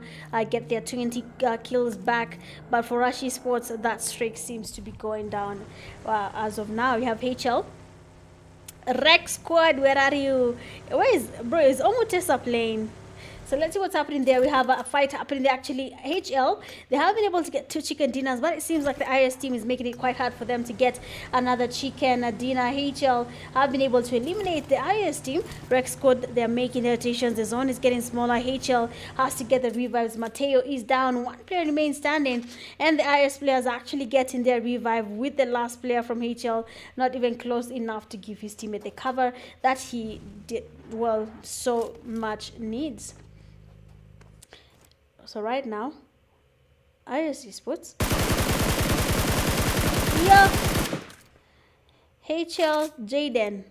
get their 20 kills back. But for Rush Esports, that streak seems to be going down as of now. We have HL Rex Squad, where are you? Where is bro? Is Omutesa playing? So let's see what's happening there. We have a fight happening there. Actually, HL, they have been able to get 2 chicken dinners, but it seems like the IS team is making it quite hard for them to get another chicken dinner. HL have been able to eliminate the IS team. Rex Squad, they're making their rotations. The zone is getting smaller. HL has to get the revives. Mateo is down. 1 player remains standing, and the IS players are actually getting their revive with the last player from HL not even close enough to give his teammate the cover that he did, well, so much needs. So right now, IS Esports. Yeah. HL Jaden.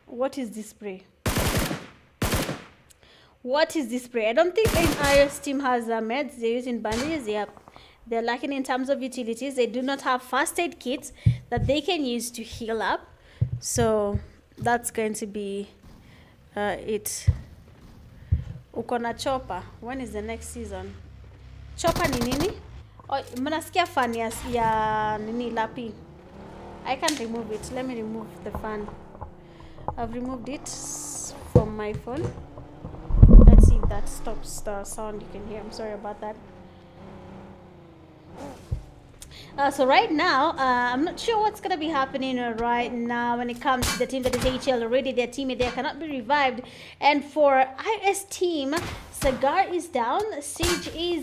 What is this spray? What is this spray? I don't think the IS team has meds. They're using bandages. Yep. They're lacking in terms of utilities. They do not have first aid kits that they can use to heal up. So that's going to be it. Uko na Chopper. When is the next season? Chopper ni nini? Oh, mnasikia fan ya nini lapi. I can't remove it. Let me remove the fan. I've removed it from my phone. Let's see if that stops the sound you can hear. I'm sorry about that. So right now, I'm not sure what's going to be happening right now when it comes to the team that is HL. Already their teammate there cannot be revived. And for IS team, Sagar is down. Siege is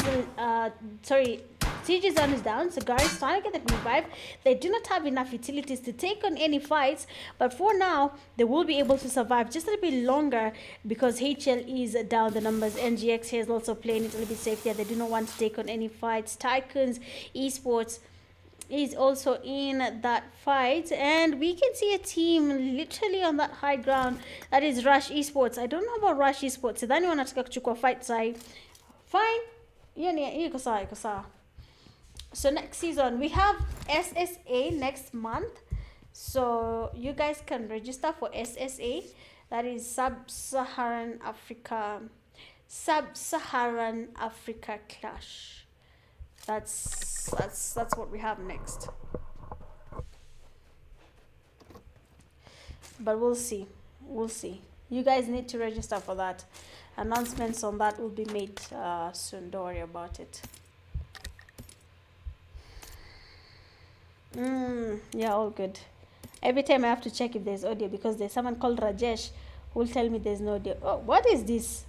on his down. Sagar is trying to get the revive. They do not have enough utilities to take on any fights, but for now they will be able to survive just a little bit longer because HL is down the numbers. NGX here is also playing it a little bit safe there. They do not want to take on any fights. TYCOONZ Esports is also in that fight, and we can see a team literally on that high ground, that is Rush Esports. I don't know about Rush Esports. Sidhani wanataka kuchukua fight side. Fine, iko sawa. So next season we have SSA next month, so you guys can register for SSA, that is Sub-Saharan Africa Clash. That's what we have next, but we'll see. You guys need to register for that. Announcements on that will be made soon. Don't worry about it. Yeah, all good. Every time I have to check if there's audio because there's someone called Rajesh who will tell me there's no audio. Oh, what is this?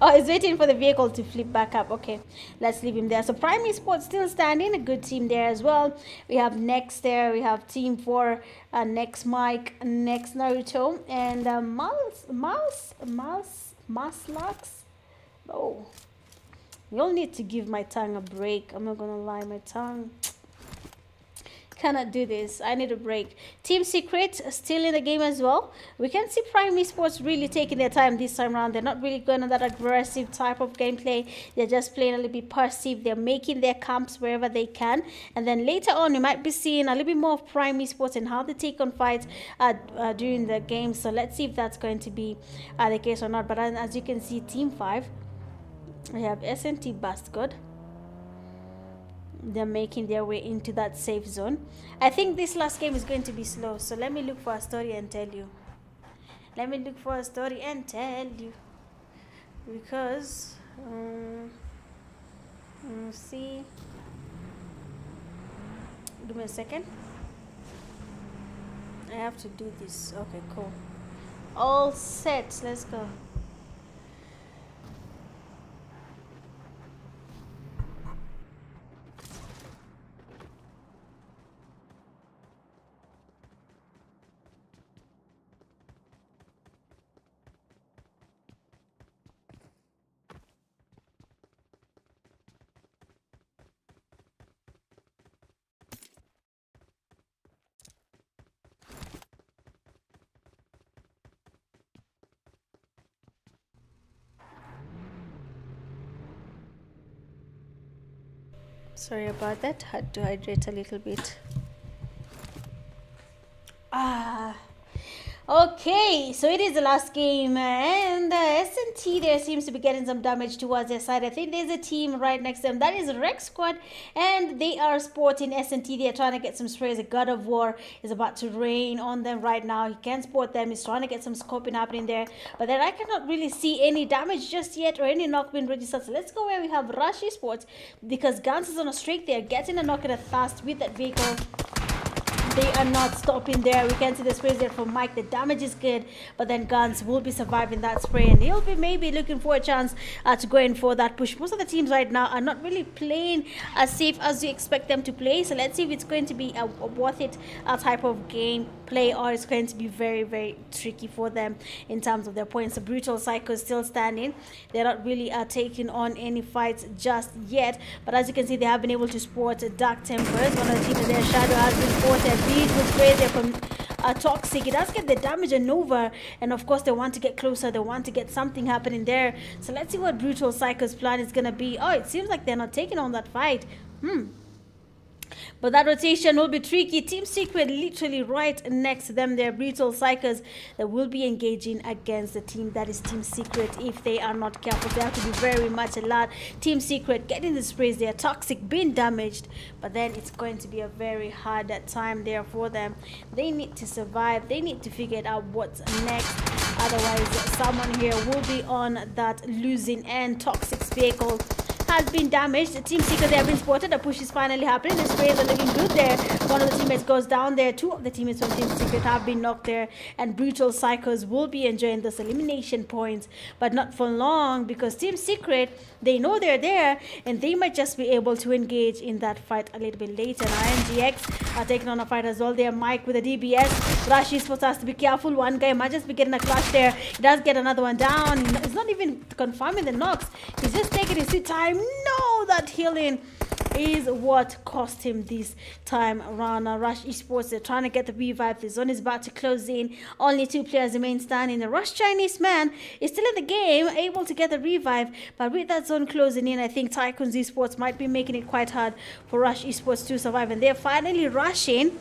Oh, he's waiting for the vehicle to flip back up. Okay, let's leave him there. So Prime Esports still standing, a good team there as well. We have Next there. We have Team 4, Next Mike, Next Naruto, and Maslux. Oh, you all need to give my tongue a break. I'm not gonna lie, my tongue cannot do this. I need a break. Team Secret still in the game as well. We can see Prime Esports really taking their time this time around. They're not really going on that aggressive type of gameplay. They're just playing a little bit passive. They're making their camps wherever they can. And then later on, you might be seeing a little bit more of Prime Esports and how they take on fights during the game. So let's see if that's going to be the case or not. But as you can see, Team 5, we have S&T Bastgod. They're making their way into that safe zone. I think this last game is going to be slow, so let me look for a story and tell you. Because see, give me a second. I have to do this. Okay, cool. All set. Let's go. Sorry about that. Had to hydrate a little bit. Okay, so it is the last game, and S&T there seems to be getting some damage towards their side. I think there's a team right next to them. That is Rex Squad, and they are sporting S&T. They're trying to get some sprays. A God of War is about to rain on them right now. He can sport them. He's trying to get some scoping happening there, but then I cannot really see any damage just yet or any knock being registered. So let's go where we have Rush Esports, because Guns is on a streak. They're getting a knock at a fast with that vehicle. They are not stopping there. We can see the sprays there from Mike. The damage is good, but then Guns will be surviving that spray, and he'll be maybe looking for a chance to go in for that push. Most of the teams right now are not really playing as safe as you expect them to play. So let's see if it's going to be a worth it type of game play, or it's going to be very, very tricky for them in terms of their points. The Brutal Psycho is still standing. They're not really taking on any fights just yet, but as you can see, they have been able to sport Dark Tempers. One of the teams there, Shadow, has been sported. Beautiful spray there from Toxic. It does get the damage and over, and of course they want to get closer. They want to get something happening there. So let's see what Brutal Psycho's plan is gonna be. Oh, it seems like they're not taking on that fight. But that rotation will be tricky. Team Secret literally right next to them. They're Brutal Psychos that will be engaging against the team that is Team Secret. If they are not careful, they have to be very much alert. Team Secret getting the sprays there. Toxic being damaged, but then it's going to be a very hard time there for them. They need to survive. They need to figure out what's next. Otherwise, someone here will be on that losing end. Toxic's vehicle has been damaged. The Team Secret, they have been spotted. A push is finally happening. The sprays are looking good there. One of the teammates goes down there. Two of the teammates from Team Secret have been knocked there, and Brutal Psychos will be enjoying those elimination points, but not for long, because Team Secret, they know they're there, and they might just be able to engage in that fight a little bit later. Now IMGX are taking on a fight as well. They're Mike with a DBS. Rush Esports has to be careful. One guy might just be getting a clutch there. He does get another one down. He's not even confirming the knocks. He's just taking his sweet time. No, that healing is what cost him this time around. Rush Esports, they're trying to get the revive. The zone is about to close in. Only 2 players remain standing. The Rush Chinese man is still in the game, able to get the revive, but with that zone closing in, I think TYCOONZ Esports might be making it quite hard for Rush Esports to survive, and they're finally rushing.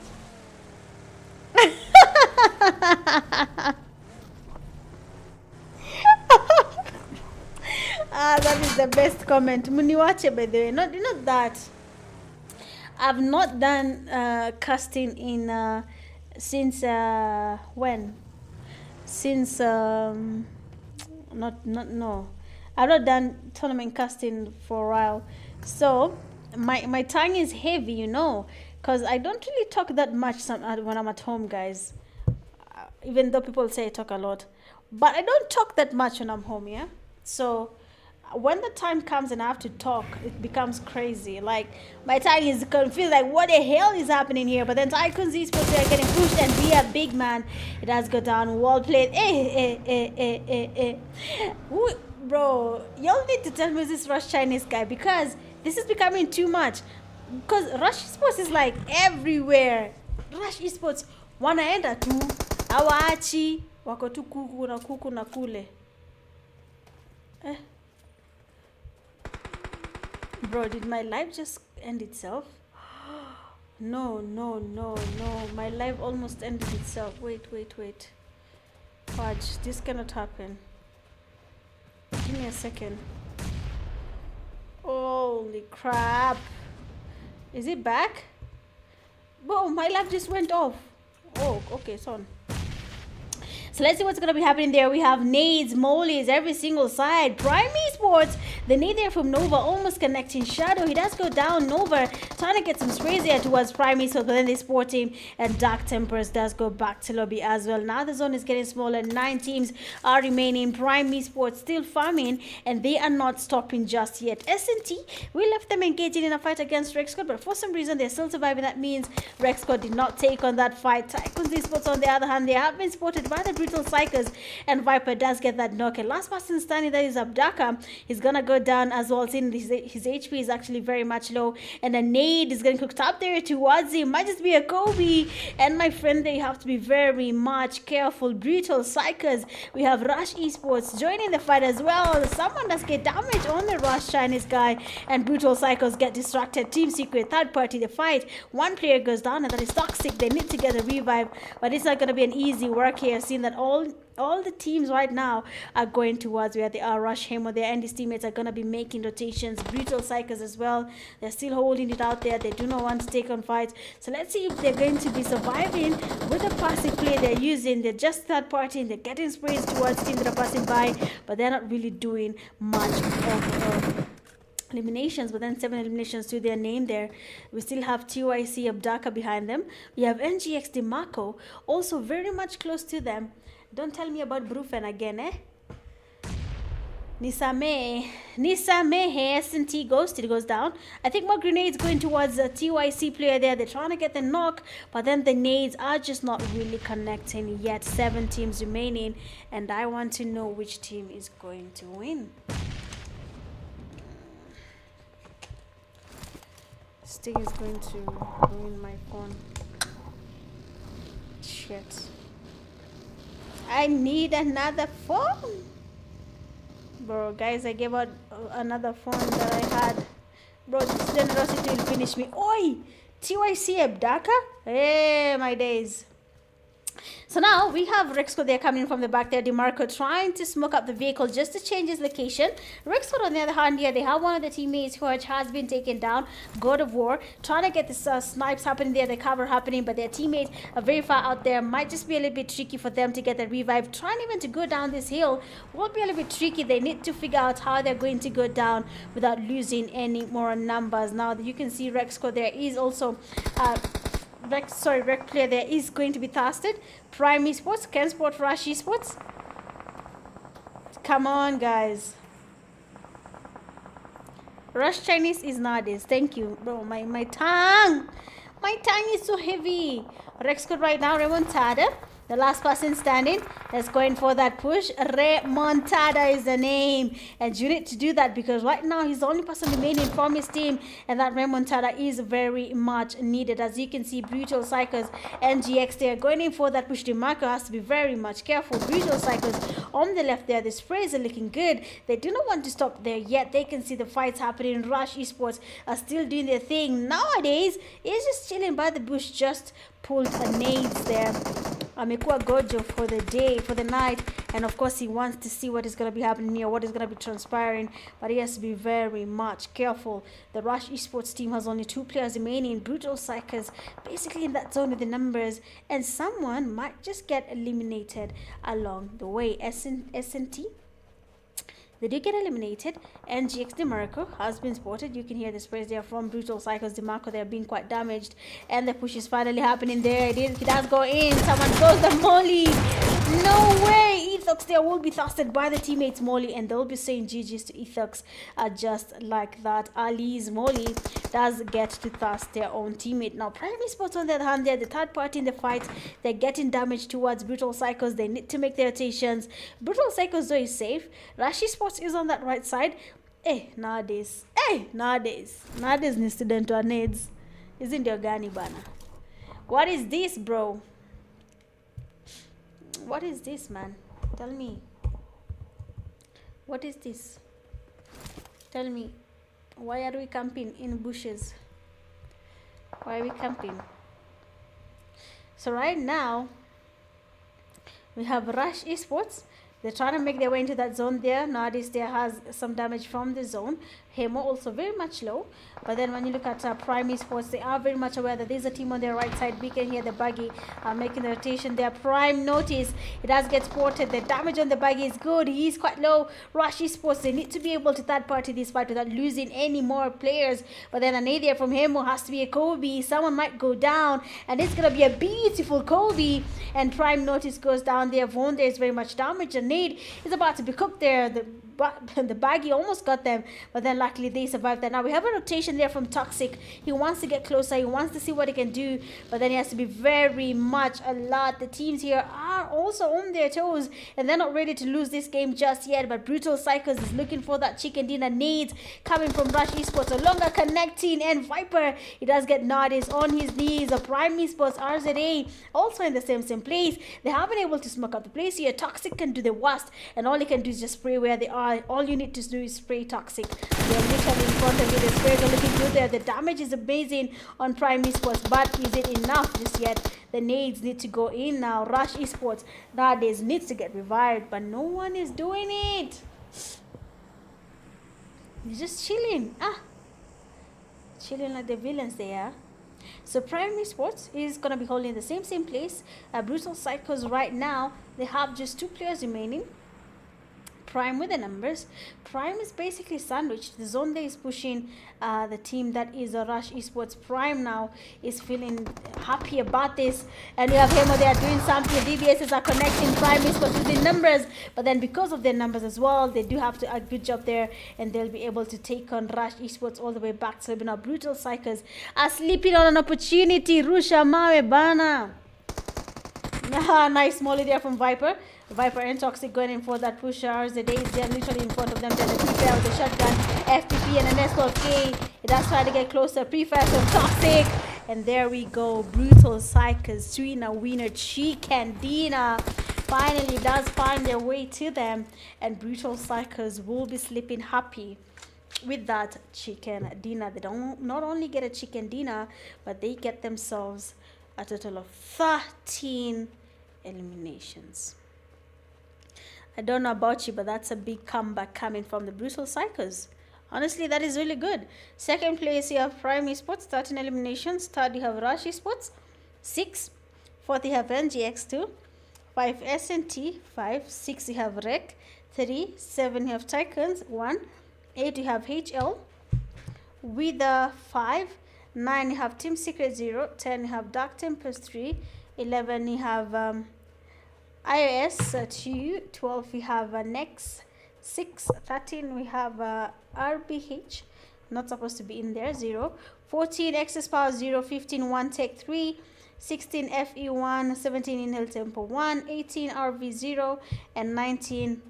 That is the best comment. Muniwache, by the way. Not that. I've not done casting in since when? Since no. I've not done tournament casting for a while. So my tongue is heavy, you know, because I don't really talk that much when I'm at home, guys. Even though people say I talk a lot. But I don't talk that much when I'm home, yeah? So when the time comes and I have to talk, it becomes crazy. Like, my tongue is confused, like, what the hell is happening here? But then TYCOONZ Esports, they are getting pushed, and we are big man. It has got down, well played. Ooh, bro, y'all need to tell me this Rush Chinese guy, because this is becoming too much. Because Rush Esports is like everywhere. Rush Esports wanaenda tu, hawaachi, wako tu kuku na kule. Bro, did my life just end itself? No. My life almost ended itself. Wait. Fudge, this cannot happen. Give me a second. Holy crap. Is it back? Bro, my life just went off. Oh, okay, it's on. So let's see what's going to be happening there. We have nades, molies, every single side. Prime Esports, the nade there from Nova almost connecting Shadow. He does go down. Nova trying to get some sprays there towards Prime Esports, but then the Sport team and Dark Tempers does go back to lobby as well. Now the zone is getting smaller. 9 teams are remaining. Prime Esports still farming, and they are not stopping just yet. S&T, we left them engaging in a fight against Rexcode, but for some reason they're still surviving. That means Rexcode did not take on that fight. TYCOONZ Esports, on the other hand, they have been spotted by the Brutal Psychers, and Viper does get that knock. And last person standing there is Abdaka. He's gonna go down as well. Seeing his HP is actually very much low, and a nade is getting cooked up there towards him. Might just be a Kobe. And my friend, they have to be very much careful. Brutal Psychers. We have Rush Esports joining the fight as well. Someone does get damage on the Rush Chinese guy, and Brutal Psychers get distracted. Team Secret, third party, the fight. One player goes down, and that is Toxic. They need to get a revive, but it's not going to be an easy work here, seeing that all the teams right now are going towards where they are. Rush Hemo there and his teammates are going to be making rotations. Brutal Psychers as well, they're still holding it out there. They do not want to take on fights, so let's see if they're going to be surviving with the passive play they're using. They're just third party, and they're getting sprays towards teams that are passing by, but they're not really doing much of eliminations. But then 7 eliminations to their name there. We still have TYC Abdaka behind them. We have NGX DeMarco also very much close to them. Don't tell me about Brufen again, eh? Nisamehe, S&T Ghosted goes down. I think more grenades going towards the TYC player there. They're trying to get the knock, but then the nades are just not really connecting yet. 7 teams remaining, and I want to know which team is going to win. This thing is going to ruin my phone. Shit. I need another phone. Bro, guys, I gave out another phone that I had. Bro, this generosity will finish me. Oi! TYC Abdaka? Hey, my days. So now we have Rexcode there coming from the back there. DeMarco trying to smoke up the vehicle just to change his location. Rexcode on the other hand here, they have one of the teammates who has been taken down. God of War trying to get this snipes happening there, the cover happening, but their teammates are very far out there. Might just be a little bit tricky for them to get the revive. Trying even to go down this hill will be a little bit tricky. They need to figure out how they're going to go down without losing any more numbers. Now you can see Rexcode there is also Rec player there is going to be thirsted. Prime Esports, Ken Sport, Rush Esports. Come on, guys. Rush Chinese is nowadays. Thank you, bro. My tongue is so heavy. Rexcode right now, remontada. The last person standing is going for that push. Remontada is the name. And you need to do that because right now he's the only person remaining from his team. And that remontada is very much needed. As you can see, Brutal Psychers and GX there going in for that push. DeMarco has to be very much careful. Brutal Psychers on the left there. The sprays are looking good. They do not want to stop there yet. They can see the fights happening. Rush Esports are still doing their thing. Nowadays, he's just chilling by the bush. Just pulled a nades there. Amekuwa Gojo for the day, for the night, and of course he wants to see what is going to be happening here, what is going to be transpiring, but he has to be very much careful. The Rush Esports team has only 2 players remaining. Brutal Psychers basically in that zone with the numbers, and someone might just get eliminated along the way. S&T, they do get eliminated. NGX DeMarco has been spotted. You can hear the sprays there from Brutal Psychers. DeMarco, they're being quite damaged. And the push is finally happening there. It does go in. Someone throws the molly. No way. It's Ethox there will be thirsted by the teammates Molly, and they'll be saying GG's to Ethox just like that. Ali's Molly does get to thirst their own teammate. Now Prime Esports on the other hand, they're the third party in the fight. They're getting damage towards Brutal Psychos. They need to make their rotations. Brutal Psychos though is safe. Rush Esports is on that right side. Nowadays needs to do to needs. Isn't your Gani banner? What is this, bro? What is this, man? Tell me. What is this? Tell me. Why are we camping in bushes? Why are we camping? So right now, we have Rush Esports. They're trying to make their way into that zone there. Nowadays, there has some damage from the zone. Hemo also very much low. But then when you look at Prime Esports, they are very much aware that there's a team on their right side. We can hear the buggy making the rotation there. Prime notice. It does get spotted. The damage on the buggy is good. He is quite low. Rush Esports, they need to be able to third party this fight without losing any more players. But then an idea from Hemo has to be a Kobe. Someone might go down. And it's going to be a beautiful Kobe. And Prime notice goes down there. Von there is very much damaged. And Nade is about to be cooked there. The baggy almost got them, but then luckily they survived that. Now we have a rotation there from Toxic. He wants to get closer. He wants to see what he can do, but then he has to be very much alert. The teams here are also on their toes, and they're not ready to lose this game just yet. But Brutal Psychos is looking for that chicken dinner. Nades coming from Rush Esports. A longer connecting, and Viper, he does get Nardis on his knees. A Prime Esports RZA also in the same place. They haven't been able to smoke out the place here. Toxic can do the worst, and all he can do is just spray where they are. All you need to do is spray Toxic. They're literally in front of you. The sprays are looking good there. The damage is amazing on Prime Esports, but is it enough just yet? The nades need to go in now. Rush Esports nowadays needs to get revived, but no one is doing it. He's just chilling. Chilling like the villains they are. So Prime Esports is going to be holding the same place. Brutal Psychos right now, they have just 2 players remaining. Prime with the numbers. Prime is basically sandwiched. The zone there is pushing the team that is a Rush Esports. Prime now is feeling happy about this. And you have Hemo, they are doing something. DBSs are connecting Prime Esports with the numbers. But then because of their numbers as well, they do have to a good job there. And they'll be able to take on Rush Esports all the way back. So now Brutal Psychos are sleeping on an opportunity. Rusha Mawe Bana. Nice small there from Viper. Viper and Toxic going in for that pushers. The days they're literally in front of them. Then the PEAKY with the shotgun, FPP and an S12K. It does try to get closer. Pre-fire from Toxic. And there we go. Brutal Psychos, Trina winner, Chicken Dina finally does find their way to them. And Brutal Psychos will be sleeping happy with that chicken dinner. They don't not only get a chicken dinner, but they get themselves a total of 13 eliminations. I don't know about you, but that's a big comeback coming from the Brutal Psychos. Honestly, that is really good. Second place, you have Prime Esports, 13 eliminations. Third, you have Rush Esports, 6. Fourth, you have NGX2. 5, SNT. 5, 6, you have Rec. 3, 7, you have TYCOONZ. 1, 8, you have HL. With the 5, 9, you have Team Secret 0. 10, you have Dark Tempest 3. 11, you have iOS 2, 12 we have Nex 6, 13 we have RBH, not supposed to be in there, 0, 14 Access Power 0, 15 One Tech 3, 16 FE1, 17 INHAIL Tempo 1, 18 RV 0, and 19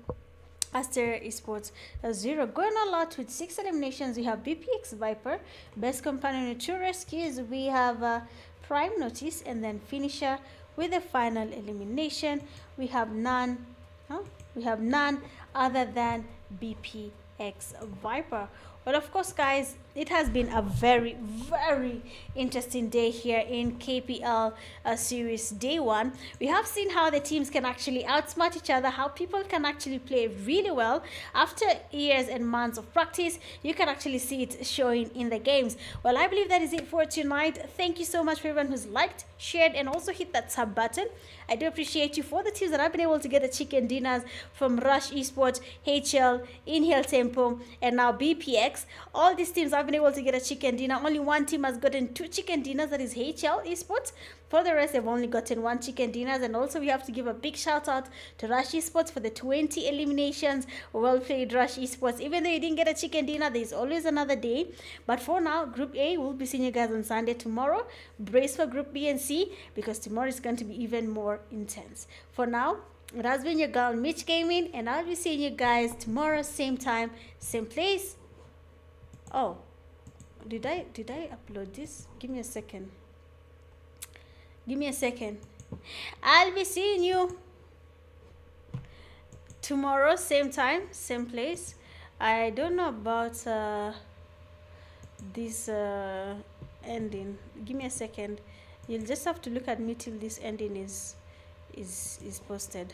ASTERIA Esports 0. Going a lot with 6 eliminations, we have BPX Viper, Best Companion with 2 rescues, we have Prime Notice, and then Finisher with the final elimination. We have none other than BPX Viper. Well, of course, guys, it has been a very, very interesting day here in KPL Series Day 1. We have seen how the teams can actually outsmart each other, how people can actually play really well. After years and months of practice, you can actually see it showing in the games. Well, I believe that is it for tonight. Thank you so much for everyone who's liked, shared, and also hit that sub button. I do appreciate you for the teams that I've been able to get the chicken dinners from Rush Esports, HL, INHAIL Tempo, and now BPX. X. All these teams have been able to get a chicken dinner. Only one team has gotten 2 chicken dinners, that is HL Esports. For the rest, they've only gotten 1 chicken dinners. And also, we have to give a big shout out to Rush Esports for the 20 eliminations. Well played, Rush Esports. Even though you didn't get a chicken dinner, there's always another day. But for now, Group A, we'll be seeing you guys on Sunday. Tomorrow, brace for Group B and C, because tomorrow is going to be even more intense. For now, it has been your girl Mitch Gaming, and I'll be seeing you guys tomorrow, same time, same place. Oh, did I upload this? Give me a second. I'll be seeing you tomorrow, same time, same place. I don't know about this ending. Give me a second. You'll just have to look at me till this ending is posted.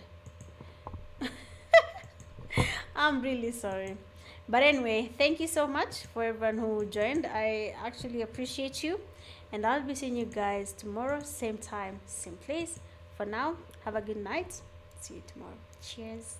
I'm really sorry, but anyway, thank you so much for everyone who joined. I actually appreciate you, and I'll be seeing you guys tomorrow, same time, same place. For now, have a good night. See you tomorrow. Cheers.